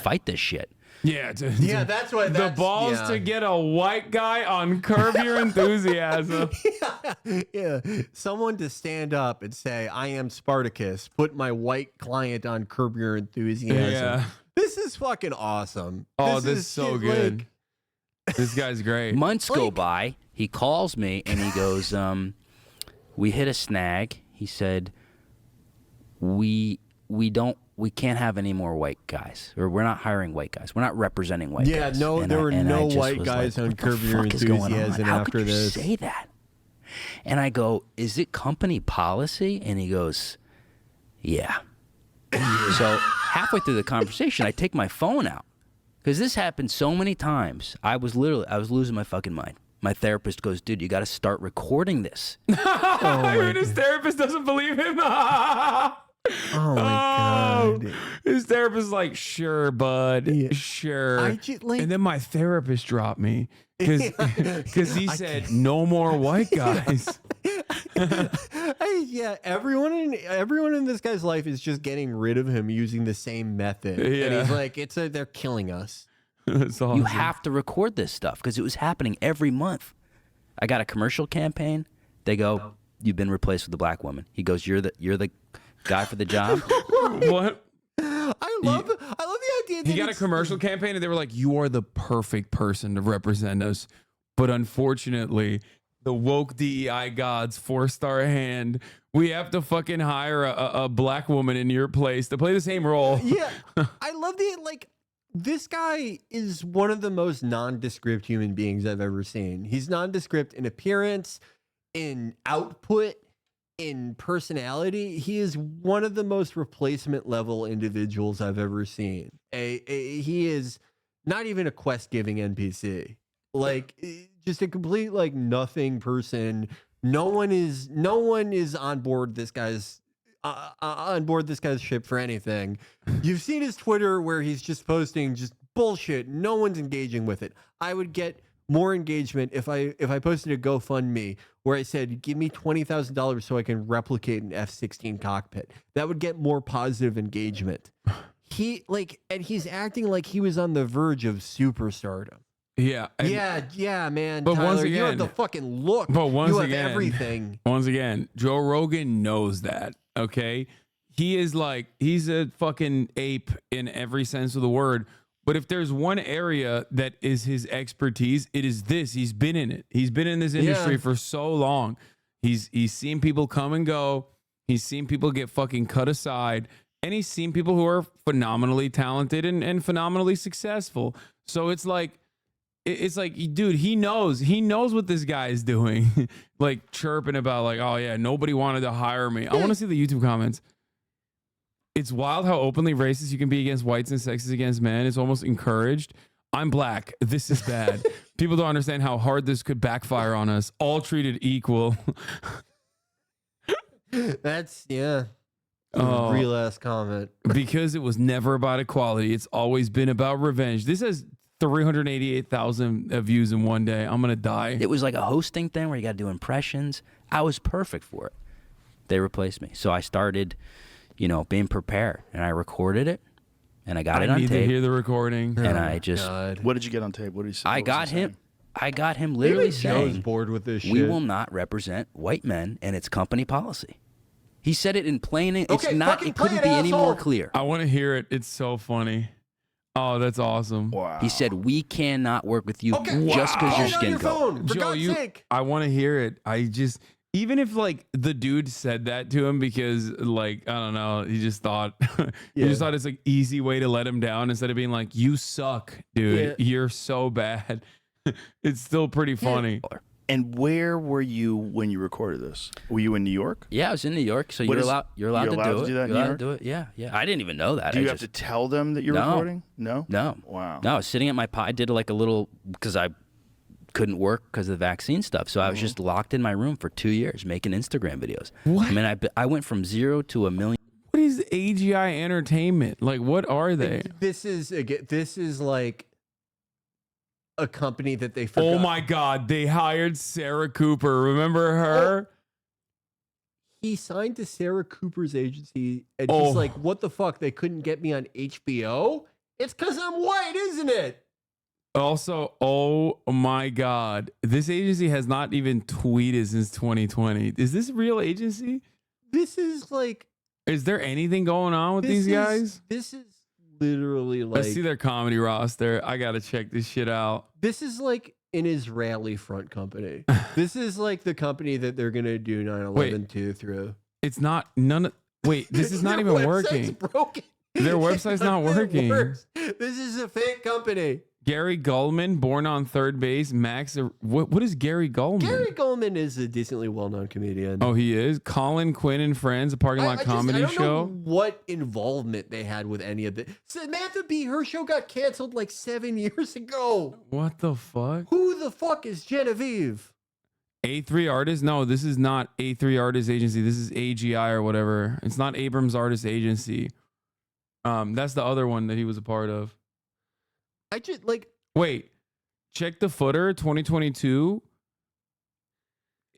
fight this shit. Yeah, that's what the balls to get a white guy on Curb Your Enthusiasm. Yeah, someone to stand up and say, I am Spartacus, put my white client on Curb Your Enthusiasm. Yeah. This is fucking awesome. Oh, this is so shit, good. This guy's great. Months go by. He calls me and he goes, we hit a snag. He said, we can't have any more white guys, or we're not hiring white guys. We're not representing white guys. Yeah, no, And there I- were and I no just white was guys like, on what the Curb Your fuck is going on? Enthusiasm How after could you this. say that? And I go, is it company policy? And he goes, yeah. So halfway through the conversation, I take my phone out because this happened so many times. I was losing my fucking mind. My therapist goes, dude, you got to start recording this. And his therapist doesn't believe him. Oh my God. His therapist is like, sure, bud, sure. And then my therapist dropped me because he said no more white guys. Yeah, everyone in this guy's life is just getting rid of him using the same method. Yeah. And he's like, they're killing us. That's awesome. You have to record this stuff because it was happening every month. I got a commercial campaign. They go, you've been replaced with a black woman. He goes, you're the guy for the job. What? I love the idea that He got a commercial campaign and they were like, you are the perfect person to represent us. But unfortunately, the woke DEI gods forced our hand. We have to fucking hire a black woman in your place to play the same role. Yeah, I love this guy is one of the most nondescript human beings I've ever seen. He's nondescript in appearance, in output, in personality. He is one of the most replacement level individuals I've ever seen. He is not even a quest giving NPC. Like, just a complete like nothing person. No one is on board this guy's ship for anything. You've seen his Twitter where he's just posting just bullshit. No one's engaging with it. I would get more engagement if I posted a GoFundMe where I said, give me $20,000 so I can replicate an F-16 cockpit. That would get more positive engagement. And he's acting like he was on the verge of superstardom. Yeah. Yeah, man. But Tyler, once again, you have the fucking look. But once you have again, everything. Once again, Joe Rogan knows that. Okay, he's a fucking ape in every sense of the word. But if there's one area that is his expertise, it is this. He's been in it. He's been in this industry for so long. He's seen people come and go. He's seen people get fucking cut aside. And he's seen people who are phenomenally talented and phenomenally successful. So it's like, dude, he knows what this guy is doing. Like chirping about like, oh yeah, nobody wanted to hire me. I want to see the YouTube comments. It's wild how openly racist you can be against whites and sexist against men. It's almost encouraged. I'm black. This is bad. People don't understand how hard this could backfire on us. All treated equal. That's real ass comment. Because it was never about equality. It's always been about revenge. This has 388,000 views in one day. I'm gonna die. It was like a hosting thing where you got to do impressions. I was perfect for it. They replaced me. So I started, you know, being prepared, and I recorded it, and I got it on tape. I need to hear the recording. And I just, what did you get on tape? What did he say? I got him literally saying, Joe's bored with this shit. "We will not represent white men, and it's company policy." He said it in plain. It's Okay, not. fucking It couldn't play be it, any asshole. more clear. I want to hear it. It's so funny. Oh, that's awesome. Wow. He said, "We cannot work with you Okay, just because you're get on skin your color." phone, for Joe, God's sake. I want to hear it. I just, even if like the dude said that to him because like, I don't know, he just thought, he just thought it's like easy way to let him down instead of being like, you suck, dude. Yeah. You're so bad. It's still pretty funny. And where were you when you recorded this? Were you in New York? Yeah, I was in New York, so you're allowed to do that it. in You're New allowed York? to do it. Yeah. I didn't even know that. Do I you just, have to tell them that you're recording? No. No. Wow. No, I was sitting at my I did like a little because I couldn't work because of the vaccine stuff. So I was just locked in my room for 2 years making Instagram videos. What? I mean, I went from 0 to 1 million. What is AGI Entertainment? Like, what are they? This is like a company that they forgot. Oh my God, they hired Sarah Cooper. Remember her? He signed to Sarah Cooper's agency, and Oh. he's like, "What the fuck? They couldn't get me on HBO? It's because I'm white, isn't it?" Also, oh my God, this agency has not even tweeted since 2020. Is this a real agency? This is like, Is there anything going on with these guys? This is literally like, Let's see their comedy roster. I gotta check this shit out. this is like an Israeli front company. This is like the company that they're gonna do 9/11 to through. It's not none of. Wait, this is not Their even website's working. Broken. Their website's not None of it working. works. This is a fake company. Gary Gulman, born on third base. Max, what is Gary Gulman? Gary Goldman is a decently well-known comedian. Oh, he is. Colin Quinn and Friends, a parking lot comedy I don't show. know what involvement they had with any of it. Samantha Bee, her show got canceled like 7 years ago. What the fuck? Who the fuck is Genevieve? A3 Artists? No, this is not A3 Artists Agency. This is AGI or whatever. It's not Abrams Artists Agency. That's the other one that he was a part of. I just like, wait, check the footer 2022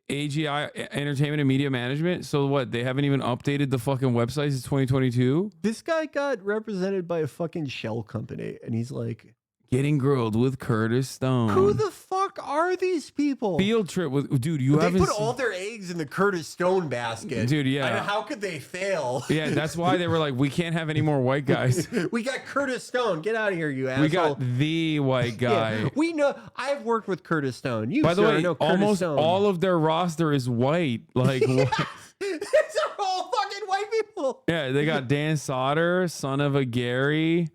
AGI Entertainment and Media Management. So what? They haven't even updated the fucking website since 2022. this guy got represented by a fucking shell company, and he's like, Getting Grilled with Curtis Stone. who the fuck are these people? Field Trip with dude? You They haven't put seen- all their eggs in the Curtis Stone basket. Dude, yeah. I know, how could they fail? Yeah, that's why they were like, we can't have any more white guys. We got Curtis Stone. Get out of here, you asshole. We got the white guy. Yeah, we know. I've worked with Curtis Stone. You, By the sir, way, know Curtis almost Stone. all of their roster is white. Like, what? These are all fucking white people. Yeah, they got Dan Soder, son of a Gary.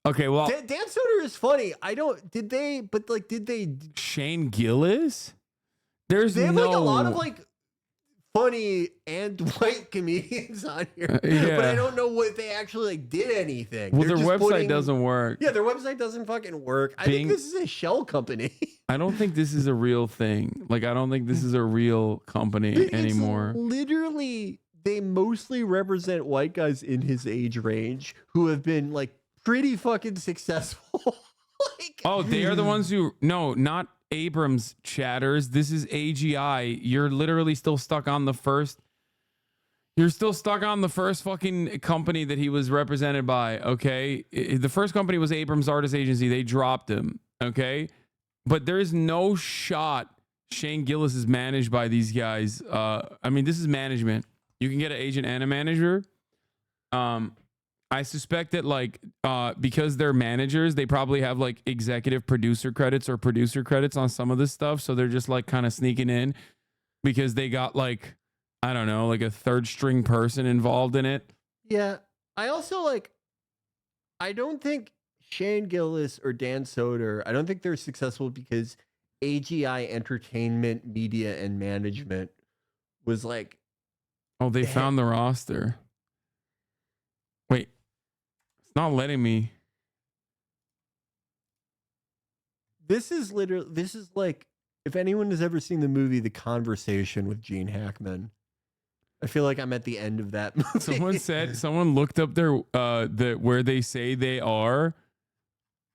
Okay, well, Dan Soder is funny. Did they? Shane Gillis? There's They have no like a lot of like funny and white comedians on here, yeah. but I don't know what they actually like did anything. Well, They're their just website doesn't work. Yeah, their website doesn't fucking work. I Bing- think this is a shell company. I don't think this is a real thing. Like, I don't think this is a real company It's anymore. Literally, they mostly represent white guys in his age range who have been like pretty fucking successful. Oh, they are the ones who no, not Abrams chatters. This is AGI. You're literally still stuck on the first. You're still stuck on the first fucking company that he was represented by. Okay, the first company was Abrams Artist Agency. They dropped him. Okay, but there is no shot Shane Gillis is managed by these guys. I mean, this is management. You can get an agent and a manager. I suspect that like because they're managers, they probably have like executive producer credits or producer credits on some of this stuff. So they're just like kind of sneaking in because they got like, I don't know, like a third string person involved in it. Yeah. I also like, I don't think Shane Gillis or Dan Soder, I don't think they're successful because AGI Entertainment, Media, and Management was like, Oh, they found the roster. Wait, it's not letting me. this is like, if anyone has ever seen the movie The Conversation with Gene Hackman, I feel like I'm at the end of that movie. Someone looked up their where they say they are,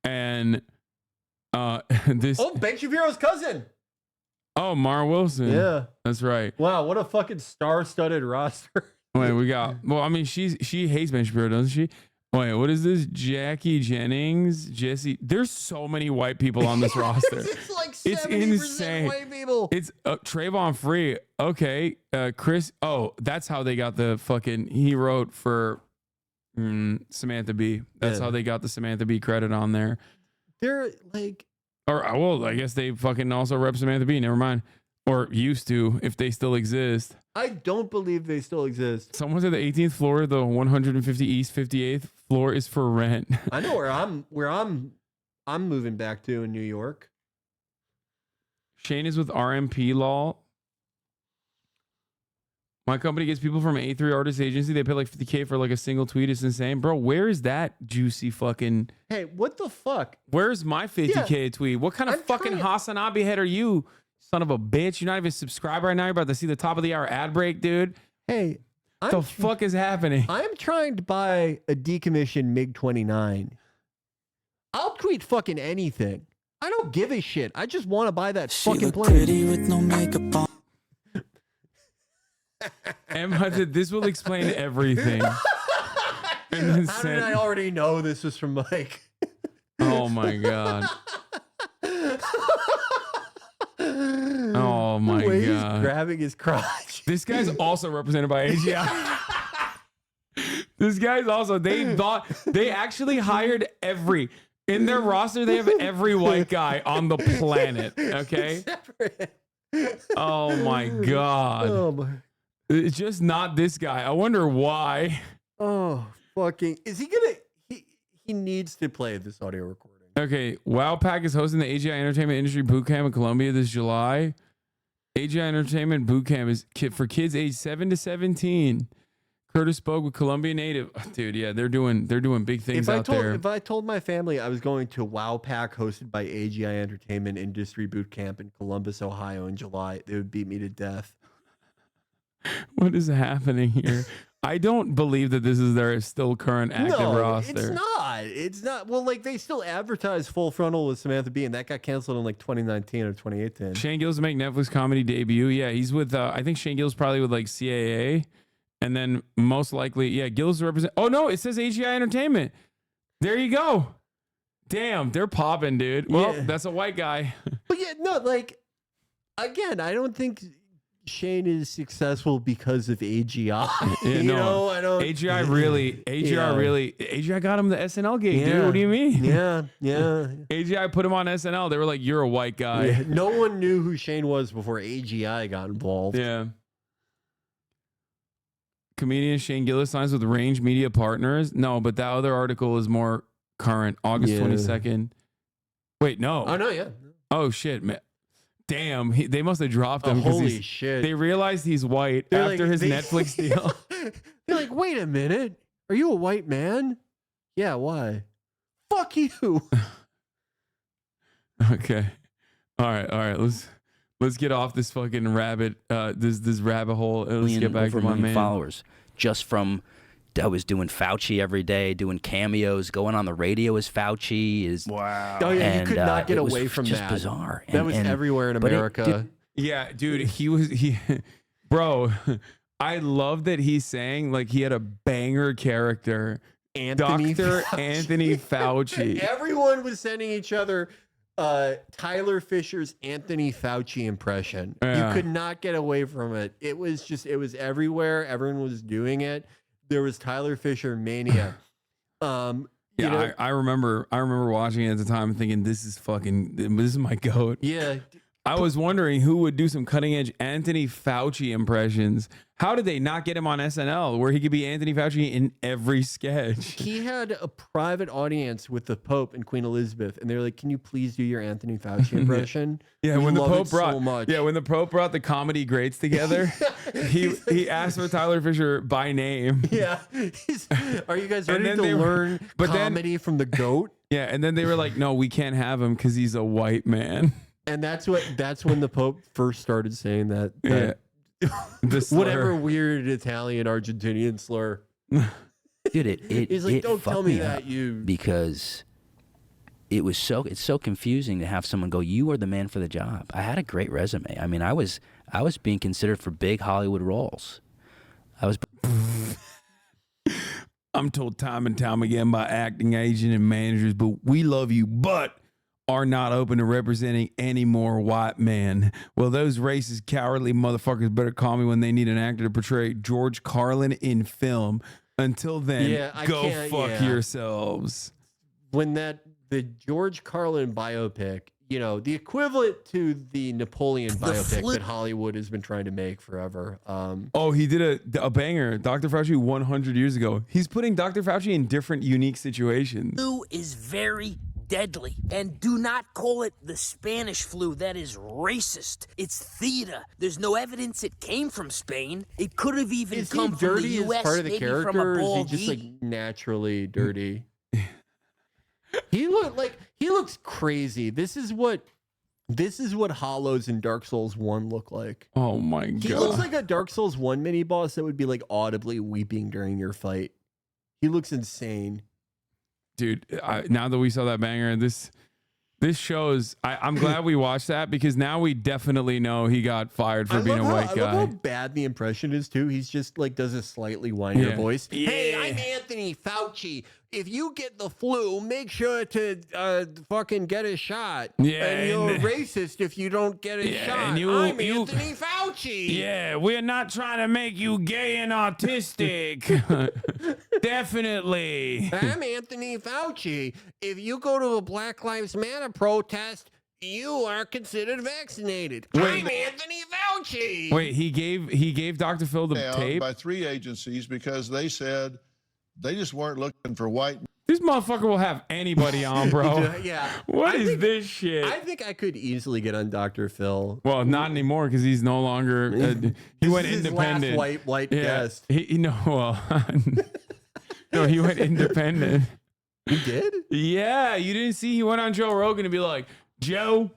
and this Oh, Ben Shapiro's cousin. Oh, Mara Wilson. Yeah. That's right. Wow, what a fucking star-studded roster. Wait, we got. Well, I mean, she hates Ben Shapiro, doesn't she? Wait, what is this? Jackie Jennings, Jesse. There's so many white people on this roster. It's like 70% It's insane. white people. It's Trayvon Free. Okay, Chris. Oh, that's how they got the fucking. He wrote for Samantha Bee. That's how they got the Samantha Bee credit on there. They're like, or well, I guess they fucking also rep Samantha Bee. Never mind. Or used to, if they still exist. I don't believe they still exist. Someone said the 18th floor, the 150 East 58th floor is for rent. I know where I'm moving back to in New York. Shane is with RMP Law. My company gets people from A3 Artist Agency. They pay like $50K for like a single tweet. It's insane. Bro, where is that juicy fucking... Hey, what the fuck? Where's my 50K tweet? What kind of fucking Hasanabi head are you? Son of a bitch. You're not even subscribed right now. You're about to see the top of the hour ad break, dude. Hey, what the fuck is happening? I'm trying to buy a decommissioned MiG-29. I'll tweet fucking anything. I don't give a shit. I just want to buy that fucking plane. Pretty with no makeup on. Emma said, this will explain everything. And then How did I already know this was from Mike? Oh my God. Oh my The way he's God. grabbing his crotch. This guy's also represented by AGI. This guy's also, they actually hired in their roster, they have every white guy on the planet. Okay. Oh my God. Oh my. It's just not this guy. I wonder why. Oh, fucking. Is he gonna? He needs to play this audio recording. Okay, WowPack is hosting the AGI Entertainment Industry Bootcamp in Columbia this July. AGI Entertainment Bootcamp is for kids aged 7 to 17. Curtis spoke with Columbia native. Dude, yeah, they're doing big things out there. If I told my family I was going to WowPack hosted by AGI Entertainment Industry Bootcamp in Columbus, Ohio in July, they would beat me to death. What is happening here? I don't believe that this is their still current active roster. It's not. It's not. Well, like they still advertise Full Frontal with Samantha Bee, and that got canceled in like 2019 or 2018. Shane Gill's to make Netflix comedy debut. Yeah, he's with. I think Shane Gill's probably with like CAA, and then most likely, yeah, Gill's represent. Oh no, it says AGI Entertainment. There you go. Damn, they're popping, dude. Well, that's a white guy. But yeah, no, like again, I don't think Shane is successful because of AGI. Yeah, I don't. AGI got him the SNL gig, dude. What do you mean? Yeah. AGI put him on SNL. They were like, "You're a white guy." Yeah, no one knew who Shane was before AGI got involved. Yeah. Comedian Shane Gillis signs with Range Media Partners. No, but that other article is more current. August 22nd. Wait, no. Oh no, yeah. Oh shit, man. Damn, they must have dropped him. Holy shit. They realized he's white after his Netflix deal. They're like, wait a minute. Are you a white man? Yeah, why? Fuck you. Okay. All right. Let's get off this fucking rabbit this rabbit hole. Let's get back to my man. Followers just from I was doing Fauci every day, doing cameos, going on the radio as Fauci. Wow. Oh yeah, you could not get away from just that. Bizarre. That was everywhere in America. Yeah, dude, bro, I love that he's saying like he had a banger character. Dr. Anthony Fauci. Everyone was sending each other Tyler Fisher's Anthony Fauci impression. Yeah. You could not get away from it. It was everywhere. Everyone was doing it. There was Tyler Fisher mania. I remember watching it at the time and thinking, this is my goat. Yeah. I was wondering who would do some cutting edge Anthony Fauci impressions. How did they not get him on SNL where he could be Anthony Fauci in every sketch? He had a private audience with the Pope and Queen Elizabeth, and they're like, "Can you please do your Anthony Fauci impression?" Yeah, when the Pope brought the comedy greats together, he asked for Tyler Fisher by name. Yeah, are you guys ready to learn comedy from the goat? Yeah, and then they were like, "No, we can't have him because he's a white man." And that's when the Pope first started saying that. Yeah. Whatever weird Italian Argentinian slur. Dude, he's like, don't tell me that, you. Because it's so confusing to have someone go, "You are the man for the job." I had a great resume. I mean, I was being considered for big Hollywood roles. I'm told time and time again by acting agent and managers, but we love you, but are not open to representing any more white men. Well, those racist, cowardly motherfuckers better call me when they need an actor to portray George Carlin in film. Until then, go fuck yourselves. When the George Carlin biopic, you know, the equivalent to the Napoleon biopic that Hollywood has been trying to make forever. He did a banger. Dr. Fauci 100 years ago. He's putting Dr. Fauci in different unique situations. Flu is very deadly. And do not call it the Spanish flu. That is racist. It's theta. There's no evidence it came from Spain. It could have even come from the U.S. Part of the maybe character, from a or is he bald just like naturally dirty? He looks crazy. This is what Hollows in Dark Souls 1 look like. Oh my god. He looks like a Dark Souls 1 mini boss that would be like audibly weeping during your fight. He looks insane. Dude, now that we saw that banger, this shows. I'm glad we watched that, because now we definitely know he got fired for being a white guy. I love how bad the impression is too. He's just like does a slightly whinier voice. Yeah. Hey, I'm Anthony Fauci. If you get the flu, make sure to fucking get a shot. Yeah, and you're racist if you don't get a shot. And I'm Anthony Fauci. Yeah, we're not trying to make you gay and autistic. Definitely. I'm Anthony Fauci. If you go to a Black Lives Matter protest, you are considered vaccinated. I'm Anthony Fauci. Wait, he gave Dr. Phil the tape by 3 agencies because they said they just weren't looking for white. This motherfucker will have anybody on, bro. Yeah. What is this shit? I think I could easily get on Dr. Phil. Well, not anymore, because he's no longer. He went his independent. last white guest. No, he went independent. He did? Yeah, you didn't see? He went on Joe Rogan to be like, Joe,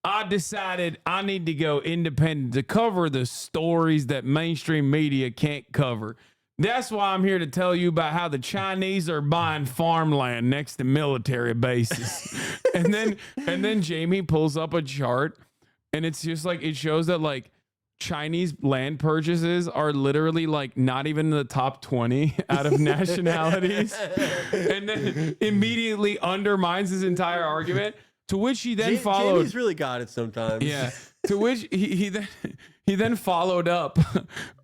I decided I need to go independent to cover the stories that mainstream media can't cover. That's why I'm here to tell you about how the Chinese are buying farmland next to military bases. and then Jamie pulls up a chart, and it's just like, it shows that like Chinese land purchases are literally like not even in the top 20 out of nationalities. And then immediately undermines his entire argument, to which he then followed. Jamie's really got it sometimes. Yeah. To which he then followed up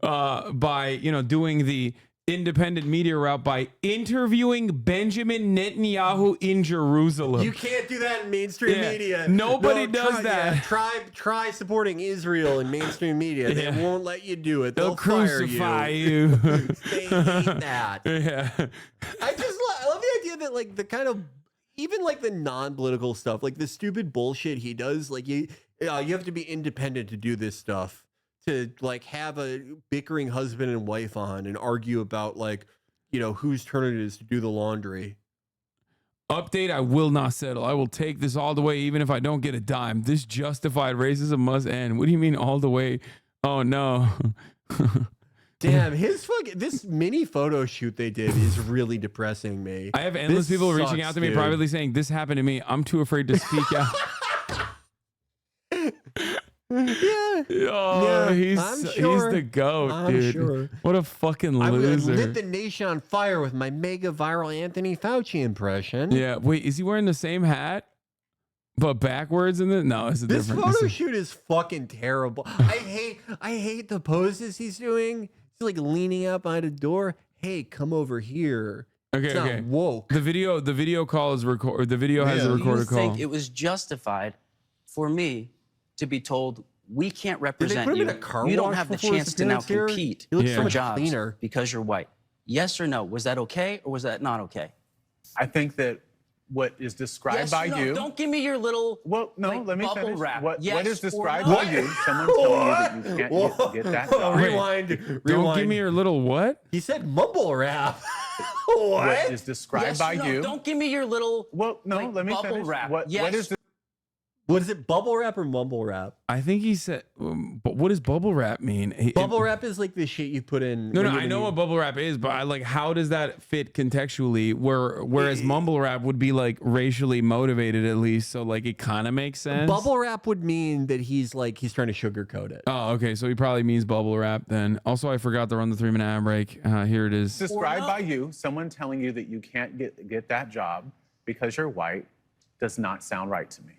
by, doing the independent media route by interviewing Benjamin Netanyahu in Jerusalem. You can't do that in mainstream media. Nobody does that. Yeah, try supporting Israel in mainstream media. They won't let you do it. They'll crucify you. They hate that. Yeah. I love the idea that like the kind of even like the non-political stuff, like the stupid bullshit he does, like you have to be independent to do this stuff, to like have a bickering husband and wife on and argue about like, whose turn it is to do the laundry. Update, I will not settle. I will take this all the way, even if I don't get a dime. This justified racism must end. What do you mean all the way? Oh, no. Damn, this mini photo shoot they did is really depressing me. I have endless people reaching out to me privately saying, this happened to me. I'm too afraid to speak out. He's the GOAT, dude. Sure. What a fucking loser. I would lit the nation on fire with my mega viral Anthony Fauci impression. Yeah, wait, is he wearing the same hat but backwards in it? No, it's a this different. photo shoot is fucking terrible. I hate the poses he's doing. He's like leaning up by the door. Hey, come over here. It's not woke. The video call is record. The video has a recorded call. You think it was justified for me to be told we can't represent you? You don't have the chance to now compete for jobs because you're white. Yes or no? Was that okay or was that not okay? I think that what is described by you. Don't give me your little let me bubble finish. wrap. What Yes is described or by no? you? Someone's telling you that you can't get that job. Rewind. Don't give me your little what? He said mumble rap. What is described Yes by or no? you? Don't give me your little let me bubble finish. wrap. What is Was it bubble wrap or mumble wrap? I think he said, but what does bubble wrap mean? Bubble wrap is like the shit you put in. No, I know what bubble wrap is, but I like, how does that fit contextually? Whereas mumble wrap would be like racially motivated at least, so like it kind of makes sense. Bubble wrap would mean that he's trying to sugarcoat it. Oh, okay, so he probably means bubble wrap then. Also, I forgot to run the 3-minute ad break. Here it is. Described by you, someone telling you that you can't get that job because you're white does not sound right to me.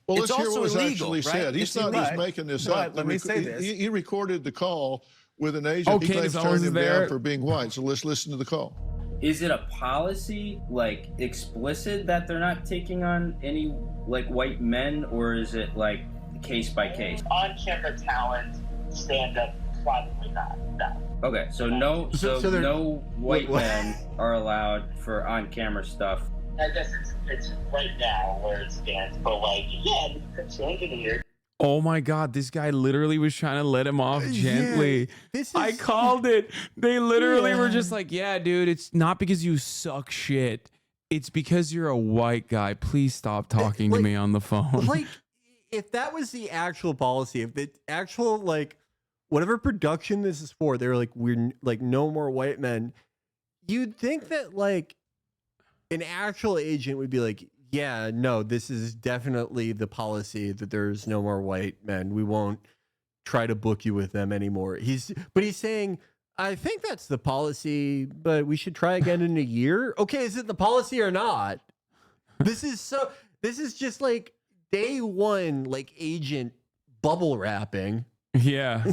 Well, It's let's hear also what was illegal, actually right? said. He's not just making this up. Let me say this. He recorded the call with an agent. He claims turned him down for being white. So let's listen to the call. Is it a policy, like, explicit that they're not taking on any, like, white men, or is it, like, case by case? On-camera talent, stand-up, probably not. No. Okay, so no white what? men are allowed for on-camera stuff. I guess it's right now where it stands, but like, yeah, it's engineered. Oh my God, this guy literally was trying to let him off gently. I called it. They literally were just like, yeah, dude, it's not because you suck shit. It's because you're a white guy. Please stop talking to me on the phone. Like, if that was the actual policy, if the actual, like, whatever production this is for, they're like, we're like, no more white men. You'd think that, like, an actual agent would be like, yeah, no, this is definitely the policy that there's no more white men. We won't try to book you with them anymore. But he's saying, I think that's the policy, but we should try again in a year. Okay, is it the policy or not? This is just like day one, like agent bubble wrapping. Yeah.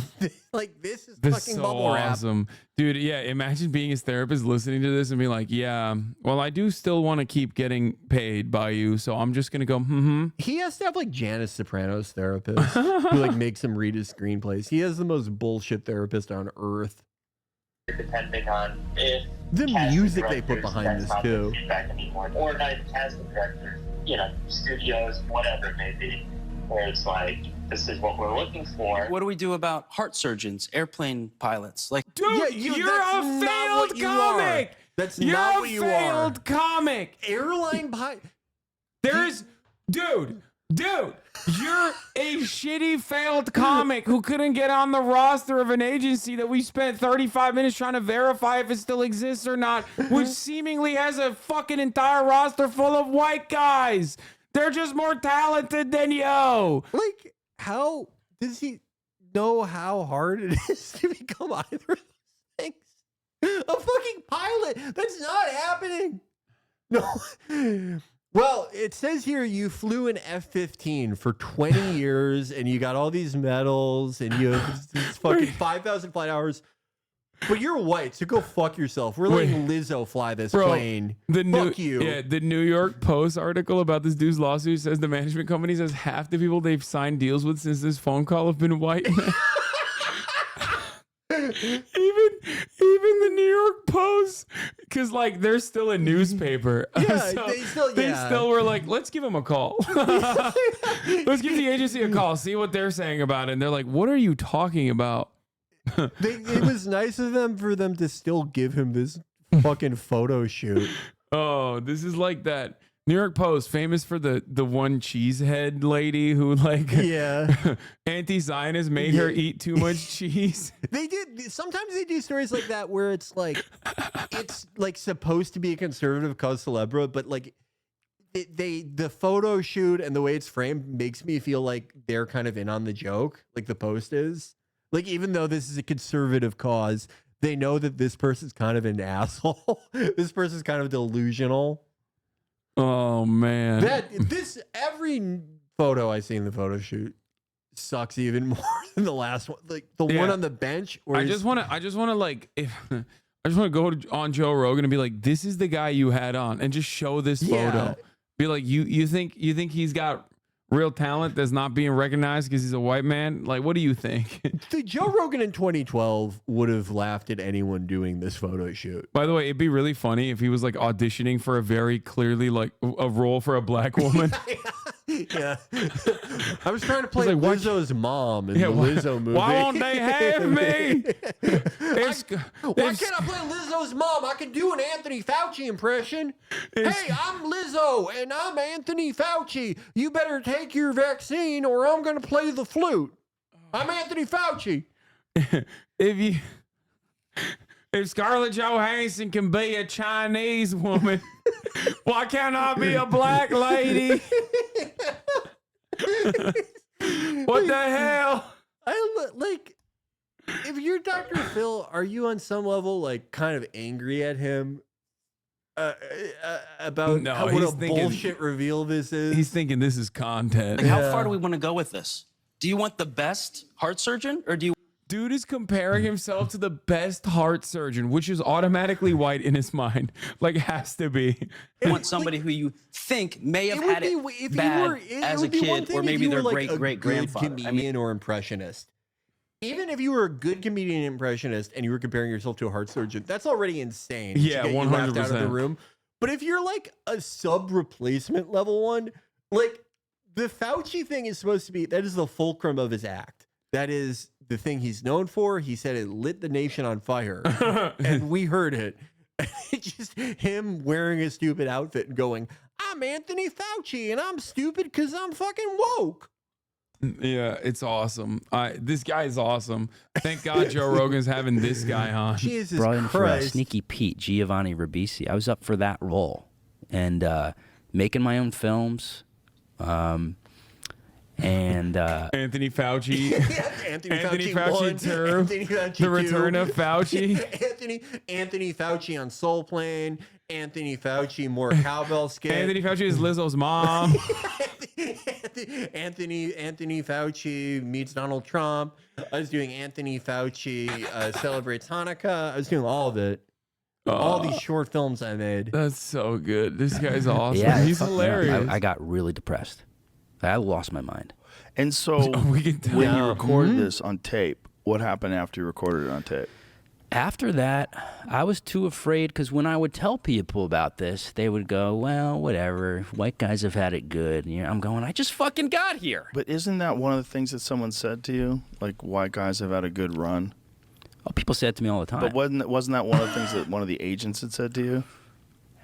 Like, this is This fucking so bubble wrap. awesome. Dude, yeah, imagine being his therapist listening to this and being like, yeah, well, I do still want to keep getting paid by you, so I'm just going to go, He has to have like Janice Soprano's therapist who like makes him read his screenplays. He has the most bullshit therapist on earth. Depending on if The casting music they put directors, behind that's this not too. the feedback anymore, or not even casting directors, studios, whatever it may be, where it's like, this is what we're looking for. What do we do about heart surgeons, airplane pilots? Like, dude, you're a failed comic. That's you're not a what you failed comic. Airline pilot. Dude, you're a shitty failed comic who couldn't get on the roster of an agency that we spent 35 minutes trying to verify if it still exists or not, which seemingly has a fucking entire roster full of white guys. They're just more talented than you. Like, how does he know how hard it is to become either of those things? A fucking pilot. That's not happening. No. Well, it says here you flew an F-15 for 20 years and you got all these medals and you have this fucking 5,000 flight hours. But you're white, so go fuck yourself. We're letting Lizzo fly this plane. Fuck you. Yeah, the New York Post article about this dude's lawsuit says the management company says half the people they've signed deals with since this phone call have been white men. even the New York Post, because like they're still a newspaper. Yeah, So they still were like, let's give him a call. Let's give the agency a call, see what they're saying about it. And they're like, what are you talking about? It was nice of them for them to still give him this fucking photo shoot. Oh, this is like that New York Post, famous for the one cheesehead lady who like anti-Zionist made her eat too much cheese. They did. Sometimes they do stories like that where it's like supposed to be a conservative cause célèbre, but like the photo shoot and the way it's framed makes me feel like they're kind of in on the joke, like the Post is. Like, even though this is a conservative cause, they know that this person's kind of an asshole. This person's kind of delusional. Oh man. Every photo I see in the photo shoot sucks even more than the last one. Like the one on the bench where I just want to like go on Joe Rogan and be like, this is the guy you had on, and just show this photo. Be like, you think he's got real talent that's not being recognized because he's a white man? Like, what do you think? The Joe Rogan in 2012 would have laughed at anyone doing this photo shoot. By the way, it'd be really funny if he was like auditioning for a very clearly like a role for a black woman. Yeah. I was trying to play like, why Lizzo's mom in the Lizzo movie. Why won't they have me? Why can't I play Lizzo's mom? I can do an Anthony Fauci impression. Hey, I'm Lizzo and I'm Anthony Fauci. You better take your vaccine or I'm going to play the flute. I'm Anthony Fauci. If Scarlett Johansson can be a Chinese woman, why can't I be a black lady? What the hell? Like, if you're Dr. Phil, are you on some level like kind of angry at him about what a bullshit reveal this is? He's thinking this is content. Like, how far do we want to go with this? Do you want the best heart surgeon, or do you? Dude is comparing himself to the best heart surgeon, which is automatically white in his mind. Like, has to be. You want somebody who you think may have had it bad as a kid, or maybe their great-great-grandfather. Comedian or impressionist. Even if you were a good comedian and impressionist and you were comparing yourself to a heart surgeon, that's already insane. Yeah, 100%. Out of the room. But if you're like a sub-replacement level one, like the Fauci thing is supposed to be, that is the fulcrum of his act. That is the thing he's known for. He said it lit the nation on fire, and we heard it. It's just him wearing a stupid outfit and going, I'm Anthony Fauci, and I'm stupid because I'm fucking woke. Yeah, it's awesome. This guy is awesome. Thank God Joe Rogan's having this guy on. Jesus Brought in for Christ. Sneaky Pete, Giovanni Ribisi. I was up for that role, and making my own films. And Anthony Fauci, Anthony Fauci one, 2, Anthony Fauci The Return 2. of Fauci, Anthony Fauci on Soul Plane, Anthony Fauci more cowbell skit. Anthony Fauci is Lizzo's mom. Anthony Fauci meets Donald Trump. I was doing Anthony Fauci celebrates Hanukkah. I was doing all of it. All these short films I made. That's so good. This guy's awesome. Yeah, He's hilarious. I got really depressed. I lost my mind. And so we can tell. When you recorded this on tape, what happened after you recorded it on tape? After that, I was too afraid because when I would tell people about this, they would go, well, whatever. White guys have had it good. And I'm going, I just fucking got here. But isn't that one of the things that someone said to you? Like, white guys have had a good run? Oh, people say it to me all the time. But wasn't that one of the things that one of the agents had said to you?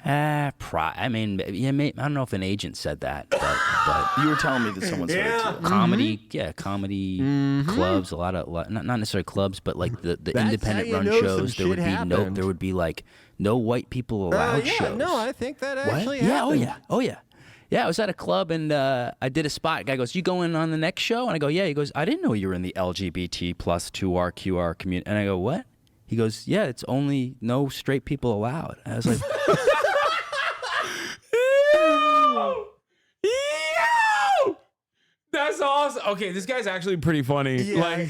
I mean, yeah, I don't know if an agent said that, but you were telling me that someone said it to you. Comedy clubs, a lot, not necessarily clubs, but like the independent run shows. There would be like no white people allowed shows. No, I think that actually happened. Oh yeah. Yeah, I was at a club and I did a spot. Guy goes, "You going on the next show?" And I go, "Yeah." He goes, "I didn't know you were in the LGBT plus 2RQR community." And I go, "What?" He goes, "Yeah, it's only no straight people allowed." And I was like, Yo! That's awesome. Okay, this guy's actually pretty funny. Yeah. Like,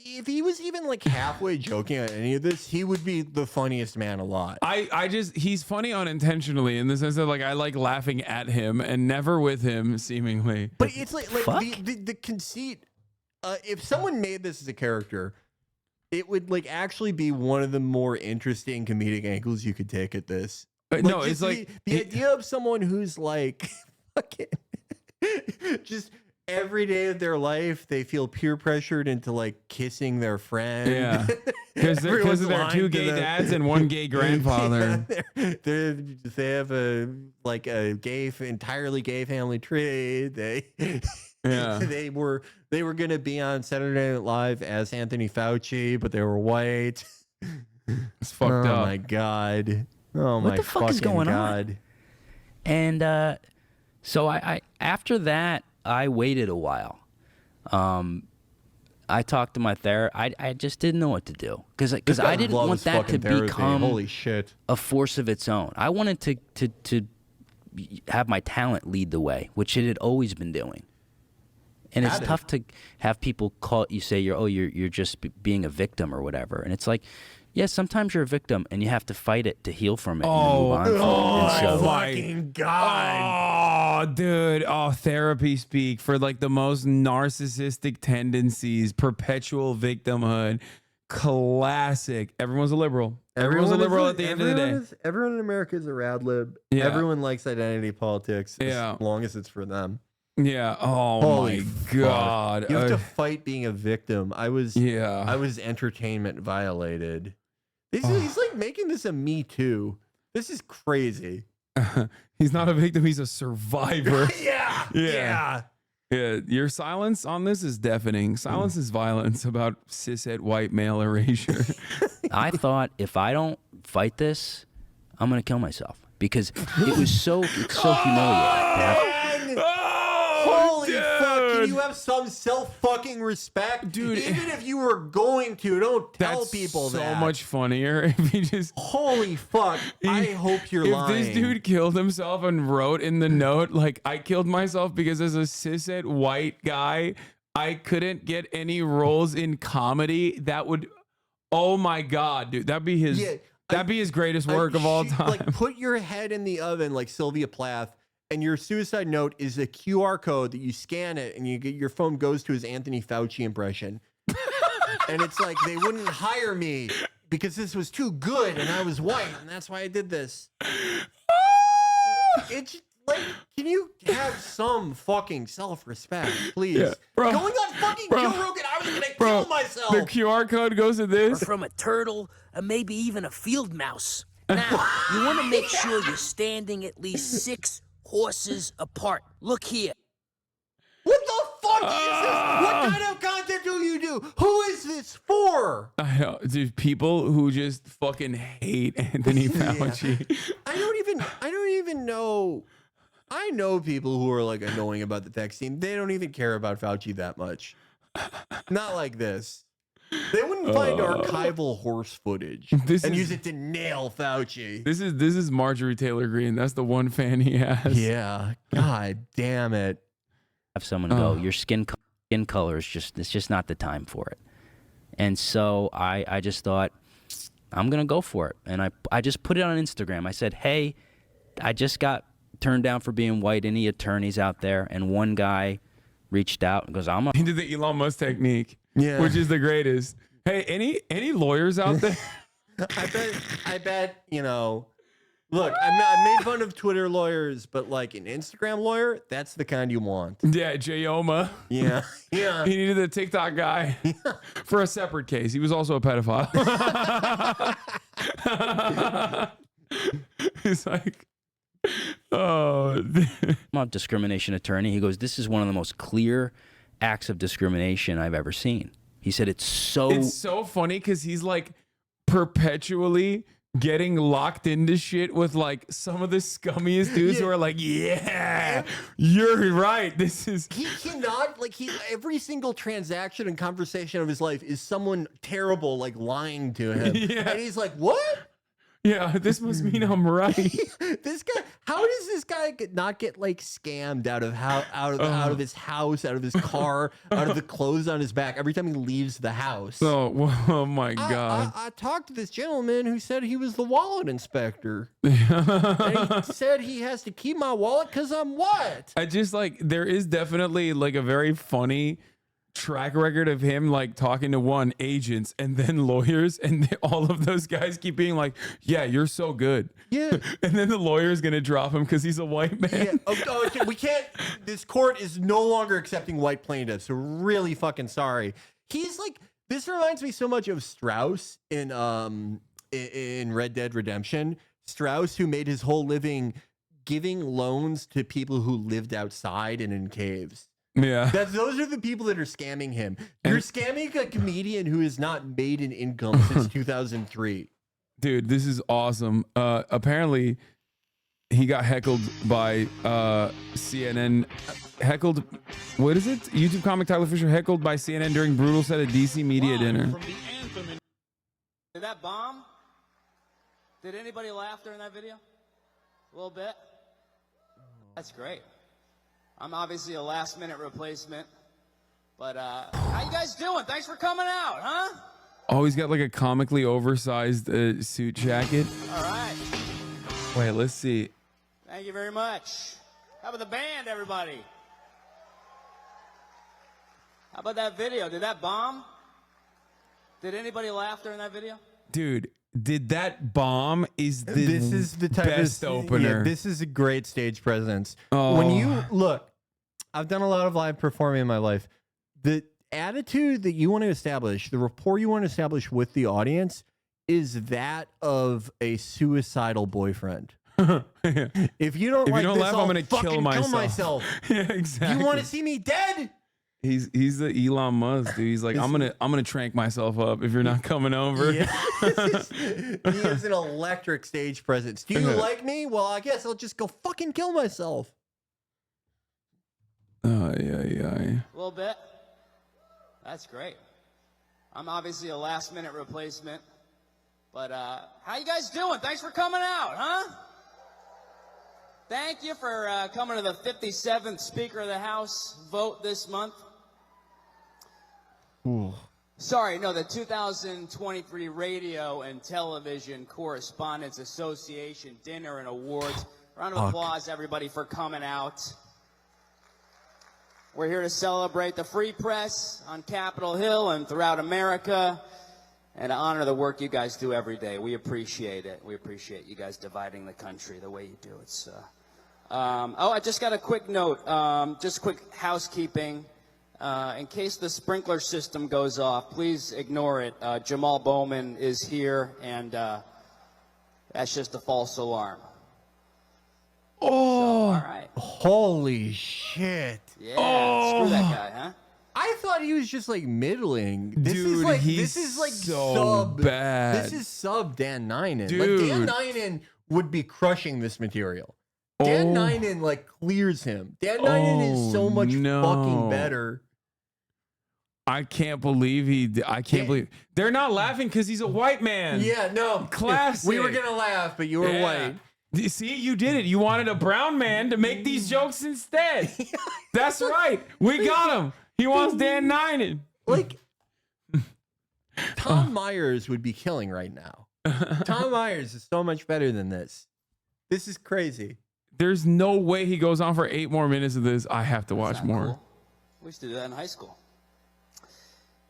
if he was even like halfway joking on any of this, he would be the funniest man alive. He's funny unintentionally in the sense that like I like laughing at him and never with him, seemingly. But it's like the conceit. If someone made this as a character, it would like actually be one of the more interesting comedic angles you could take at this. No, it's like the idea of someone who's like fucking just every day of their life they feel peer pressured into like kissing their friend. Yeah, because of their two gay dads and one gay grandfather. Yeah, they have a entirely gay family tree. They were gonna be on Saturday Night Live as Anthony Fauci, but they were white. It's fucked up. Oh my god. Oh my what the fuck is going God. on? And so I after that I waited a while. I talked to my therapist. I just didn't know what to do because I didn't want that to become holy shit a force of its own. I wanted to have my talent lead the way, which it had always been doing. And it's tough to have people call you say you're just being a victim or whatever. And it's like, yeah, sometimes you're a victim and you have to fight it to heal from it and move on from it. Oh my fucking God. Oh, dude. Oh, therapy speak for like the most narcissistic tendencies, perpetual victimhood, classic. Everyone's a liberal. Everyone's a liberal at the end of the day. Everyone in America is a rad lib. Yeah. Everyone likes identity politics Yeah. as long as it's for them. Yeah. Oh Holy my fuck. God. You have to fight being a victim. I was entertainment violated. He's like making this a Me Too. This is crazy. He's not a victim. He's a survivor. Yeah. Yeah. Your silence on this is deafening. Silence is violence about cishet white male erasure. I thought if I don't fight this, I'm gonna kill myself because it's so humiliating. Holy fuck! Can you have some self-fucking respect, dude? Even if you were going to, don't tell people so that. much funnier if he just. Holy fuck! I hope you're lying. If this dude killed himself and wrote in the note like, "I killed myself because as a cishet white guy, I couldn't get any roles in comedy," that would. Oh my God, dude! That'd be his. That'd be his greatest work of all time. Like, put your head in the oven like Sylvia Plath. And your suicide note is a QR code that you scan it and you get your phone goes to his Anthony Fauci impression. And it's like, they wouldn't hire me because this was too good and I was white and that's why I did this. It's like, can you have some fucking self-respect, please? Yeah, bro. Going on fucking Joe Rogan, I was gonna kill myself. The QR code goes to this. Or from a turtle, or maybe even a field mouse. Now, you want to make sure you're standing at least 6 horses apart. Look here. What the fuck is this? What kind of content do you do? Who is this for? I know, dude. People who just fucking hate Anthony Fauci. I don't even know. I know people who are like annoying about the vaccine. They don't even care about Fauci that much. Not like this. They wouldn't find archival horse footage and use it to nail Fauci. This is Marjorie Taylor Greene. That's the one fan he has. Yeah. God damn it. Have someone go, your skin color is just not the time for it. And so I just thought, I'm gonna go for it. And I just put it on Instagram. I said, hey, I just got turned down for being white. Any attorneys out there? And one guy reached out and goes, He did the Elon Musk technique. Yeah. Which is the greatest. Hey, any lawyers out there? I bet, you know, look, I made fun of Twitter lawyers, but like an Instagram lawyer, that's the kind you want. Yeah, Jayoma. Yeah. Yeah. He needed a TikTok guy for a separate case. He was also a pedophile. He's like, I'm a discrimination attorney. He goes, this is one of the most clear acts of discrimination I've ever seen. He said it's so funny because he's like perpetually getting locked into shit with like some of the scummiest dudes who are like, yeah, you're right. This is he cannot like every single transaction and conversation of his life is someone terrible like lying to him. Yeah. And he's like, what? Yeah, this must mean I'm right. This guy, how does this guy not get like scammed out of his house, out of his car, out of the clothes on his back every time he leaves the house? Oh my God. I talked to this gentleman who said he was the wallet inspector. And he said he has to keep my wallet because I'm what? I just like, there is definitely like a very funny track record of him like talking to agents and then lawyers, and all of those guys keep being like, yeah, you're so good. Yeah. And then the lawyer's gonna drop him because he's a white man. Yeah. Okay, we can't, this court is no longer accepting white plaintiffs, so really fucking sorry. He's like, this reminds me so much of Strauss in Red Dead Redemption. Strauss, who made his whole living giving loans to people who lived outside and in caves. Yeah. Those are the people that are scamming him. You're scamming a comedian who has not made an income since 2003. Dude, this is awesome. Apparently, he got heckled by CNN. Heckled, what is it? YouTube comic Tyler Fisher heckled by CNN during brutal set of DC media dinner. Did that bomb? Did anybody laugh during that video? A little bit? That's great. I'm obviously a last-minute replacement, but how you guys doing? Thanks for coming out, huh? Oh, he's got like a comically oversized suit jacket. All right. Wait, let's see. Thank you very much. How about the band, everybody? How about that video? Did that bomb? Did anybody laugh during that video? Dude, did that bomb is the This is the type best of opener. Yeah, this is a great stage presence. Oh. When you look, I've done a lot of live performing in my life. The attitude that you want to establish, the rapport you want to establish with the audience, is that of a suicidal boyfriend. If you don't laugh, I'm gonna fucking kill myself. Yeah, exactly. You want to see me dead? He's the Elon Musk, dude. He's like, I'm gonna trank myself up if you're not coming over. Yeah. He is an electric stage presence. Do you like me? Well, I guess I'll just go fucking kill myself. Oh yeah. A little bit. That's great. I'm obviously a last-minute replacement, but how you guys doing? Thanks for coming out, huh? Thank you for coming to the 57th Speaker of the House vote this month. Ooh. Sorry, no, the 2023 Radio and Television Correspondents Association Dinner and Awards. Round of applause, everybody, for coming out. We're here to celebrate the free press on Capitol Hill and throughout America and to honor the work you guys do every day. We appreciate it. We appreciate you guys dividing the country the way you do. It's I just got a quick note, just quick housekeeping. In case the sprinkler system goes off, please ignore it. Jamal Bowman is here, and that's just a false alarm. Oh, all right. Holy shit. Yeah, screw that guy, huh? I thought he was just like middling. This Dude, is like he's this is like so sub bad. This is sub Dan Ninen. Dude. Like Dan Ninen would be crushing this material. Dan Ninen like clears him. Dan Ninen is so much fucking better. I can't believe I can't believe they're not laughing because he's a white man. Yeah, no. Classic. We were gonna laugh, but you were white. See, you did it. You wanted a brown man to make these jokes instead. That's right. We got him. He wants Dan Ninen. Like Tom Myers would be killing right now. Tom Myers is so much better than this. This is crazy. There's no way he goes on for 8 more minutes of this. I have to watch more. Cool. We used to do that in high school.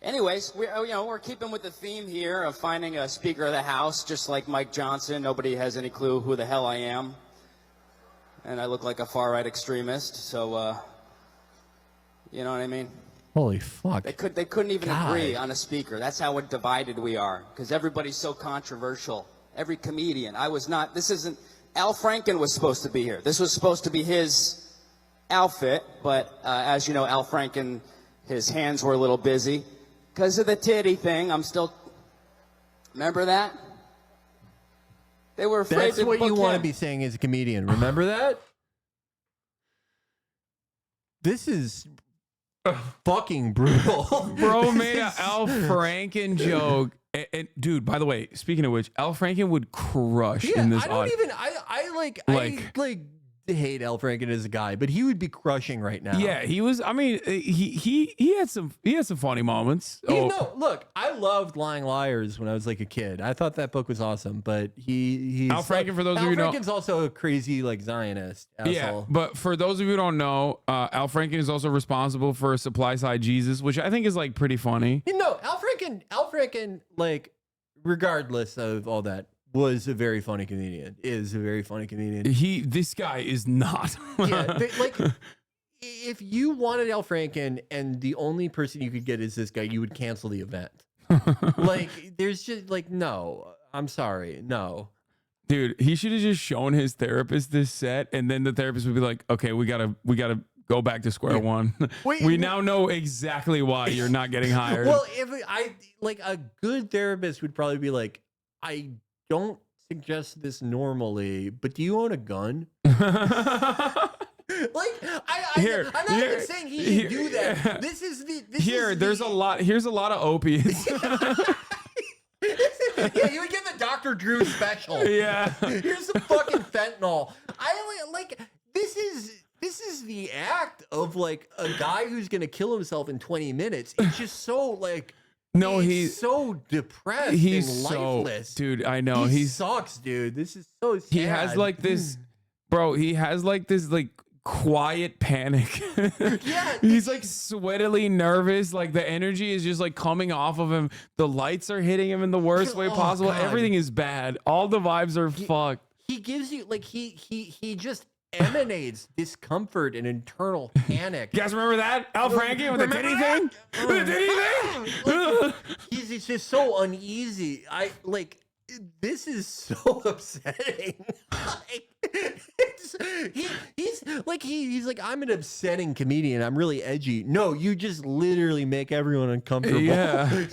Anyways, we're keeping with the theme here of finding a Speaker of the House, just like Mike Johnson. Nobody has any clue who the hell I am, and I look like a far-right extremist. So, you know what I mean? Holy fuck! They couldn't even agree on a speaker. That's how divided we are, because everybody's so controversial. Every comedian. I was not. This isn't. Al Franken was supposed to be here. This was supposed to be his outfit, but as you know, Al Franken, his hands were a little busy. Because of the titty thing, I'm still... Remember that? They were afraid That's to what book you want to him. be saying as a comedian. Remember that? This is fucking brutal. Bro made an Al Franken joke. And dude, by the way, speaking of which, Al Franken would crush in this. I don't even... I hate Al Franken as a guy, but he would be crushing right now. Yeah, he was. I mean, he had some funny moments. No, look, I loved Lying Liars when I was like a kid. I thought that book was awesome, but he's Al Franken, for those of you who know, Al Franken's also a crazy like Zionist asshole. Yeah, but for those of you who don't know, Al Franken is also responsible for Supply Side Jesus, which I think is like pretty funny. You know, Al Franken, like, regardless of all that, was a very funny comedian. Is a very funny comedian. This guy is not. Yeah, like, if you wanted Al Franken and the only person you could get is this guy, you would cancel the event. Like, there's just like, no, I'm sorry, no. Dude, he should have just shown his therapist this set, and then the therapist would be like, "Okay, we gotta go back to square one. We now know exactly why you're not getting hired." Well, if a good therapist would probably be like, I don't suggest this normally, but do you own a gun? I'm not even saying he should do that. Here's a lot of opiates. Yeah, you would get the Dr. Drew special. Yeah. Here's some fucking fentanyl. This is the act of like a guy who's gonna kill himself in 20 minutes. It's just so like no, he's so depressed he's and lifeless. So, dude, I know he sucks, dude. This is so sad. He has like this, bro. He has like this like quiet panic. Yeah, he's like sweatily nervous. Like the energy is just like coming off of him. The lights are hitting him in the worst way possible. God. Everything is bad. All the vibes are fucked. He gives you like he just emanates discomfort and internal panic. You guys remember that? Al Franken with the titty thing? With the titty thing? He's just so uneasy. This is so upsetting. He's like, I'm an upsetting comedian. I'm really edgy. No, you just literally make everyone uncomfortable. Yeah.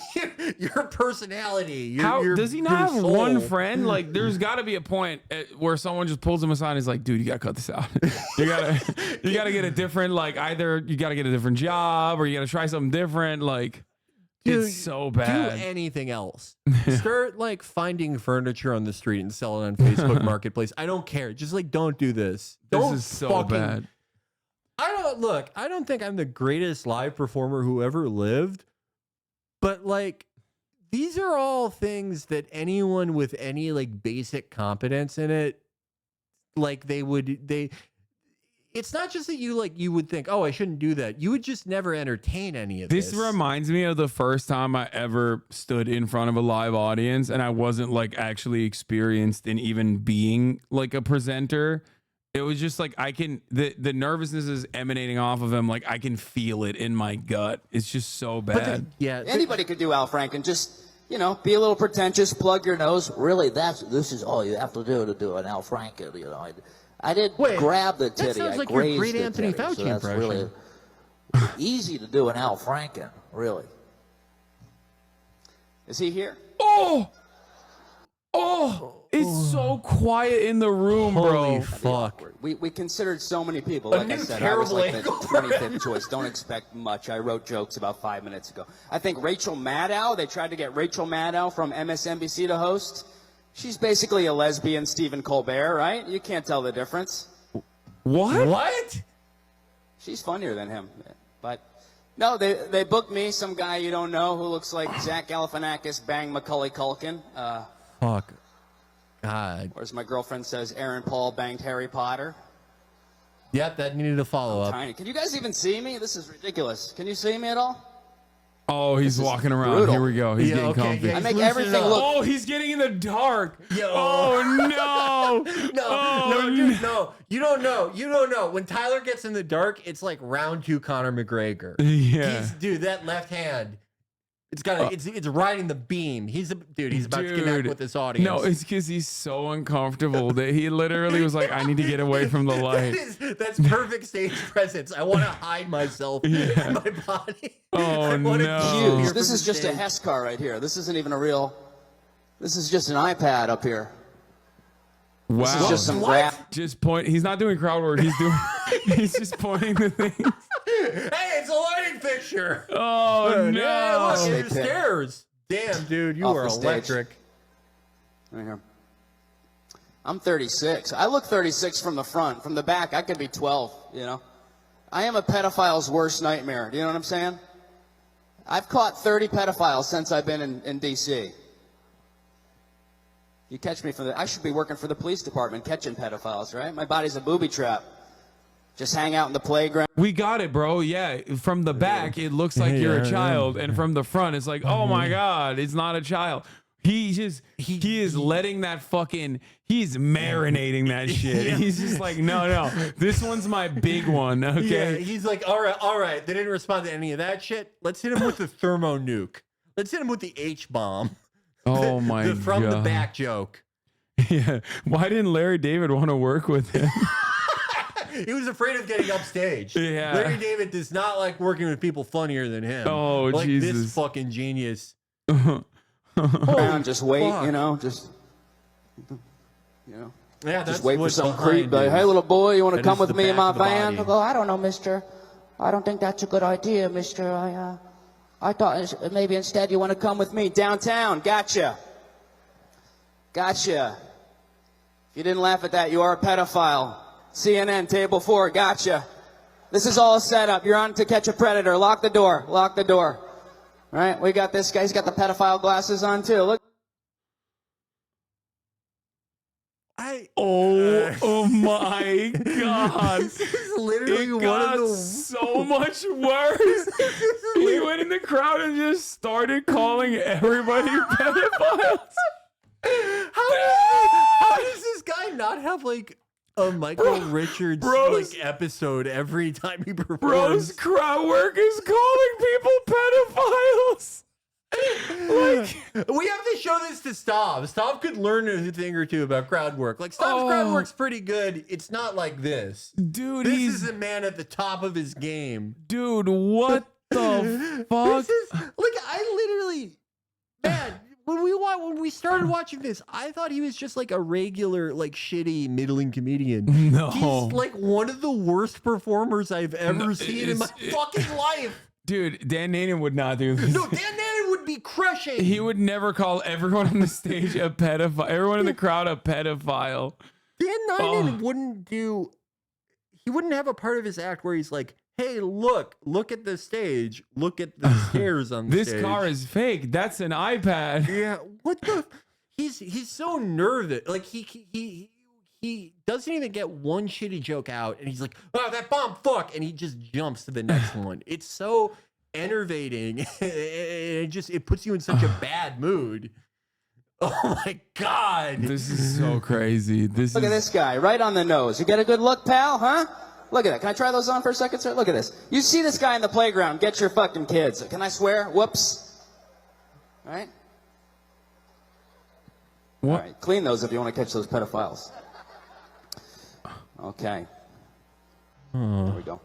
Your personality. How your, does he not have one friend? Like, there's got to be a point where someone just pulls him aside and is like, dude, you got to cut this out. you gotta get a different, like, either you got to get a different job or you got to try something different. Like, dude, it's so bad. Do anything else. Start like finding furniture on the street and sell it on Facebook Marketplace. I don't care. Just like, don't do this. This is so bad. I don't think I'm the greatest live performer who ever lived, but like, these are all things that anyone with any like basic competence in it, like it's not just that you would think, oh, I shouldn't do that. You would just never entertain any of this. This reminds me of the first time I ever stood in front of a live audience and I wasn't like actually experienced in even being like a presenter. It was just like the nervousness is emanating off of him. Like I can feel it in my gut. It's just so bad. Anybody could do Al Franken. Just, be a little pretentious, plug your nose. Really, this is all you have to do an Al Franken, I didn't grab the titty. That sounds like I your grazed great the Anthony titty, Fauci so that's impression. really easy to do an Al Franken, really. Is he here? It's so quiet in the room, bro. Holy fuck. We considered so many people. Like I said, I was like the 25th choice. Don't expect much. I wrote jokes about 5 minutes ago. I think Rachel Maddow, they tried to get Rachel Maddow from MSNBC to host. She's basically a lesbian Stephen Colbert, right? You can't tell the difference. What? She's funnier than him. But no, they booked me, some guy you don't know who looks like Zach Galifianakis bang Macaulay Culkin. Fuck. God. Or as my girlfriend says, Aaron Paul banged Harry Potter. Yep, that needed a follow-up. Tiny. Can you guys even see me? This is ridiculous. Can you see me at all? Oh, he's walking around. brutal. Here we go. He's getting comfy. Yeah, I make everything look. Oh, he's getting in the dark. Oh no. No, you don't know. You don't know. When Tyler gets in the dark, it's like round 2 Conor McGregor. Yeah. Dude, that left hand. It's got it's riding the beam. He's about to connect with this audience. No, it's because he's so uncomfortable that he literally was like, I need to get away from the light. That's perfect stage presence. I want to hide myself in my body. Oh no. Huge. This is just a Hess car right here. This isn't even a real. This is just an iPad up here. Wow. This is just some graph. Just point. He's not doing crowd work. He's just pointing the things. Hey, it's a lighting fixture. Oh no. Yeah, look, it's the stairs. Damn, dude, you Off are the stage. electric. Right here. I'm 36. I look 36 from the front. From the back, I could be 12, I am a pedophile's worst nightmare. Do you know what I'm saying? I've caught 30 pedophiles since I've been in D.C. You catch me I should be working for the police department catching pedophiles, right? My body's a booby trap. Just hang out in the playground. We got it, bro. Yeah. From the back, it looks like you're a child. And from the front, it's like, oh my God, it's not a child. He is letting that he's marinating that shit. Yeah. He's just like, no, this one's my big one. Okay. Yeah, he's like, all right. They didn't respond to any of that shit. Let's hit him with the thermo nuke. Let's hit him with the H-bomb. Oh my God. From the back joke. Yeah. Why didn't Larry David want to work with him? He was afraid of getting upstage. Yeah. Larry David does not like working with people funnier than him. Oh, like Jesus. This fucking genius. Just wait, Yeah, just wait for some creep. Like, hey, little boy, you want to come with me in my van? I go, I don't know, mister. I don't think that's a good idea, mister. I thought maybe instead You want to come with me downtown? Gotcha. If you didn't laugh at that, you are a pedophile. CNN, table 4, gotcha. This is all set up. You're on to catch a predator. Lock the door. All right, we got this guy. He's got the pedophile glasses on, too. Look. Oh my God. This is literally it one got of the so much worse. He went in the crowd and just started calling everybody pedophiles. How does this guy not have like a Michael Richards like episode every time he performs? Bro's crowd work is calling people pedophiles. Like, we have to show this to Stav. Stav could learn a thing or two about crowd work. Like, Stav's crowd work's pretty good. It's not like this. Dude, this is a man at the top of his game. Dude, what the fuck? This is, like, I literally, man, when we started watching this, I thought he was just like a regular, like, shitty, middling comedian. No. He's like one of the worst performers I've ever seen in my fucking life. Dude, Dan Nanon would not do this. No, Dan Nanon would be crushing. He would never call everyone on the stage a pedophile. Everyone in the crowd a pedophile. Dan Nanon wouldn't do. He wouldn't have a part of his act where he's like, "Hey, look at the stage. Look at the stairs on the stage. This car is fake. That's an iPad." Yeah. What the? He's so nervous. Like he doesn't even get one shitty joke out, and he's like, "Oh, that bomb, fuck," and he just jumps to the next one. It's so enervating. It puts you in such a bad mood. Oh my God. This is so crazy. Look at this guy, right on the nose. You get a good look, pal, huh? Look at that. Can I try those on for a second, sir? Look at this. You see this guy in the playground, get your fucking kids. Can I swear? Whoops. All right? What? All right, clean those if you want to catch those pedophiles. Okay. There we go.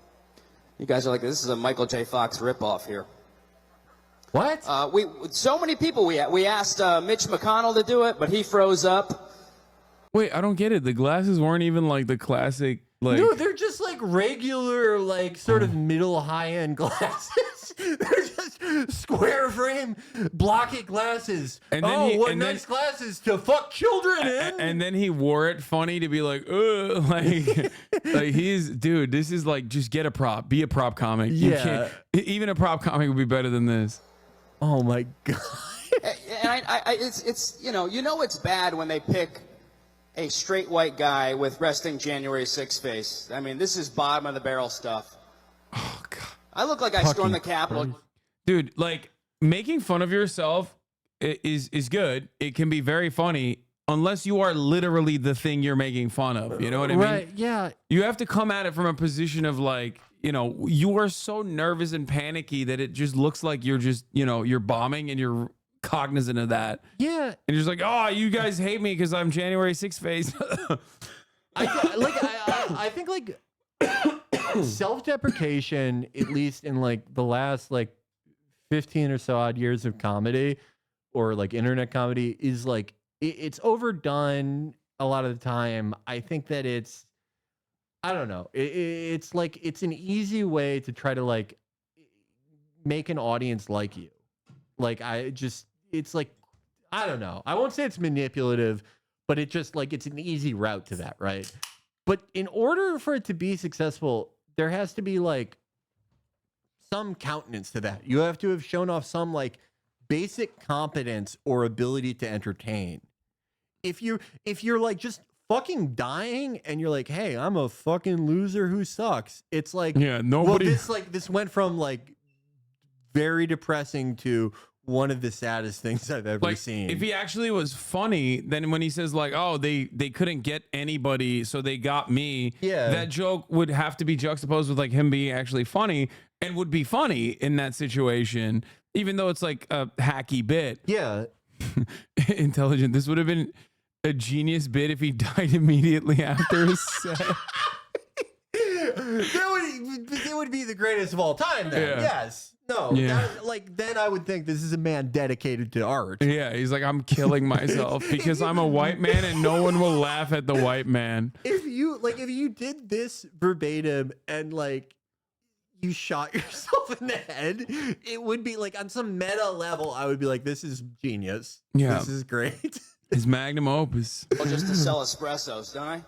You guys are like, this is a Michael J. Fox ripoff here. What? So many people, we asked Mitch McConnell to do it, but he froze up. Wait, I don't get it. The glasses weren't even like the classic, like. No, they're just like regular, like sort of middle high-end glasses. They're just square frame, blocky glasses. And then what nice glasses to fuck children in. And then he wore it funny to be like, like, like dude, this is like, just get a prop, be a prop comic. You can't, even a prop comic would be better than this. Oh my God. And it's you know it's bad when they pick a straight white guy with resting January 6th face. I mean, this is bottom of the barrel stuff. Oh God. I look like I stormed the Capitol. Dude, like, making fun of yourself is good. It can be very funny unless you are literally the thing you're making fun of. You know what I mean? Right, yeah. You have to come at it from a position of like, you know, you are so nervous and panicky that it just looks like you're just, you know, you're bombing and you're cognizant of that. Yeah. And you're just like, oh, you guys hate me because I'm January 6th face. I think like self-deprecation, at least in like the last like 15 or so odd years of comedy or like internet comedy, is like it's overdone a lot of the time. I think that I don't know. It's like it's an easy way to try to like make an audience like you. Like it's like, I don't know. I won't say it's manipulative, but it just like it's an easy route to that, right? But in order for it to be successful, there has to be like some countenance to that. You have to have shown off some like basic competence or ability to entertain. If you're like just fucking dying and you're like, hey, I'm a fucking loser who sucks. It's like, yeah, nobody. Well, this went from like very depressing to one of the saddest things I've ever seen. If he actually was funny, then when he says like, oh, they couldn't get anybody, so they got me. Yeah. That joke would have to be juxtaposed with like him being actually funny and would be funny in that situation, even though it's like a hacky bit. Yeah. Intelligent. This would have been a genius bit if he died immediately after his set. That would be the greatest of all time then. Yeah. Yes. No. Yeah. Then I would think this is a man dedicated to art. Yeah, he's like, I'm killing myself because I'm a white man and no one will laugh at the white man. If you did this verbatim and like you shot yourself in the head, it would be like on some meta level, I would be like, this is genius. Yeah. This is great. His magnum opus. Well, just to sell espressos, don't I?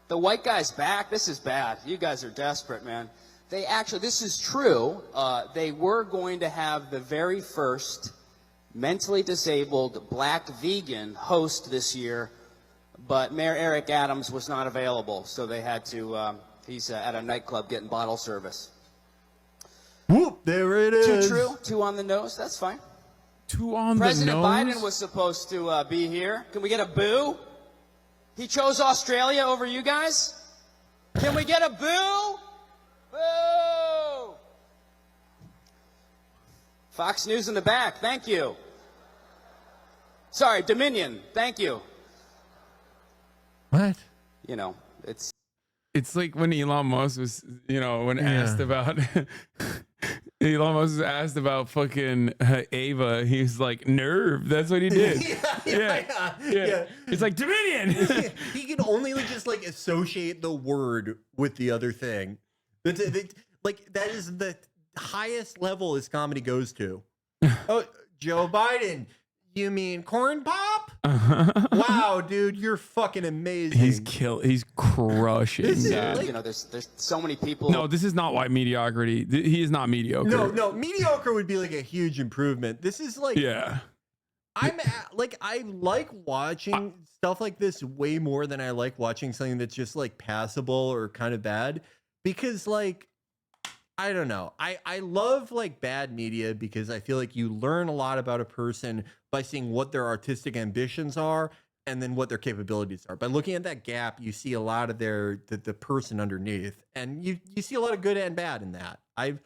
The white guy's back. This is bad. You guys are desperate, man. They actually, this is true. They were going to have the very first mentally disabled black vegan host this year, but Mayor Eric Adams was not available, so they had to, he's at a nightclub getting bottle service. Whoop, there it is. 2 true, 2 on the nose, that's fine. 2 on President the nose? Biden was supposed to be here. Can we get a boo? He chose Australia over you guys? Can we get a boo? Boo! Fox News in the back, thank you. Sorry, Dominion, thank you. What? You know, it's like when Elon Musk was, when asked about Elon Musk was asked about fucking Ava, he's like, nerve. That's what he did. Yeah. It's like Dominion. He can only just like associate the word with the other thing. Like that is the highest level his comedy goes to. Oh, Joe Biden. You mean corn pop? Wow, dude, you're fucking amazing. He's crushing. you know, there's so many people. No, this is not white mediocrity. He is not mediocre. No, mediocre would be like a huge improvement. This is like, yeah. I like watching stuff like this way more than I like watching something that's just like passable or kind of bad, because like, I don't know. I love like bad media because I feel like you learn a lot about a person by seeing what their artistic ambitions are and then what their capabilities are. By looking at that gap, you see a lot of the person underneath, and you see a lot of good and bad in that. I've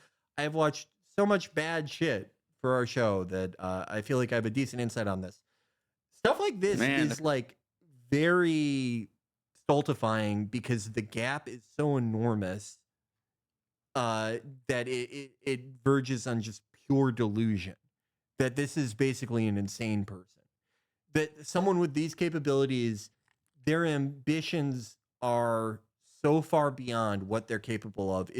watched so much bad shit for our show that I feel like I have a decent insight on this. Stuff like this is like very stultifying because the gap is so enormous that it verges on just pure delusion. That this is basically an insane person. That someone with these capabilities, their ambitions are so far beyond what they're capable of.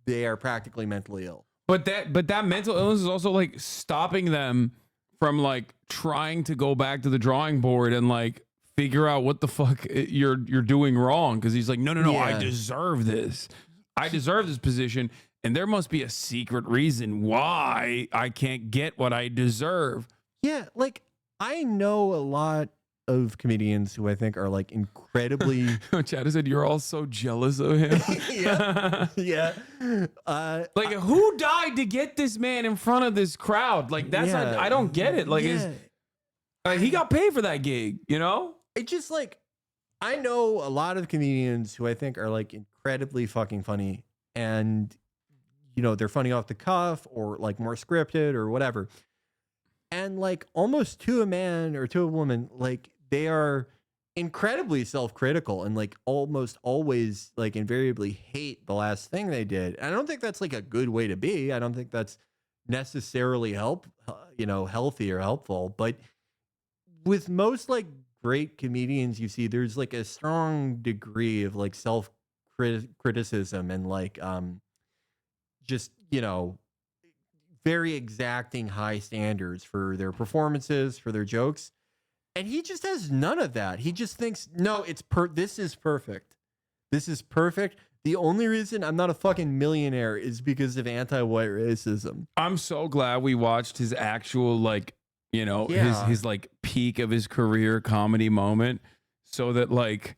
They are practically mentally ill. But that mental illness is also like stopping them from like trying to go back to the drawing board and like figure out what the fuck you're doing wrong. Because he's like, no, yeah. I deserve this. I deserve this position. And there must be a secret reason why I can't get what I deserve. Yeah, like I know a lot of comedians who I think are like incredibly. Chad said you're all so jealous of him. yeah. Like who died to get this man in front of this crowd? Like that's I don't get it. Like he got paid for that gig, you know? It's just like I know a lot of comedians who I think are like incredibly fucking funny, and they're funny off the cuff or like more scripted or whatever. And like almost to a man or to a woman, like they are incredibly self-critical and like almost always like invariably hate the last thing they did. And I don't think that's like a good way to be. I don't think that's necessarily healthy or helpful. But with most like great comedians you see, there's like a strong degree of like self-criticism and like just very exacting high standards for their performances, for their jokes. And he just has none of that. He just thinks, no, this is perfect. This is perfect. The only reason I'm not a fucking millionaire is because of anti-white racism. I'm so glad we watched his actual his like peak of his career comedy moment, so that like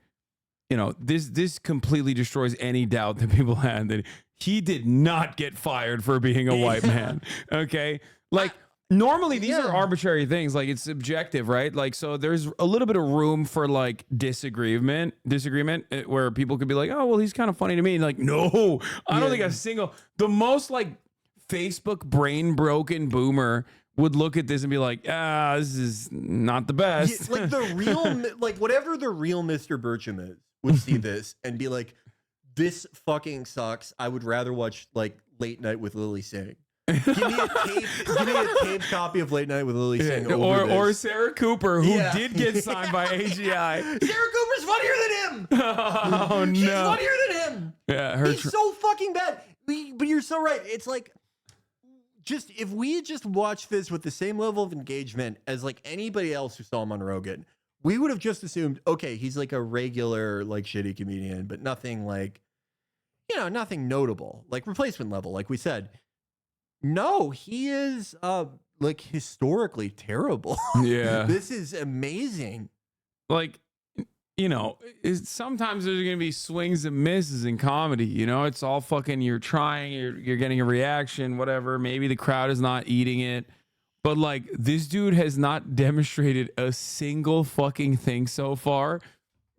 this completely destroys any doubt that people had that he did not get fired for being a white man. Okay. Like normally these are arbitrary things. Like it's subjective, right? Like, so there's a little bit of room for like disagreement where people could be like, oh, well, he's kind of funny to me. Like, no, I don't think the most like Facebook brain broken boomer would look at this and be like, this is not the best. Yeah, like the real, like whatever the real Mr. Burcham is would see this and be like, this fucking sucks. I would rather watch like Late Night with Lily Singh. Give me a taped copy of Late Night with Lily Singh. Or Sarah Cooper, who did get signed by AGI. Sarah Cooper's funnier than him. Oh no, she's funnier than him. Yeah, he's so fucking bad. But you're so right. It's like, just if we had just watched this with the same level of engagement as like anybody else who saw him on Rogan, we would have just assumed, okay, he's like a regular, like shitty comedian, but nothing like, nothing notable, like replacement level, like we said. No, he is like historically terrible. Yeah. This is amazing. Like you know, sometimes there's going to be swings and misses in comedy. You know, it's all fucking, you're trying, you're getting a reaction, whatever. Maybe the crowd is not eating it. But like, this dude has not demonstrated a single fucking thing so far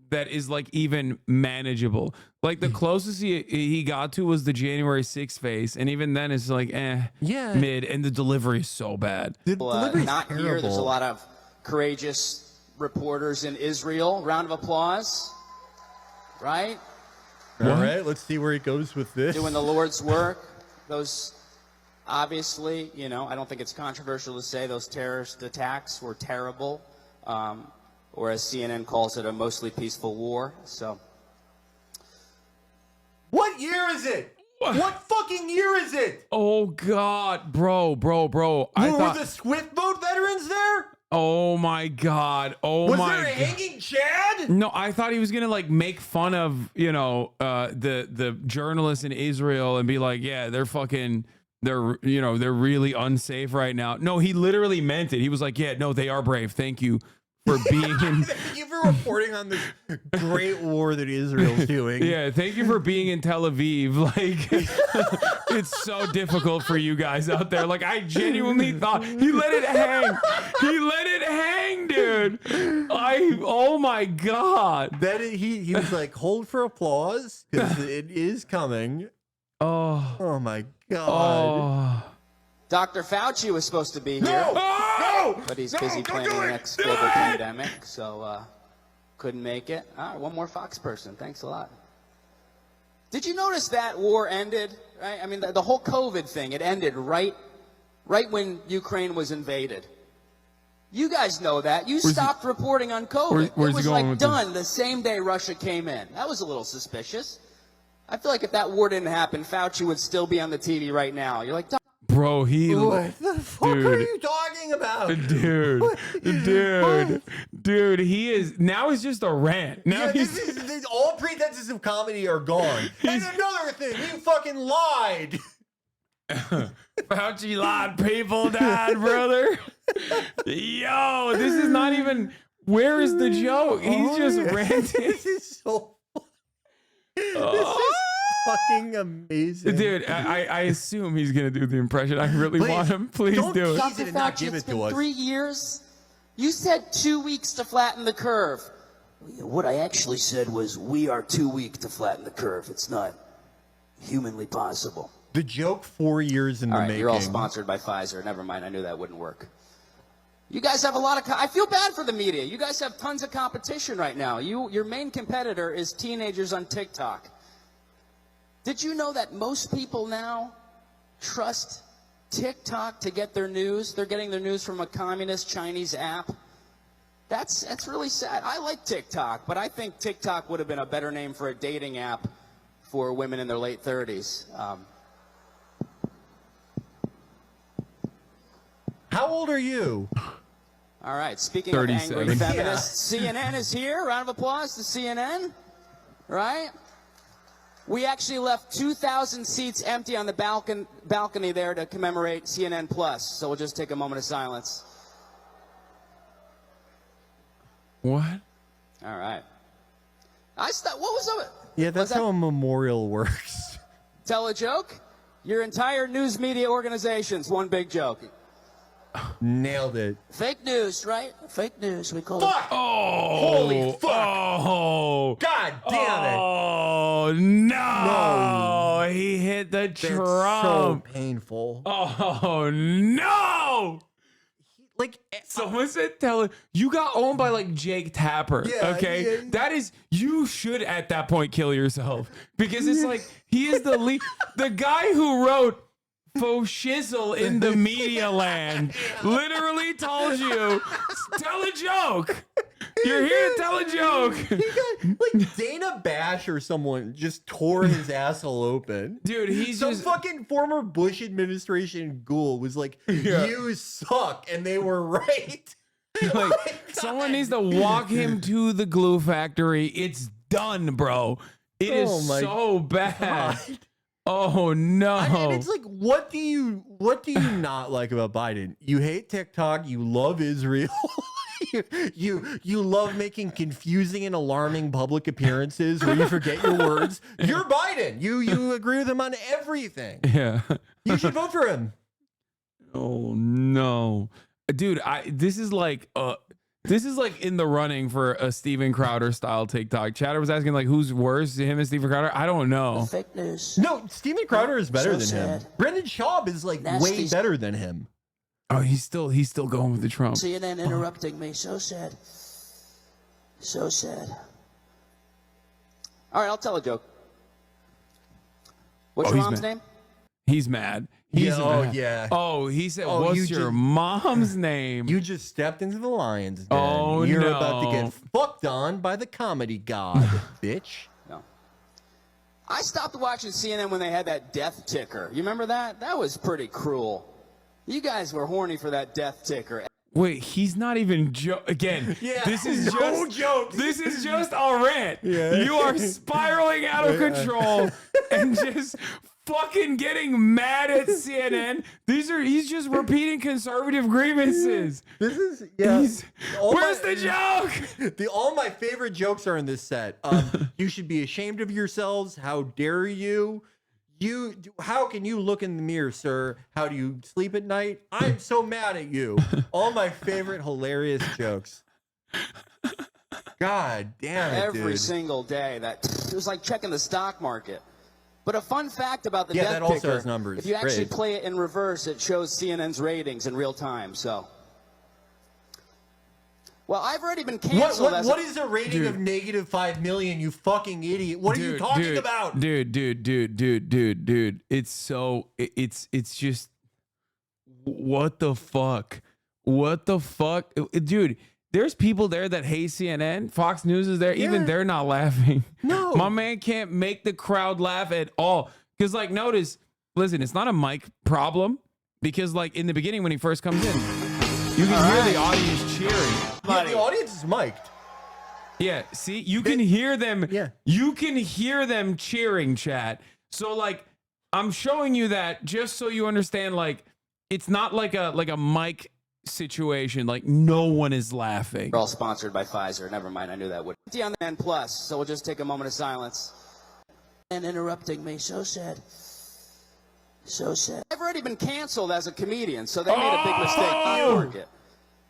that is like even manageable. Like the closest he got to was the January 6th face, and even then it's like mid, and the delivery is so bad. The delivery not terrible. Here. There's a lot of courageous reporters in Israel. Round of applause. Right? All right, let's see where he goes with this. Doing the Lord's work. Those, obviously, you know, I don't think it's controversial to say those terrorist attacks were terrible. Or as CNN calls it, a mostly peaceful war. So, what year is it? What fucking year is it? Oh God, bro. Were the Swift boat veterans there? Oh my God. Was there a hanging Chad? No, I thought he was gonna like make fun of, you know, the journalists in Israel and be like, yeah, they're really unsafe right now. No, he literally meant it. He was like, yeah, no, they are brave. Thank you for being in. Thank you for reporting on this great war that Israel's doing. Yeah, thank you for being in Tel Aviv. Like, it's so difficult for you guys out there. Like, I genuinely thought he let it hang. He let it hang, dude. Oh my God. He was like, hold for applause because it is coming. Oh my God. Dr. Fauci was supposed to be here. But he's busy planning the next global pandemic, so couldn't make it. All right, one more Fox person. Thanks a lot. Did you notice that war ended? Right? I mean, the whole COVID thing, it ended right when Ukraine was invaded. You guys know that. You stopped reporting on COVID. It was like done the same day Russia came in. That was a little suspicious. I feel like if that war didn't happen, Fauci would still be on the TV right now. You're like, bro, what the fuck are you talking about? Dude, he is, now he's just a rant. Now all pretenses of comedy are gone. And another thing, you fucking lied. Fauci lied, people died, brother. Yo, this is not even, where is the joke? He's just ranting. This is so This is fucking amazing. Dude, I assume he's going to do the impression. I really want him. Please do it. Dr. Fauci, it's been 3 years. You said 2 weeks to flatten the curve. What I actually said was, we are too weak to flatten the curve. It's not humanly possible. The joke 4 years in the making. You're all sponsored by Pfizer. Never mind. I knew that wouldn't work. You guys have a lot of... I feel bad for the media. You guys have tons of competition right now. Your main competitor is teenagers on TikTok. Did you know that most people now trust TikTok to get their news? They're getting their news from a communist Chinese app. That's really sad. I like TikTok, but I think TikTok would have been a better name for a dating app for women in their late 30s. How old are you? All right, speaking of angry feminists, CNN is here. Round of applause to CNN, right? We actually left 2,000 seats empty on the balcony there to commemorate CNN Plus. So we'll just take a moment of silence. What? All right. What was it? Yeah, that's how a memorial works. Tell a joke? Your entire news media organization's one big joke. Nailed it. Fake news, right? Fake news. We call fuck. it. Oh, holy fuck! Oh, God damn it! Oh no! He hit the Trump. So painful. Oh no! Like someone said, tell him you got owned by like Jake Tapper. Yeah, okay, yeah. That is, you should at that point kill yourself because it's like he is the lead. The guy who wrote faux shizzle in the media land literally told you, tell a joke. You're here to tell a joke. He got, like, Dana Bash or someone just tore his asshole open. Dude, he's some just fucking former Bush administration ghoul was like, you suck, and they were right. Like, someone needs to walk him to the glue factory. It's done, bro. It is so bad. God. Oh no! And it's like, what do you not like about Biden? You hate TikTok. You love Israel. you love making confusing and alarming public appearances where you forget your words. You're Biden. You agree with him on everything. Yeah. You should vote for him. Oh no, dude! This is like in the running for a Steven Crowder style TikTok. Chatter was asking like, who's worse, him and Steven Crowder? I don't know. Fake news. No, Steven Crowder is better So than him. sad. Brendan Schaub is like way better than him. Oh, he's still going with the Trump. CNN interrupting me. So sad. So sad. All right, I'll tell a joke. What's your he's mom's mad. name? He's mad. He's mad. yeah. Oh, he said, Oh, "What's you your just- mom's name?" You just stepped into the lion's den. Oh, You're no. about to get fucked on by the comedy god, bitch. No. I stopped watching CNN when they had that death ticker. You remember that? That was pretty cruel. You guys were horny for that death ticker. Wait, he's not even again. Yeah, this is no just jokes. This is just a rant. Yeah. You are spiraling out of control and just fucking getting mad at CNN. He's just repeating conservative grievances. This is Where's the joke? All my favorite jokes are in this set. You should be ashamed of yourselves. How dare you? How can you look in the mirror, sir? How do you sleep at night? I'm so mad at you. All my favorite hilarious jokes. God damn it, Every dude. single day. It was like checking the stock market. But a fun fact about the Yeah, death that also ticker, has numbers. if you actually Great. play it in reverse, it shows CNN's ratings in real time. So, well, I've already been canceled. What is a rating of negative 5 million, you fucking idiot? What are you talking about? Dude. It's just what the fuck? What the fuck? Dude, there's people there that hate CNN. Fox News is there. Even they're not laughing. No. My man can't make the crowd laugh at all. Because, like, notice, listen, it's not a mic problem. Because, like, in the beginning when he first comes in, you can hear the audience cheering. Yeah, the audience is mic'd. Yeah, see, you can hear them. Yeah, you can hear them cheering, chat. So, like, I'm showing you that just so you understand. Like, it's not like a mic situation. Like, no one is laughing. We're all sponsored by Pfizer. Never mind, I knew that would. Empty on the N plus, so we'll just take a moment of silence. And interrupting me, so sad. So sad. I've already been canceled as a comedian, so they made a big mistake. You work it.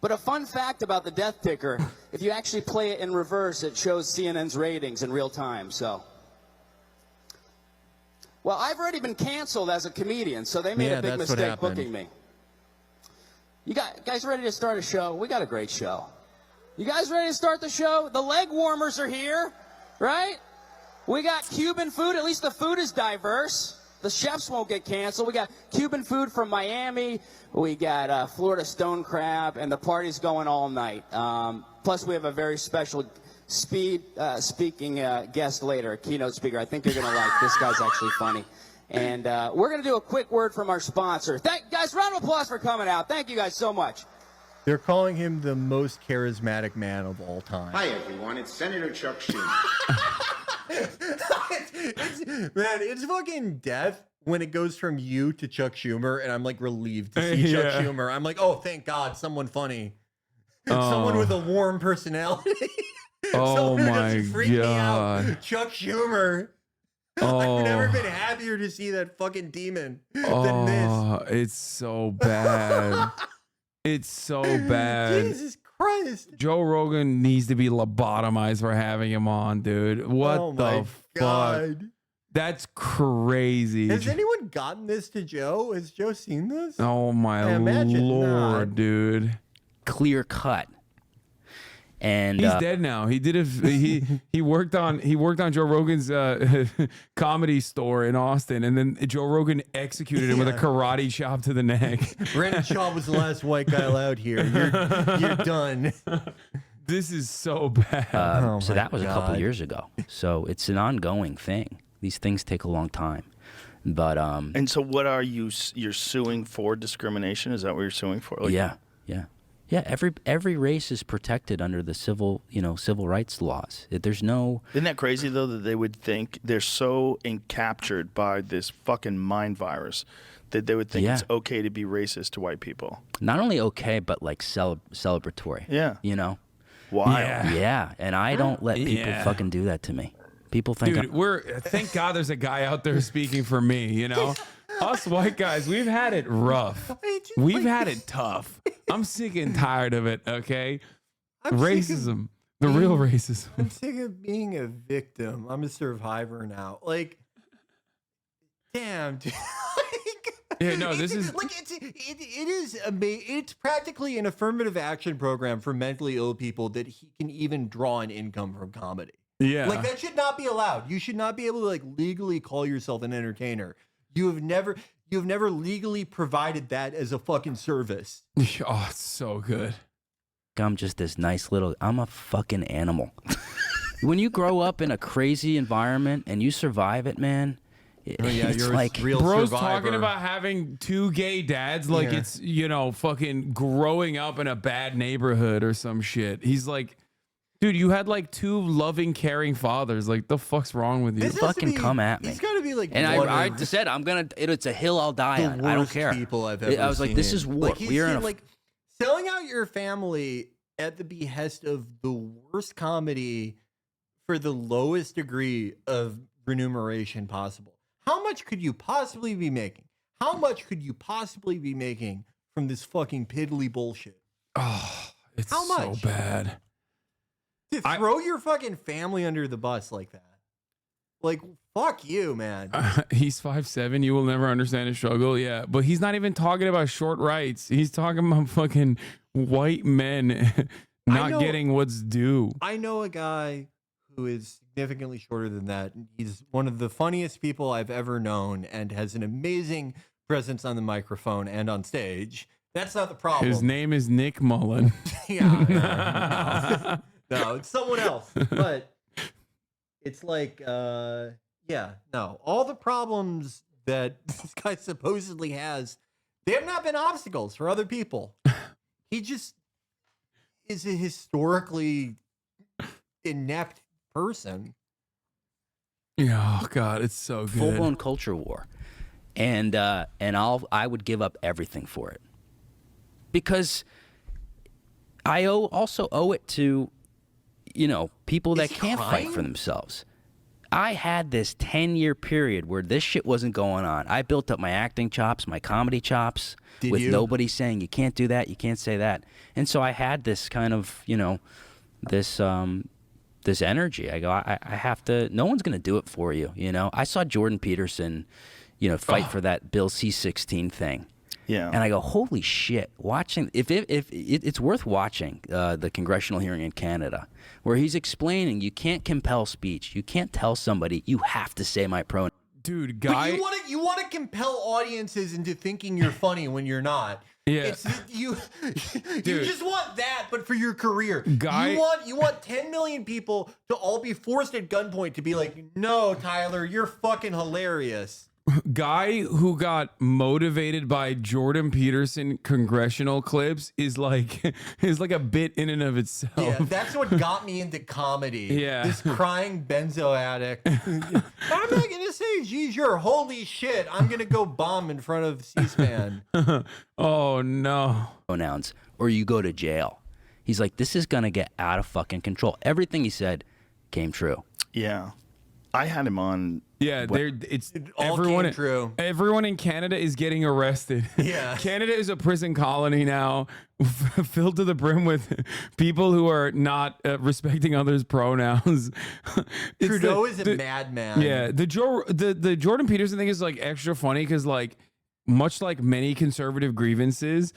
But a fun fact about the death ticker, if you actually play it in reverse, it shows CNN's ratings in real time. So, well, I've already been canceled as a comedian, so they made a big mistake booking me. You guys ready to start a show? We got a great show. You guys ready to start the show? The leg warmers are here, right? We got Cuban food. At least the food is diverse. The chefs won't get canceled. We got Cuban food from Miami. We got Florida stone crab, and the party's going all night. Plus, we have a very special speaking guest later, a keynote speaker. I think you're going to like. This guy's actually funny. And we're going to do a quick word from our sponsor. Guys, round of applause for coming out. Thank you guys so much. They're calling him the most charismatic man of all time. Hi, everyone. It's Senator Chuck Schumer. It's fucking death when it goes from you to Chuck Schumer, and I'm like relieved to see Chuck Schumer. I'm like, oh, thank God, someone funny. Someone with a warm personality. Oh Someone who my doesn't freak me God. out. Chuck Schumer. I've never been happier to see that fucking demon than this. It's so bad. It's so bad. Jesus Christ. Joe Rogan needs to be lobotomized for having him on, dude. What the fuck? God. That's crazy. Has anyone gotten this to Joe? Has Joe seen this? Oh my I imagine Lord, not. dude. Clear cut. And He's dead now. He did he worked on Joe Rogan's comedy store in Austin, and then Joe Rogan executed him with a karate chop to the neck. Brendan Shaw was the last white guy allowed here. You're done. This is so bad. So that was a couple God. years ago. So it's an ongoing thing. These things take a long time. But And so what are you're suing for discrimination? Is that what you're suing for? Like, yeah. Yeah, every race is protected under the civil rights laws. There's no. Isn't that crazy though that they would think they're so encaptured by this fucking mind virus that they would think it's okay to be racist to white people? Not only okay, but like celebratory. Yeah. You know. Wild. Yeah, and I don't let people fucking do that to me. People think, dude, thank God there's a guy out there speaking for me. You know, us white guys, we've had it rough. We've had it tough. I'm sick and tired of it. Okay, racism, the real racism. I'm sick of being a victim. I'm a survivor now. Like, damn, dude. Yeah, no, this is like it is amazing. It's practically an affirmative action program for mentally ill people that he can even draw an income from comedy. Yeah, like that should not be allowed. You should not be able to like legally call yourself an entertainer. You have never legally provided that as a fucking service. Oh, it's so good. I'm just this nice little. I'm a fucking animal. When you grow up in a crazy environment and you survive it, man. It's like real bro's survivor. talking about having 2 gay dads like it's fucking growing up in a bad neighborhood or some shit. He's like, dude, you had like 2 loving, caring fathers. Like, the fuck's wrong with you? Fucking come at me. He's got to be like, and I said I'm gonna. It's a hill I'll die on. I don't care. People I've ever I was like, this is war. Like, We are in a like selling out your family at the behest of the worst comedy for the lowest degree of remuneration possible. How much could you possibly be making? How much could you possibly be making from this fucking piddly bullshit? Oh, it's How so much? bad. To throw your fucking family under the bus like that. Like, fuck you, man. He's 5'7". You will never understand his struggle. Yeah, but he's not even talking about short rights. He's talking about fucking white men not getting what's due. I know a guy who is significantly shorter than that. He's one of the funniest people I've ever known and has an amazing presence on the microphone and on stage. That's not the problem. His name is Nick Mullen. No, it's someone else. But it's like, all the problems that this guy supposedly has, they have not been obstacles for other people. He just is a historically inept person. Yeah, oh God, it's so good. Full blown culture war, and I would give up everything for it because I also owe it to people that can't fight for themselves. I had this 10-year period where this shit wasn't going on. I built up my acting chops, my comedy chops, with nobody saying you can't do that, you can't say that, and so I had this kind of this energy. I go, I have to. No one's gonna do it for you. I saw Jordan Peterson, fight for that Bill C-16 thing. Yeah. And I go, holy shit! Watching if it's worth watching the congressional hearing in Canada, where he's explaining you can't compel speech. You can't tell somebody you have to say my pronoun. Dude, guy. But you want to compel audiences into thinking you're funny when you're not. Yeah. You just want that, but for your career. Guy, you want 10 million people to all be forced at gunpoint to be like, no, Tyler, you're fucking hilarious. Guy who got motivated by Jordan Peterson congressional clips is like a bit in and of itself. Yeah, that's what got me into comedy. Yeah. This crying benzo addict. I'm not gonna say, geez, you're holy shit. I'm gonna go bomb in front of C-SPAN. Oh no. Pronouns, or you go to jail. He's like, this is gonna get out of fucking control. Everything he said came true. Yeah. I had him on. Yeah, it's all everyone. came true. Everyone in Canada is getting arrested. Yeah, Canada is a prison colony now, filled to the brim with people who are not respecting others' pronouns. Trudeau is a madman. Yeah, the Jordan Peterson thing is like extra funny because like much like many conservative grievances,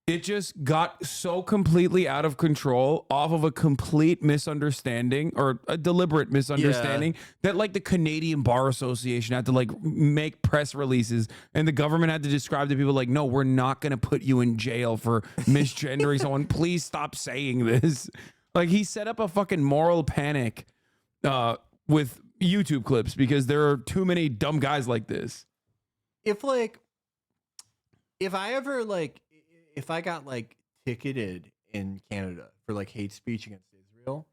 it just got so completely out of control off of a complete misunderstanding or a deliberate misunderstanding that like the Canadian Bar Association had to like make press releases and the government had to describe to people like, no, we're not going to put you in jail for misgendering someone. Please stop saying this. Like he set up a fucking moral panic with YouTube clips because there are too many dumb guys like this. If I got like ticketed in Canada for like hate speech against Israel.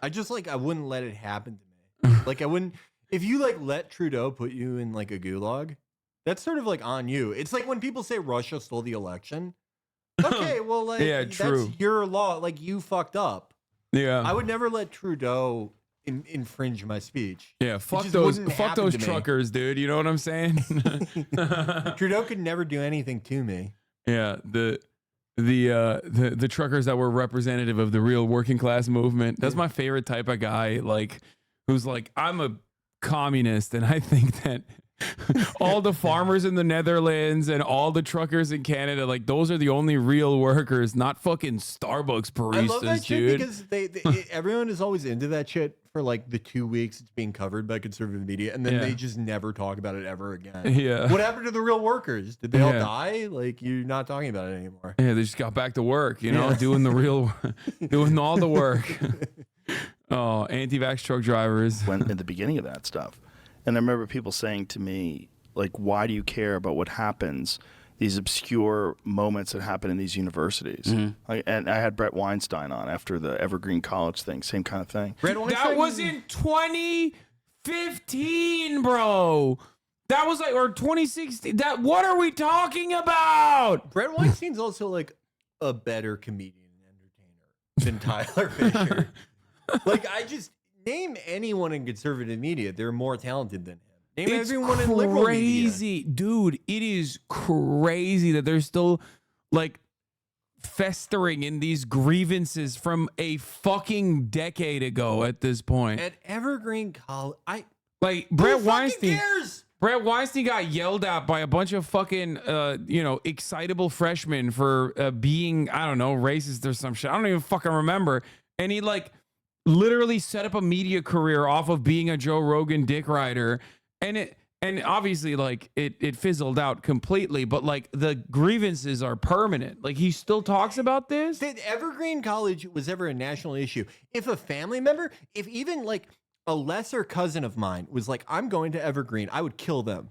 I wouldn't let it happen to me. Like I wouldn't, if you like let Trudeau put you in like a gulag, that's sort of like on you. It's like when people say Russia stole the election. Okay, well, like, yeah, true. That's your law. Like, you fucked up. Yeah. I would never let Trudeau infringe my speech. Yeah, fuck those truckers, dude. You know what I'm saying? Trudeau could never do anything to me. Yeah, the truckers that were representative of the real working class movement. That's my favorite type of guy, like, who's like, I'm a communist, and I think that all the farmers in the Netherlands and all the truckers in Canada, like, those are the only real workers, not fucking Starbucks baristas, I love that dude. shit because everyone is always into that shit for like the 2 weeks it's being covered by conservative media, and then they just never talk about it ever again. Yeah. What happened to the real workers? Did they all die? Like, you're not talking about it anymore. Yeah, they just got back to work, you know, doing the real, doing all the work. Oh, anti-vax truck drivers. When at the beginning of that stuff. And I remember people saying to me, like, why do you care about what happens, these obscure moments that happen in these universities? Like, and I had Brett Weinstein on after the Evergreen College thing, same kind of thing. That was in 2015, bro. That was like, or 2016. What are we talking about? Brett Weinstein's also like a better comedian and entertainer than Tyler Fisher. Like, name anyone in conservative media, they're more talented than him. Name everyone in liberal media. Dude, it is crazy that they're still like festering in these grievances from a fucking decade ago at this point. At Evergreen College, Brett Weinstein. Brett Weinstein got yelled at by a bunch of fucking, excitable freshmen for being, I don't know, racist or some shit. I don't even fucking remember. And he like literally set up a media career off of being a Joe Rogan dick rider. And obviously like it fizzled out completely, but like the grievances are permanent. Like he still talks about this. That Evergreen College was ever a national issue. If a family member, if even like a lesser cousin of mine was like, I'm going to Evergreen, I would kill them.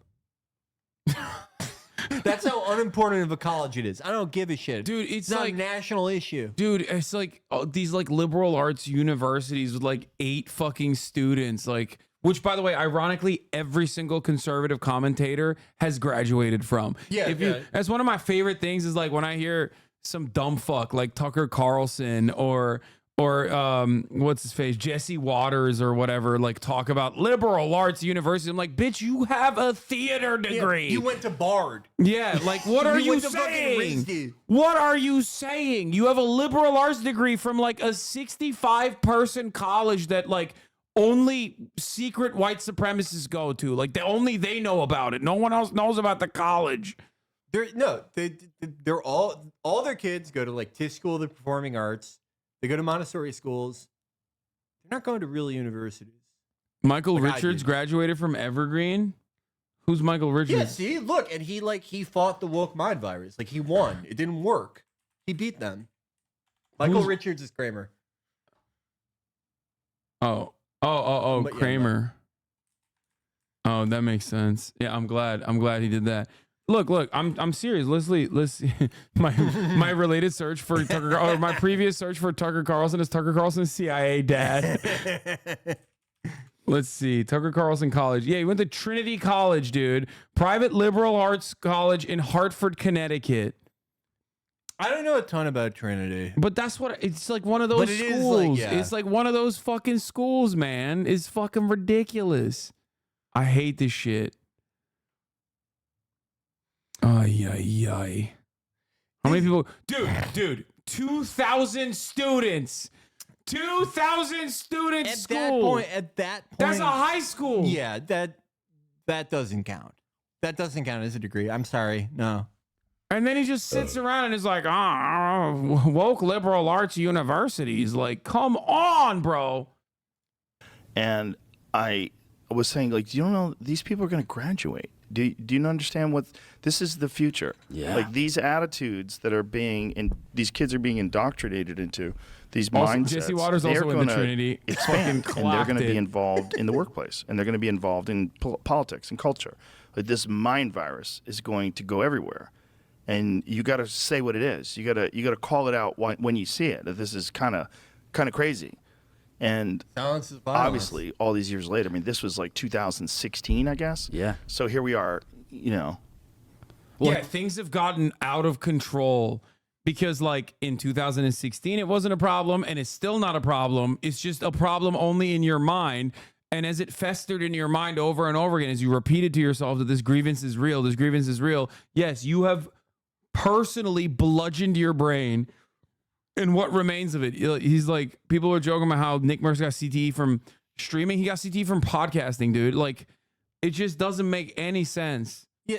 That's how unimportant of a college it is. I don't give a shit. Dude, it's not like a national issue. Dude, it's like these like liberal arts universities with like 8 fucking students, like, which by the way, ironically, every single conservative commentator has graduated from. Yeah. That's one of my favorite things is like when I hear some dumb fuck like Tucker Carlson or what's his face, Jesse Waters or whatever, like talk about liberal arts university. I'm like, bitch, you have a theater degree. Yeah, you went to Bard. Yeah, like what are you saying? What are you saying? You have a liberal arts degree from like a 65-person college that like only secret white supremacists go to. Like only they know about it. No one else knows about the college. They're all their kids go to like Tisch School of the Performing Arts. They go to Montessori schools. They're not going to real universities. Michael Richards graduated from Evergreen. Who's Michael Richards? Yeah, see, look, and he fought the woke mind virus. Like he won. It didn't work. He beat them. Michael Richards is Kramer. Oh, Kramer. Oh, that makes sense. Yeah, I'm glad he did that. Look, I'm serious. Let's see. My related search for Tucker, or my previous search for Tucker Carlson is Tucker Carlson's CIA dad. Let's see. Tucker Carlson College. Yeah, he went to Trinity College, dude. Private liberal arts college in Hartford, Connecticut. I don't know a ton about Trinity. But that's what it's like, one of those schools. It's like one of those fucking schools, man. It's fucking ridiculous. I hate this shit. Ay. How many people? Dude, 2,000 students. 2,000 students. At that point, that's a high school. Yeah, that doesn't count. That doesn't count as a degree. I'm sorry, no. And then he just sits around and is like, woke liberal arts universities. Like, come on, bro. And I was saying, like, you don't know, these people are going to graduate. Do you understand what this is the future? Yeah. Like these attitudes that are these kids are being indoctrinated into, these also, mindsets. Jesse Waters also in the Trinity. Expand, and they're going to be involved in the workplace, and they're going to be involved in politics and culture. Like this mind virus is going to go everywhere, and you got to say what it is. You got to call it out when you see it. That this is kind of crazy. And Silence is violence. Obviously, all these years later, I mean, this was like 2016, I guess. Yeah. So here we are, you know. Yeah, things have gotten out of control because, like, in 2016, it wasn't a problem, and it's still not a problem. It's just a problem only in your mind. And as it festered in your mind over and over again, as you repeated to yourself that this grievance is real, yes, you have personally bludgeoned your brain. And what remains of it? He's like, people are joking about how Nick Merckx got CTE from streaming. He got CTE from podcasting, dude. Like, it just doesn't make any sense. Yeah,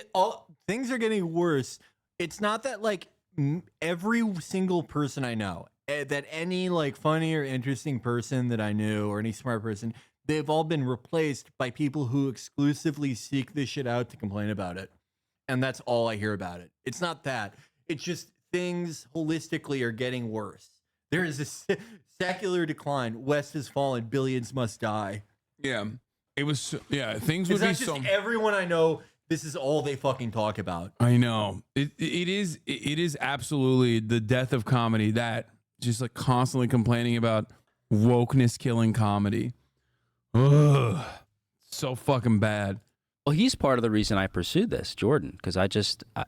things are getting worse. It's not that like every single person I know, that any like funny or interesting person that I knew or any smart person, they've all been replaced by people who exclusively seek this shit out to complain about it. And that's all I hear about it. It's not that. It's just things holistically are getting worse. There is a secular decline. West has fallen. Billions must die. Yeah. It was, yeah, things would be so. Everyone I know, this is all they fucking talk about. I know. It is absolutely the death of comedy, that just like constantly complaining about wokeness killing comedy. Ugh. So fucking bad. Well, he's part of the reason I pursued this, Jordan, because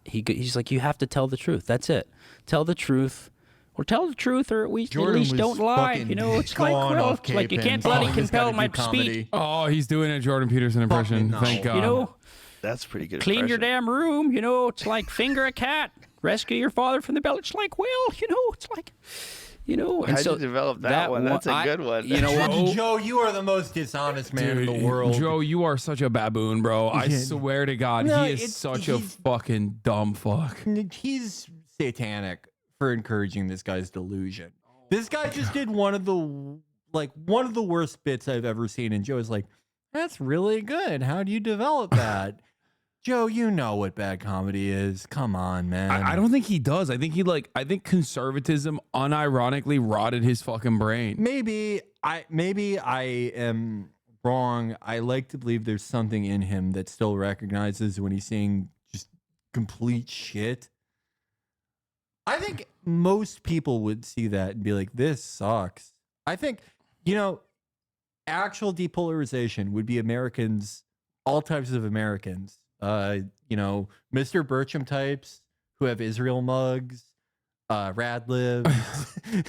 he's like, you have to tell the truth. That's it. Tell the truth. Or tell the truth, or at least don't lie. You know, it's like, well, like you can't bloody compel my speech. Oh, he's doing a Jordan Peterson impression. Thank God. You know, that's pretty good. Clean your damn room. You know, it's like finger a cat. Rescue your father from the bell. It's like, well, you know, it's like, you know. How'd you develop that one? That's a good one. You know what? Joe, you are the most dishonest man in the world. Joe, you are such a baboon, bro. I swear to God, No, he is such a fucking dumb fuck. He's satanic for encouraging this guy's delusion. This guy just did one of the worst bits I've ever seen, and Joe's like, that's really good. How do you develop that? Joe, you know what bad comedy is. Come on, man. I don't think he does. I think I think conservatism unironically rotted his fucking brain. Maybe I am wrong. I like to believe there's something in him that still recognizes when he's seeing just complete shit. I think most people would see that and be like, this sucks. I think, you know, actual depolarization would be Americans, all types of Americans. You know, Mr. Burcham types who have Israel mugs, rad libs,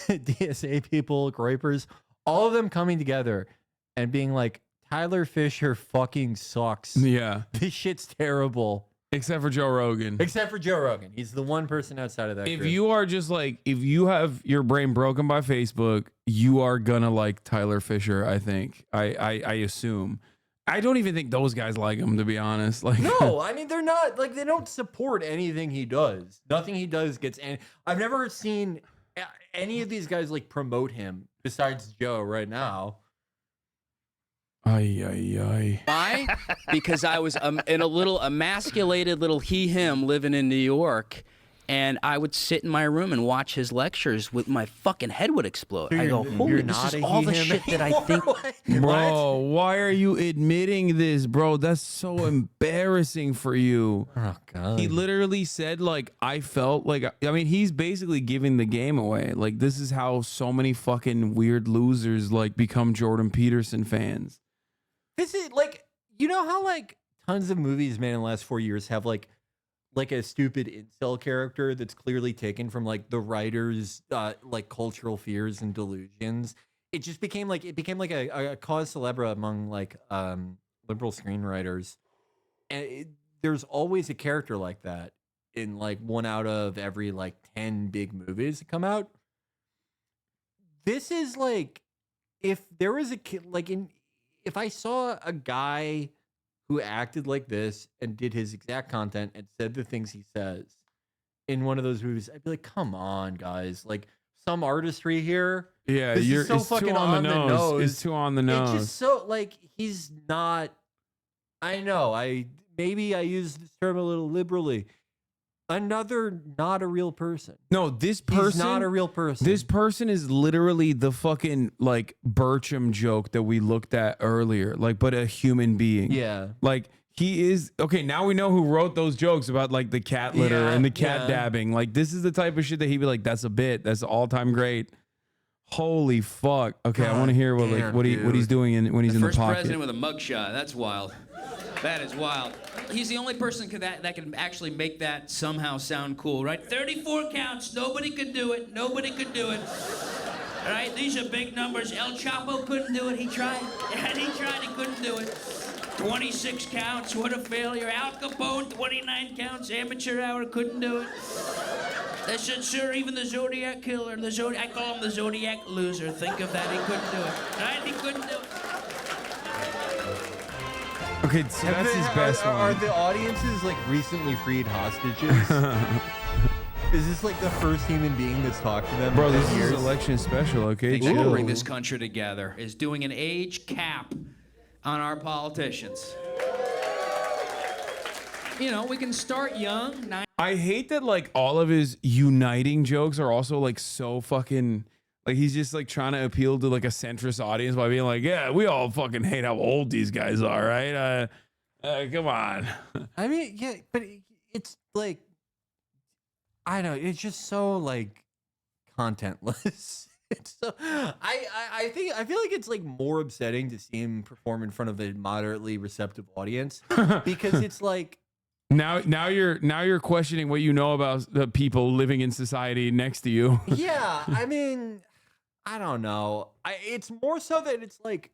DSA people, groypers, all of them coming together and being like, Tyler Fisher fucking sucks. Yeah. This shit's terrible. Except for Joe Rogan. Except for Joe Rogan. He's the one person outside of that If group. you are just like, if you have your brain broken by Facebook, you are gonna like Tyler Fisher, I think. I assume. I don't even think those guys like him, to be honest. Like, no, I mean, they're not, like, they don't support anything he does. Nothing he does gets any. I've never seen any of these guys like promote him besides Joe right now. Ay. Why? Because I was in a little emasculated little him living in New York, and I would sit in my room and watch his lectures with my fucking head would explode. I go, holy, this is all the shit that I think. Bro, why are you admitting this, bro? That's so embarrassing for you. Oh, God. He literally said, like, I felt like, I mean, he's basically giving the game away. Like, this is how so many fucking weird losers, like, become Jordan Peterson fans. This is like, you know how like tons of movies made in the last 4 years have like a stupid incel character that's clearly taken from like the writer's like cultural fears and delusions. It just became like a cause célèbre among like liberal screenwriters, and there's always a character like that in like 1 out of every like 10 big movies that come out. This is like, if there was a kid like if I saw a guy who acted like this and did his exact content and said the things he says in one of those movies, I'd be like, come on, guys. Like, some artistry here. Yeah, this is so it's fucking too on the nose. It's nose. too on the nose. It's just so, like, he's not... I know, maybe I use this term a little liberally. Another not a real person. No, this person... He's not a real person. This person is literally the fucking, like, Burcham joke that we looked at earlier. Like, but a human being. Yeah. Like, He is okay. Now we know who wrote those jokes about like the cat litter and the cat dabbing. Like this is the type of shit that he'd be like, "That's a bit. That's all time great." Holy fuck. Okay, I want to hear what he's doing when he's in the first pocket. president with a mugshot. That's wild. That is wild. He's the only person that can actually make that somehow sound cool, right? 34 counts. Nobody could do it. Nobody could do it. All right, these are big numbers. El Chapo couldn't do it. He tried. He tried. He couldn't do it. 26 counts. What a failure. Al Capone, 29 counts. Amateur hour couldn't do it. They said, sir, even the Zodiac killer, I call him the Zodiac loser. Think of that. He couldn't do it. All right, he couldn't do it. Okay, so that's his best one. Are the audiences like recently freed hostages? Is this like the first human being that's talked to them? Bro, this is election special, okay? Things to bring this country together is doing an age cap on our politicians. You know, we can start young. I hate that like all of his uniting jokes are also like so fucking like he's just like trying to appeal to like a centrist audience by being like, yeah, we all fucking hate how old these guys are, right? Come on. I mean, yeah, but it's like I don't know, it's just so like contentless. It's so I feel like it's like more upsetting to see him perform in front of a moderately receptive audience because it's like now you're questioning what you know about the people living in society next to you. Yeah, I mean, I don't know. It's more so that it's like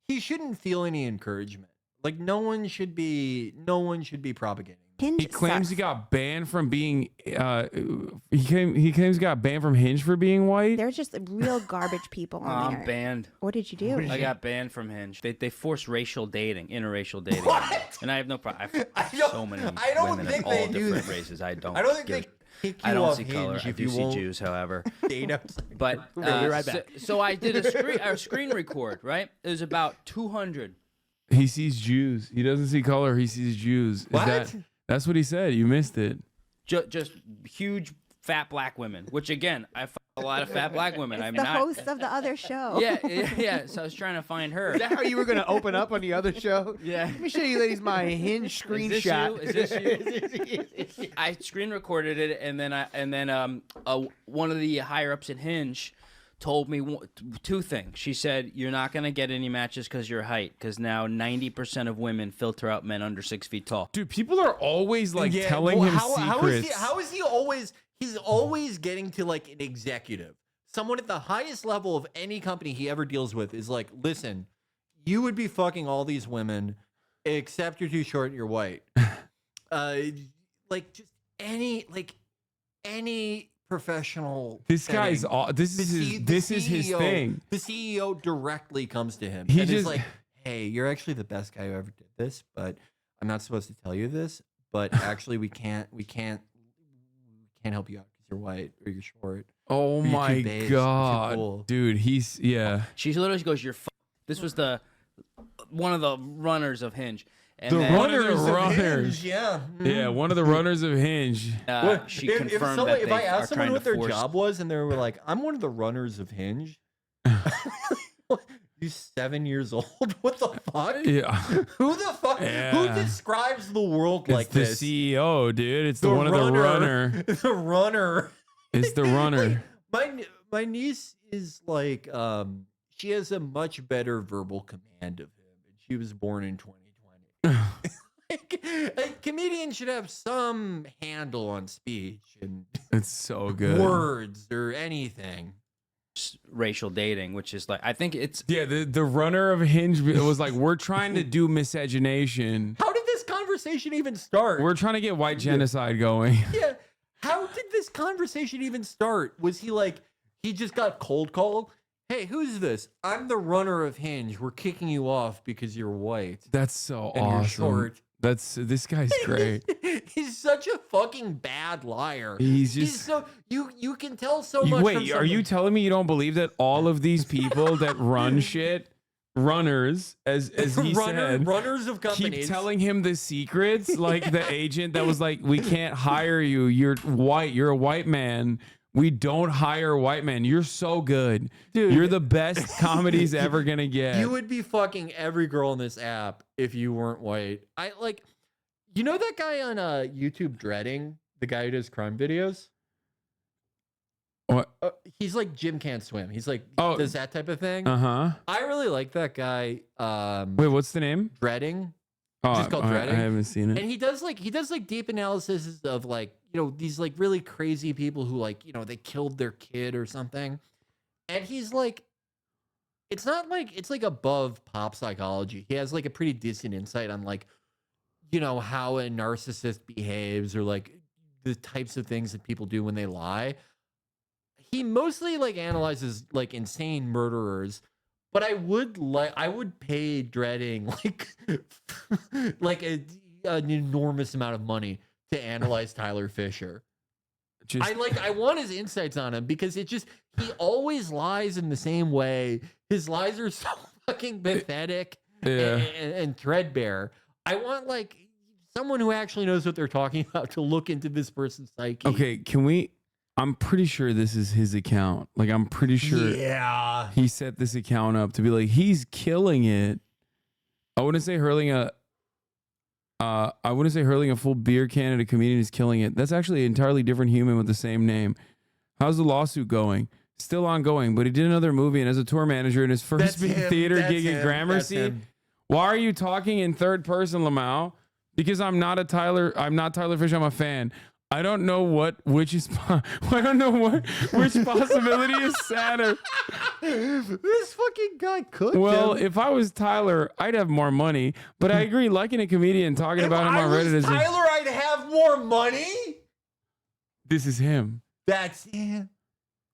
he shouldn't feel any encouragement. Like no one should be propagating. He claims he got banned from being he claims he got banned from Hinge for being white. They're just real garbage people on there. I'm banned. What did you do? I got banned from Hinge. They force racial dating, interracial dating. And I have no problem. So many women of all different races. I don't think they kick I you don't off see Hinge color. I if do you see won't Jews, however. date outside. But We're gonna be right back. So I did a screen record, right? It was about 200. He sees Jews. He doesn't see color. He sees Jews. That's what he said. You missed it. Just huge fat black women, which again, I find a lot of fat black women. It's the host of the other show. Yeah. So I was trying to find her. Is that how you were going to open up on the other show? Yeah. Let me show you ladies my Hinge screenshot. Is this you? I screen recorded it, and then one of the higher ups at Hinge told me two things. She said, you're not going to get any matches because your height, because now 90% of women filter out men under 6 feet tall. Dude, people are always like telling him secrets. How is he always? He's always getting to like an executive, someone at the highest level of any company he ever deals with is like, listen, you would be fucking all these women, except you're too short and you're white. Like just any professional. This guy's this is his thing. The CEO directly comes to him. He and just is like, hey, you're actually the best guy who ever did this, but I'm not supposed to tell you this. But actually, we can't help you out because you're white or you're short. Oh my god, dude, She literally goes, "You're." This was one of the runners of Hinge. And the runners of Hinge, yeah, one of the runners of Hinge. She confirmed that if I asked someone what their force... job was, and they were like, "I'm one of the runners of Hinge." You 7 years old? What the fuck? Yeah. Who the fuck? Yeah. Who describes the world like this? It's the CEO, dude. It's the one of the runner. The runner. It's the runner. My niece is like, she has a much better verbal command of him, and she was born in 2020. A comedian should have some handle on speech and it's so good. Words or anything. Racial dating, which is like, I think it's the runner of Hinge was like, we're trying to do miscegenation. How did this conversation even start? We're trying to get white genocide going. Yeah. How did this conversation even start? Was he like, he just got cold called? Hey, who's this? I'm the runner of Hinge. We're kicking you off because you're white. That's so and awesome. You're short. This guy's great. He's such a fucking bad liar. He's so you can tell so much. Wait, are you telling me you don't believe that all of these people that run shit, runners, as he said, runners of companies, keep telling him the secrets? Like the agent that was like, we can't hire you. You're white. You're a white man. We don't hire white men. You're so good. Dude. You're the best comedy's ever going to get. You would be fucking every girl in this app if you weren't white. You know that guy on YouTube Dreading? The guy who does crime videos? What? He's like Jim Can't Swim. He's like, does that type of thing. Uh-huh. I really like that guy. Wait, what's the name? Dreading. Oh, Just called Dreading. I haven't seen it. And he does deep analysis of these like really crazy people who they killed their kid or something. And he's like, it's not like it's like above pop psychology. He has like a pretty decent insight on how a narcissist behaves or like the types of things that people do when they lie. He mostly analyzes insane murderers, but I would pay Dreading an enormous amount of money to analyze Tyler Fisher. I want his insights on him because he always lies in the same way. His lies are so fucking pathetic and threadbare. I want someone who actually knows what they're talking about to look into this person's psyche. Okay, I'm pretty sure this is his account. I'm pretty sure he set this account up to be he's killing it. I wouldn't say hurling a full beer can at a comedian is killing it. That's actually an entirely different human with the same name. How's the lawsuit going? Still ongoing, but he did another movie and as a tour manager in his first big theater gig at Gramercy. Why are you talking in third person, Lamau? Because I'm not Tyler Fisher, I'm a fan. I don't know which possibility is sadder. This fucking guy cooked Well, him. if I was Tyler, I'd have more money. But I agree, liking a comedian, talking about him on Reddit is Tyler, I'd have more money. This is him. That's him.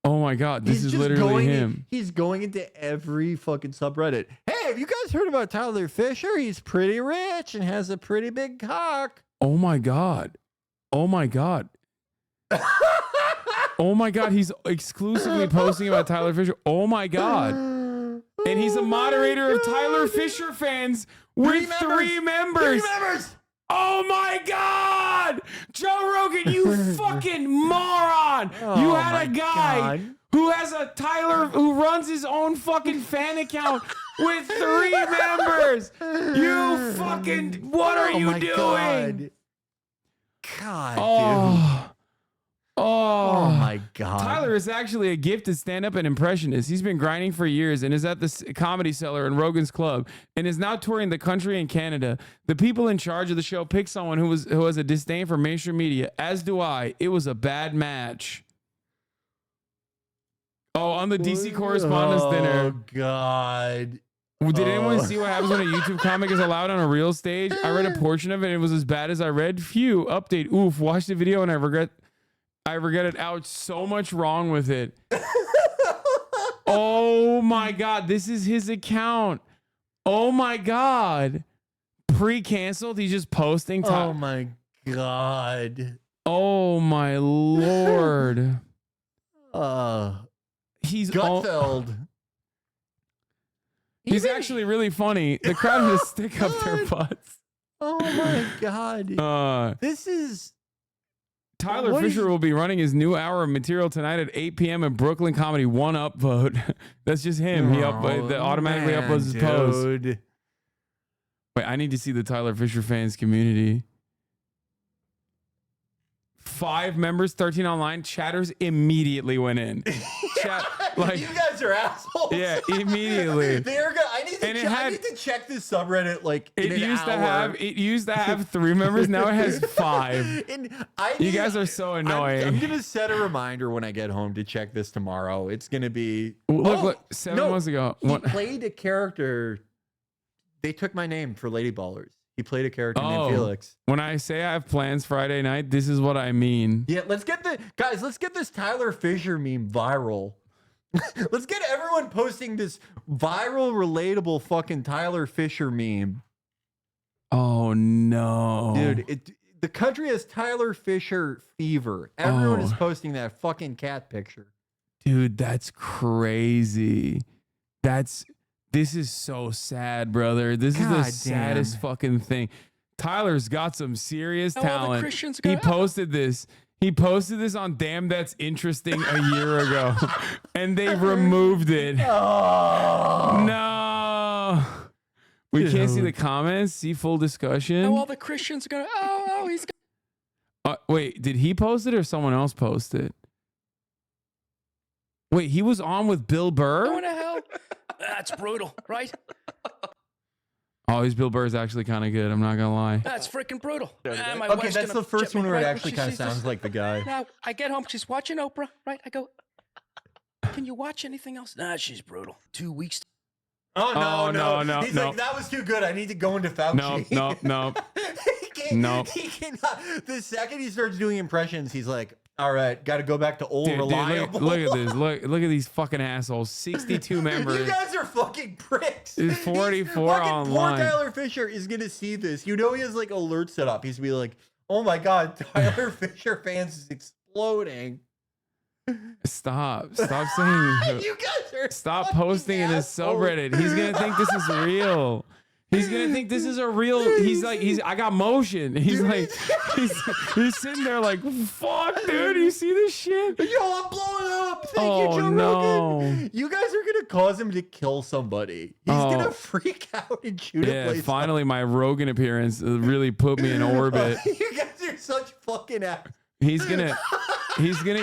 Oh my God, this is literally him. He's going into every fucking subreddit. Hey, have you guys heard about Tyler Fisher? He's pretty rich and has a pretty big cock. Oh my God. Oh my God. Oh my God. He's exclusively posting about Tyler Fisher. Oh my God. And he's a moderator of Tyler Fisher fans with three members. Oh my God. Joe Rogan, you fucking moron. You had a guy who has who runs his own fucking fan account with 3 members. You fucking, what are you doing? God, dude. Oh my God. Tyler is actually a gifted stand-up and impressionist. He's been grinding for years and is at the Comedy Cellar in Rogan's Club and is now touring the country and Canada. The people in charge of the show picked someone who has a disdain for mainstream media, as do I. It was a bad match. Oh, on the DC Correspondents' Dinner. Oh God. Did anyone see what happens when a YouTube comic is allowed on a real stage? I read a portion of it and it was as bad as I read. Phew, update. Oof, watch the video and I regret it. Ouch, so much wrong with it. Oh my God, this is his account. Oh my God. Pre-canceled, he's just posting. Oh my God. Oh my Lord. He's Gutfeld. He's actually really funny. The crowd has stick up their butts. Oh my God. This is Tyler Fisher will be running his new hour of material tonight at 8 p.m. in Brooklyn Comedy. One upvote. That's just him. He automatically uploads his post. Wait, I need to see the Tyler Fisher fans community. 5 members, 13 online. Chatters immediately went in. You guys are assholes. Yeah, immediately. I need to check this subreddit in an hour. It used to have 3 members. Now it has 5. You guys are so annoying. I'm gonna set a reminder when I get home to check this tomorrow. It's gonna be look 7 months ago. He played a character. They took my name for Lady Ballers. He played a character named Felix. When I say I have plans Friday night, this is what I mean. Yeah, let's get this Tyler Fisher meme viral. Let's get everyone posting this viral, relatable fucking Tyler Fisher meme. Oh no, dude! The country has Tyler Fisher fever. Everyone is posting that fucking cat picture. Dude, that's crazy. This is so sad, brother. This is the saddest fucking thing. Tyler's got some serious talent. He posted this. He posted this on Damn That's Interesting a year ago, and they removed it. Oh. No. We can't see the comments. See full discussion. Oh, all the Christians are gonna. Oh, he's. Wait, did he post it or someone else post it? Wait, he was on with Bill Burr? Going to hell. That's brutal, right? Oh, his Bill Burr's actually kind of good. I'm not gonna lie. That's freaking brutal. Okay, that's the first one where it actually kind of sounds like the guy. Now I get home, she's watching Oprah, right? I go, can you watch anything else? Nah, she's brutal. 2 weeks. Oh, no. He's no. like, that was too good. I need to go into Fauci. No. He cannot. The second he starts doing impressions, he's like, all right, got to go back to old reliable. Look at this. Look at these fucking assholes. 62 members. You guys are fucking pricks. It's 44 online. Poor Tyler Fisher is going to see this. You know he has like alerts set up. He's going to be like, oh my God, Tyler Fisher fans is exploding. Stop saying. You guys are stop posting in his subreddit. He's gonna think this is real. He's gonna think this is a real. I got motion. He's like, he's sitting there like, fuck, dude. You see this shit? Yo, I'm blowing up. Thank you, Joe Rogan. You guys are gonna cause him to kill somebody. He's gonna freak out and shoot a place. Finally, my Rogan appearance really put me in orbit. You guys are such fucking ass. He's gonna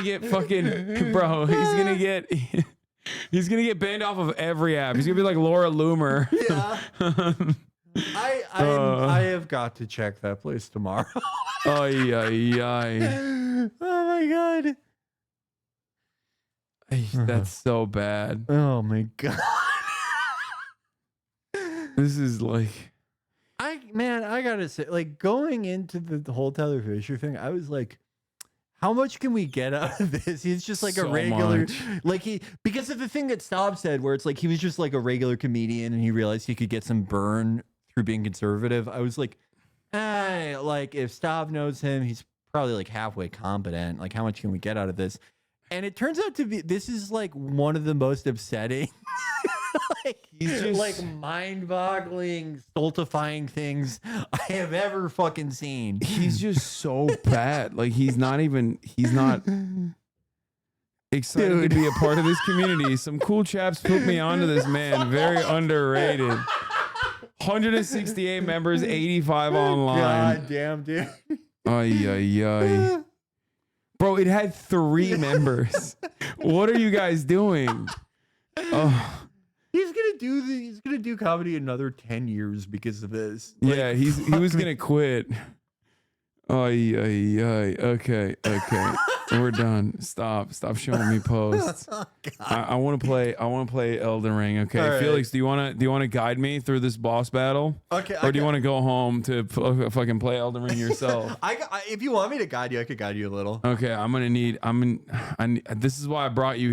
get fucking bro. He's gonna get banned off of every app. He's gonna be like Laura Loomer. Yeah. I have got to check that place tomorrow. Ay. Oh my God. That's so bad. Oh my God. This is like. I gotta say, like, going into the whole Tyler Fisher thing, I was like, how much can we get out of this? He's just like a regular, because of the thing that Staub said, where it's like he was just like a regular comedian and he realized he could get some burn through being conservative. I was like, like if Staub knows him, he's probably like halfway competent. Like, how much can we get out of this? And it turns out to be, this is like one of the most upsetting, like, he's just like mind-boggling, stultifying things I have ever fucking seen. He's just so bad. Like, he's not excited to be a part of this community. Some cool chaps put me onto this man. Very underrated. 168 members, 85 online. God damn, dude. Ay. Bro, it had 3 members. What are you guys doing? Oh. He's gonna do comedy another 10 years because of this. Like, yeah, he was gonna quit. Okay. We're done. Stop showing me posts. I want to play Elden Ring. Okay, right. Felix, do you want to guide me through this boss battle? Okay. Or do you want to go home to fucking play Elden Ring yourself? If you want me to guide you, I could guide you a little. Okay, this is why I brought you here.